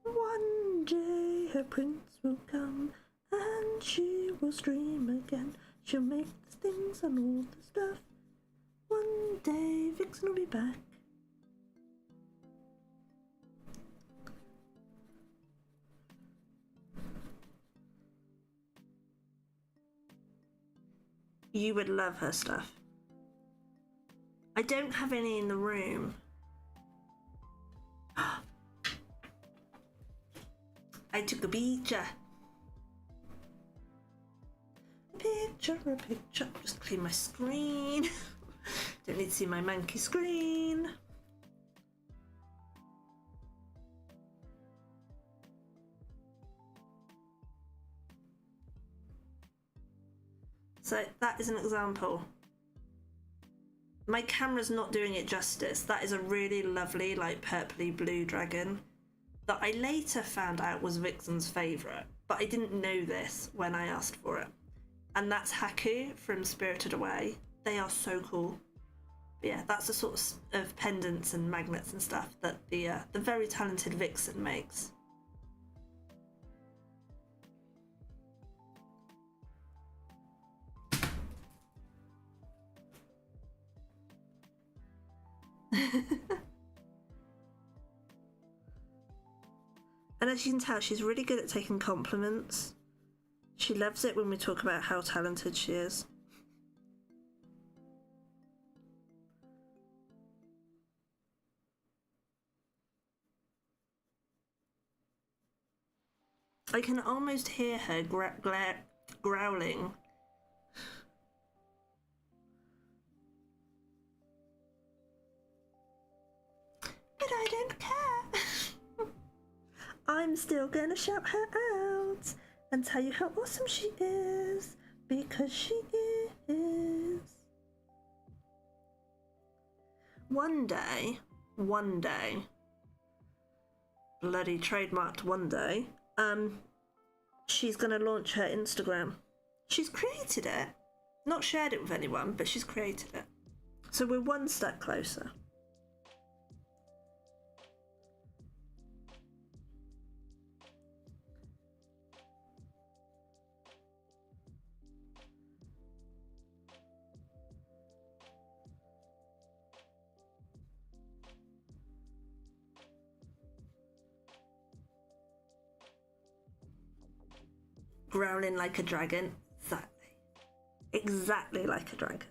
One day her prince will come and she will stream again. She'll make the things and all the stuff. One day Vixen will be back. You would love her stuff. I don't have any in the room. I took a picture. A picture. Just clean my screen. Don't need to see my manky screen. So that is an example. My camera's not doing it justice. That is a really lovely, like purpley blue dragon that I later found out was Vixen's favourite, but I didn't know this when I asked for it. And that's Haku from Spirited Away. They are so cool. But yeah, that's the sort of pendants and magnets and stuff that the very talented Vixen makes. And as you can tell, she's really good at taking compliments. She loves it when we talk about how talented she is. I can almost hear her growling. But I don't care. I'm still gonna shout her out and tell you how awesome she is, because she is. One day, bloody trademarked one day, she's gonna launch her Instagram. She's created it. Not shared it with anyone, but she's created it. So we're one step closer. Growling like a dragon. Exactly like a dragon.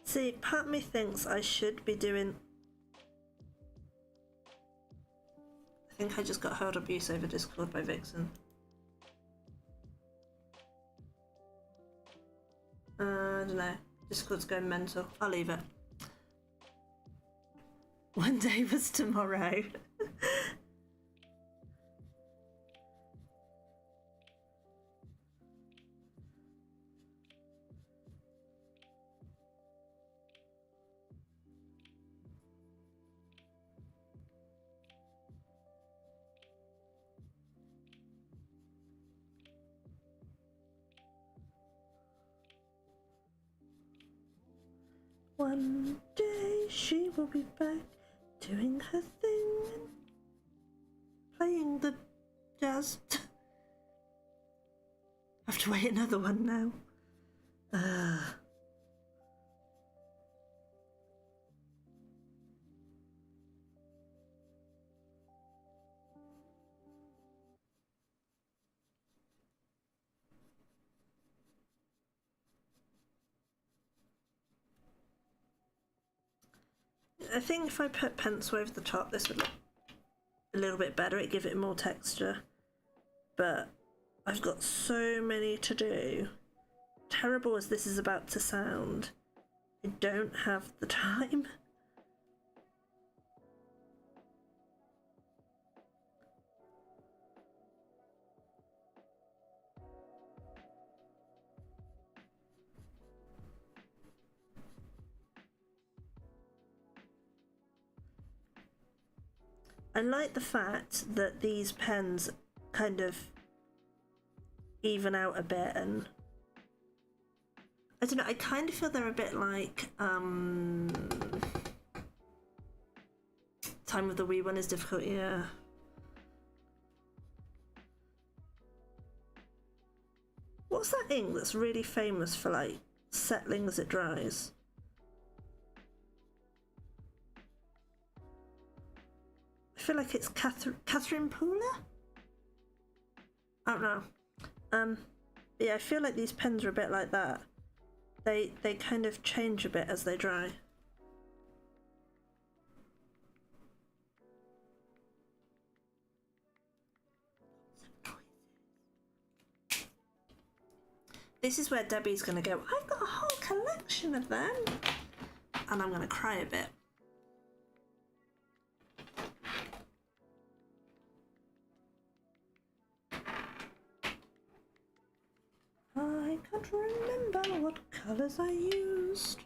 See, part of me thinks I should be doing... I think I just got heard abuse over Discord by Vixen. I don't know. Discord's going mental. I'll leave it. One day was tomorrow. One day she will be back doing her thing and playing the jazz. I have to wait another one now. I think if I put pencil over the top, this would look a little bit better. It'd give it more texture. But I've got so many to do. Terrible as this is about to sound, I don't have the time. I like the fact that these pens kind of even out a bit, and I don't know, I kind of feel they're a bit like Time of the Wii one is difficult, yeah. What's that ink that's really famous for like settling as it dries? I feel like it's Catherine Pooler? I don't know. Yeah, I feel like these pens are a bit like that. They kind of change a bit as they dry. This is where Debbie's gonna go, I've got a whole collection of them. And I'm gonna cry a bit. I can't remember what colours I used.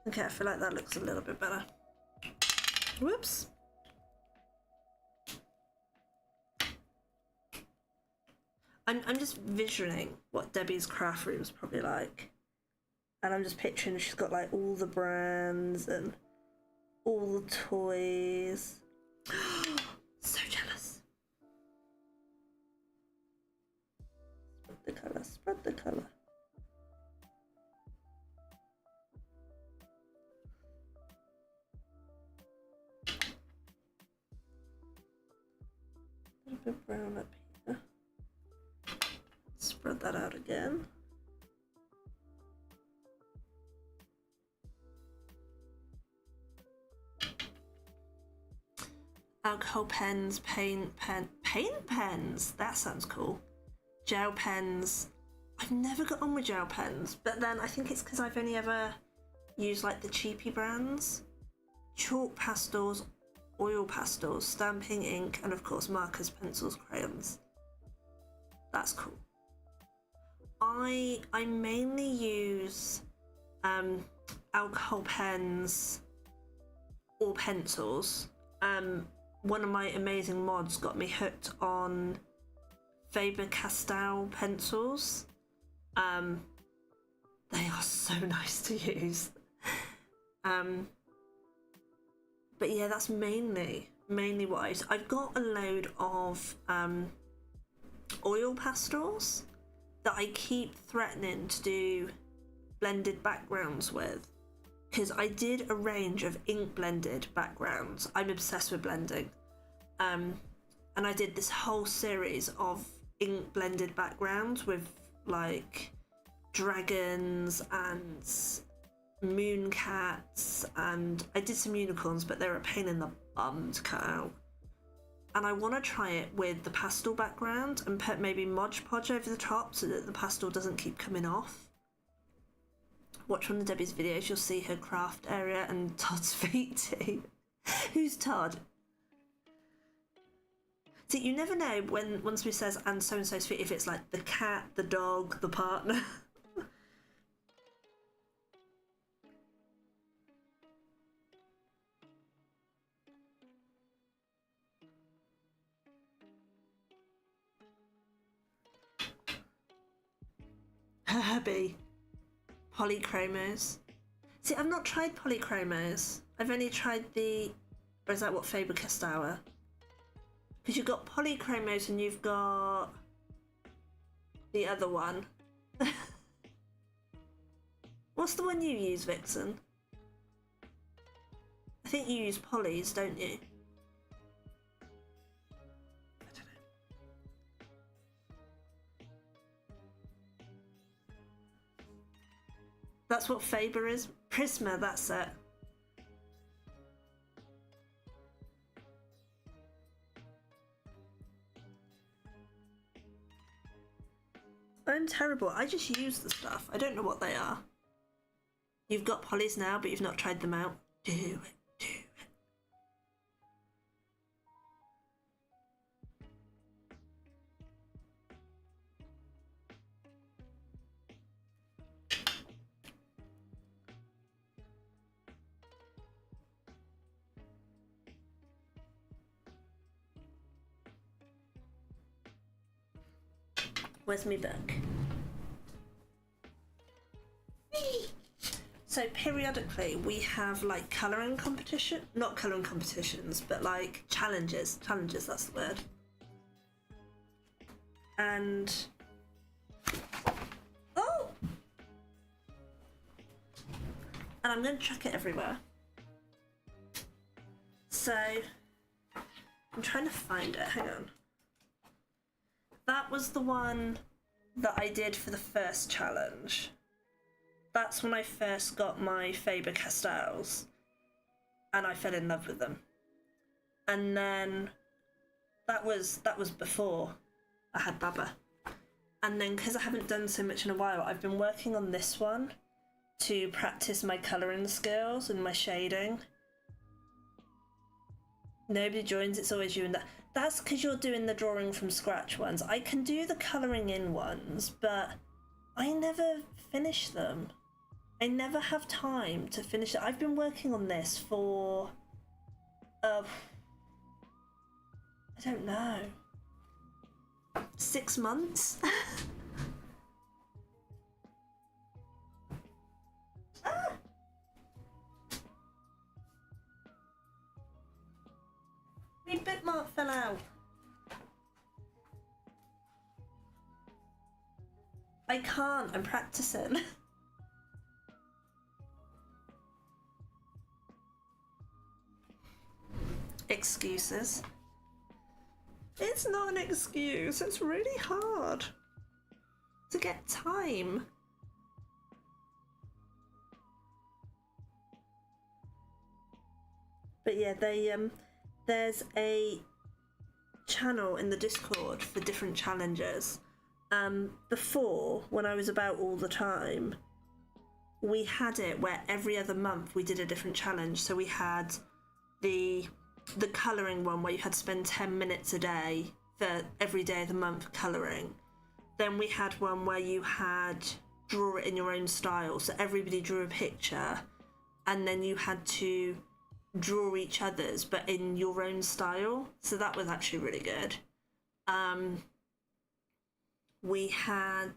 Okay, I feel like that looks a little bit better. Whoops. I'm just visioning what Debbie's craft room is probably like. And I'm just picturing she's got like all the brands and all the toys. So jealous. Spread the colour, spread the colour. A bit brown up here. Spread that out again. Alcohol pens, paint pens. That sounds cool. Gel pens. I've never got on with gel pens, but then I think it's because I've only ever used like the cheapy brands. Chalk pastels, oil pastels, stamping ink, and of course markers, pencils, crayons. That's cool. I mainly use alcohol pens or pencils. One of my amazing mods got me hooked on Faber-Castell pencils. They are so nice to use. But yeah, that's mainly what I've got a load of oil pastels that I keep threatening to do blended backgrounds with, because I did a range of ink blended backgrounds. I'm obsessed with blending. And I did this whole series of ink blended backgrounds with like dragons and moon cats, and I did some unicorns, but they're a pain in the bum to cut out. And I want to try it with the pastel background and put maybe Mod Podge over the top so that the pastel doesn't keep coming off. Watch one of Debbie's videos, you'll see her craft area and Todd's feet too. Who's Todd? See, you never know when somebody says and so-and-so's feet, if it's like the cat, the dog, the partner. Herbie. Polychromos. See, I've not tried polychromos. I've only tried the... Or is that what Faber-Castell are? Because you've got polychromos and you've got the other one. What's the one you use, Vixen? I think you use polys, don't you? I don't know. That's what Faber is? Prisma, that's it. I'm terrible. I just use the stuff. I don't know what they are. You've got polys now, but you've not tried them out. Do it. Do it. Where's my book? So periodically we have like colouring competition, not colouring competitions, but like challenges, that's the word. And, oh! And I'm going to chuck it everywhere. So, I'm trying to find it, hang on. That was the one that I did for the first challenge. That's when I first got my Faber-Castells and I fell in love with them. And then that was before I had Baba. And then because I haven't done so much in a while, I've been working on this one to practice my colouring skills and my shading. Nobody joins, it's always you and that. That's because you're doing the drawing from scratch ones. I can do the colouring in ones, but I never finish them. I never have time to finish it. I've been working on this for, I don't know, 6 months? Ah! My bookmark fell out. I can't, I'm practicing. Excuses. It's not an excuse, it's really hard to get time. But yeah, there's a channel in the Discord for different challenges. Before, when I was about all the time, we had it where every other month we did a different challenge. So we had the colouring one where you had to spend 10 minutes a day for every day of the month colouring. Then we had one where you had draw it in your own style, so everybody drew a picture and then you had to draw each other's but in your own style, so that was actually really good. We had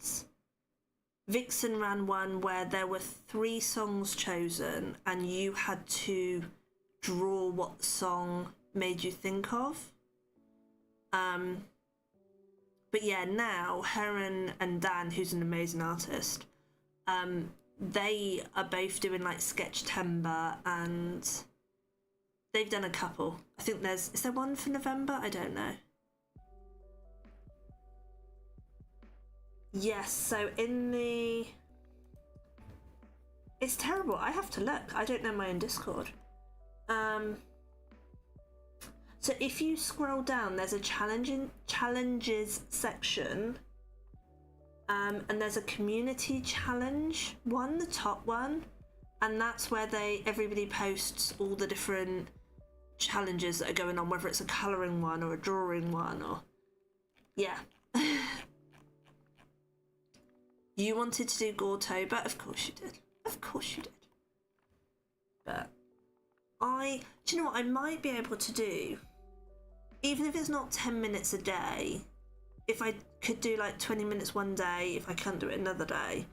Vixen ran one where there were 3 songs chosen and you had to draw what song made you think of. But But yeah, now her and Dan, who's an amazing artist, they are both doing like Sketchtember, and they've done a couple. I think is there one for November? I don't know. Yes, so in the... It's terrible. I have to look. I don't know my own Discord. So if you scroll down, there's a challenges section, and there's a community challenge one, the top one, and that's where everybody posts all the different challenges that are going on, whether it's a colouring one or a drawing one, or yeah. You wanted to do Goretober? Of course you did. Of course you did. But do you know what I might be able to do? Even if it's not 10 minutes a day, if I could do like 20 minutes one day, if I can't do it another day,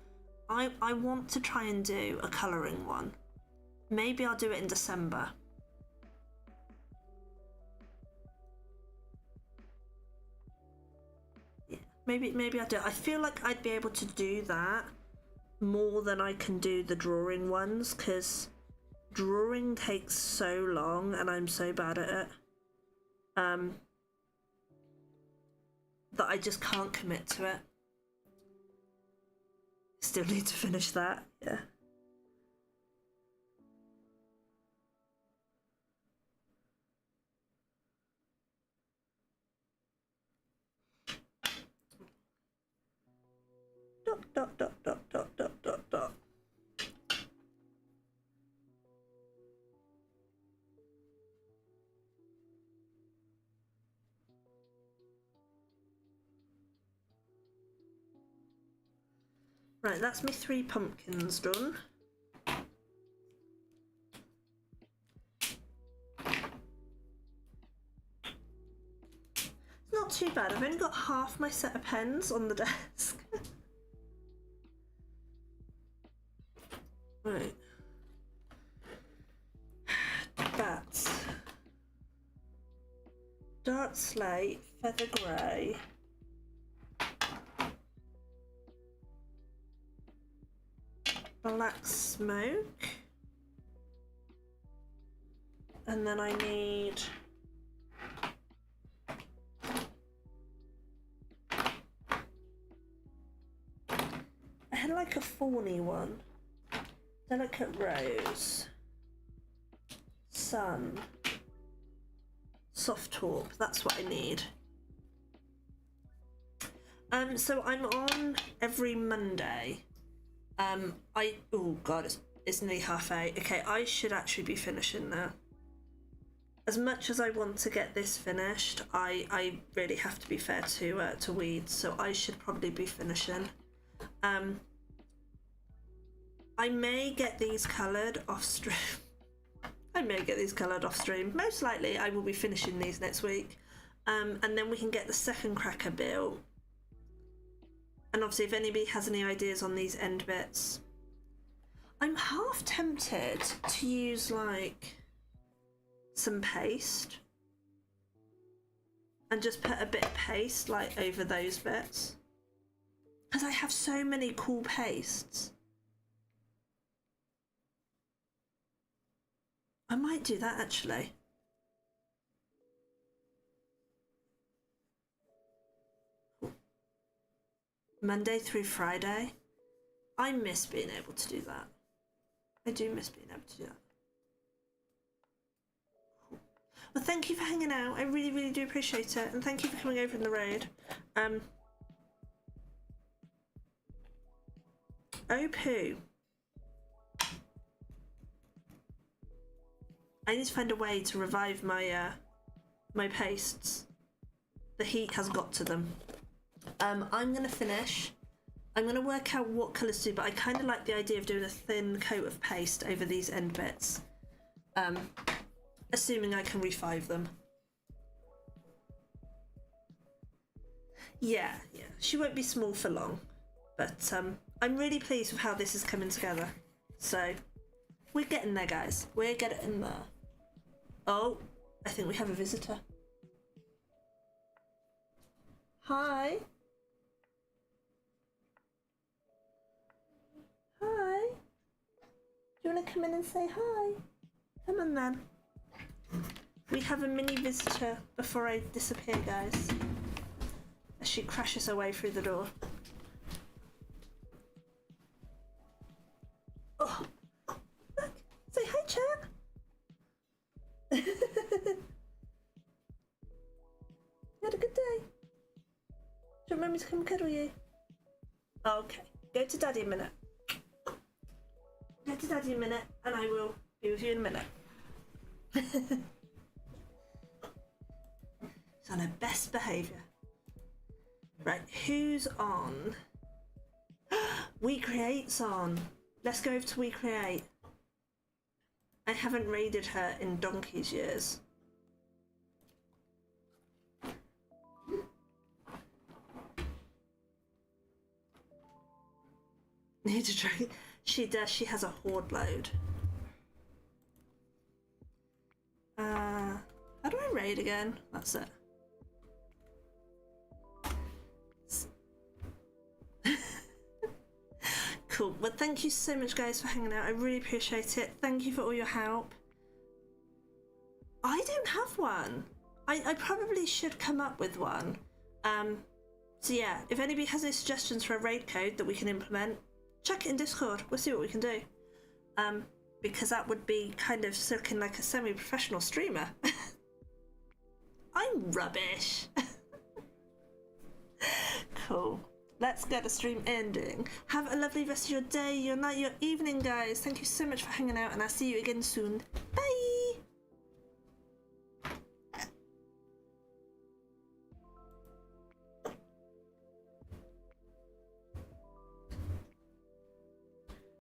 I want to try and do a colouring one. Maybe I'll do it in December. Yeah, maybe I'll do it. I feel like I'd be able to do that more than I can do the drawing ones, because drawing takes so long and I'm so bad at it. That I just can't commit to it. Still need to finish that, yeah. Dot, dot, dot, dot, dot, dot, dot, dot. Right, that's my 3 pumpkins done. It's not too bad. I've only got half my set of pens on the desk. Right. That's dark slate, feather grey, black smoke, and then I need I had like a fawny one, delicate rose, sun, soft taupe. That's what I need. So I'm on every Monday. Oh god, it's nearly 8:30. Okay, I should actually be finishing now. As much as I want to get this finished, I really have to be fair to Weeds, so I should probably be finishing. I may get these coloured off stream. Most likely I will be finishing these next week. And then we can get the second cracker built. And obviously if anybody has any ideas on these end bits, I'm half tempted to use like some paste and just put a bit of paste like over those bits, because I have so many cool pastes. I might do that actually. Monday through Friday. I miss being able to do that. I do miss being able to do that. Cool. Well, thank you for hanging out. I really, really do appreciate it. And thank you for coming over in the raid. Oh, poo. I need to find a way to revive my my pastes. The heat has got to them. I'm gonna finish. I'm gonna work out what colours to do, but I kind of like the idea of doing a thin coat of paste over these end bits. Assuming I can revive them. Yeah, she won't be small for long, but I'm really pleased with how this is coming together. So we're getting there, guys. We're getting there. Oh, I think we have a visitor. Hi. Hi. Do you want to come in and say hi? Come on then. We have a mini visitor before I disappear, guys. As she crashes her way through the door. Oh, look. Say hi, chat. You had a good day. Do you want me to come cuddle you? Okay. Go to Daddy a minute. Go to Daddy a minute, and I will be with you in a minute. It's on her best behaviour. Right, who's on? We Create's on. Let's go over to We Create. I haven't raided her in donkey's years. Need to try. She does. She has a horde load. How do I raid again? That's it. Cool. Well, thank you so much, guys, for hanging out. I really appreciate it. Thank you for all your help. I don't have one. I probably should come up with one. So yeah, if anybody has any suggestions for a raid code that we can implement, chuck it in Discord. We'll see what we can do. Because that would be kind of looking like a semi-professional streamer. I'm rubbish. Cool. Let's get the stream ending. Have a lovely rest of your day, your night, your evening, guys. Thank you so much for hanging out, and I'll see you again soon. Bye!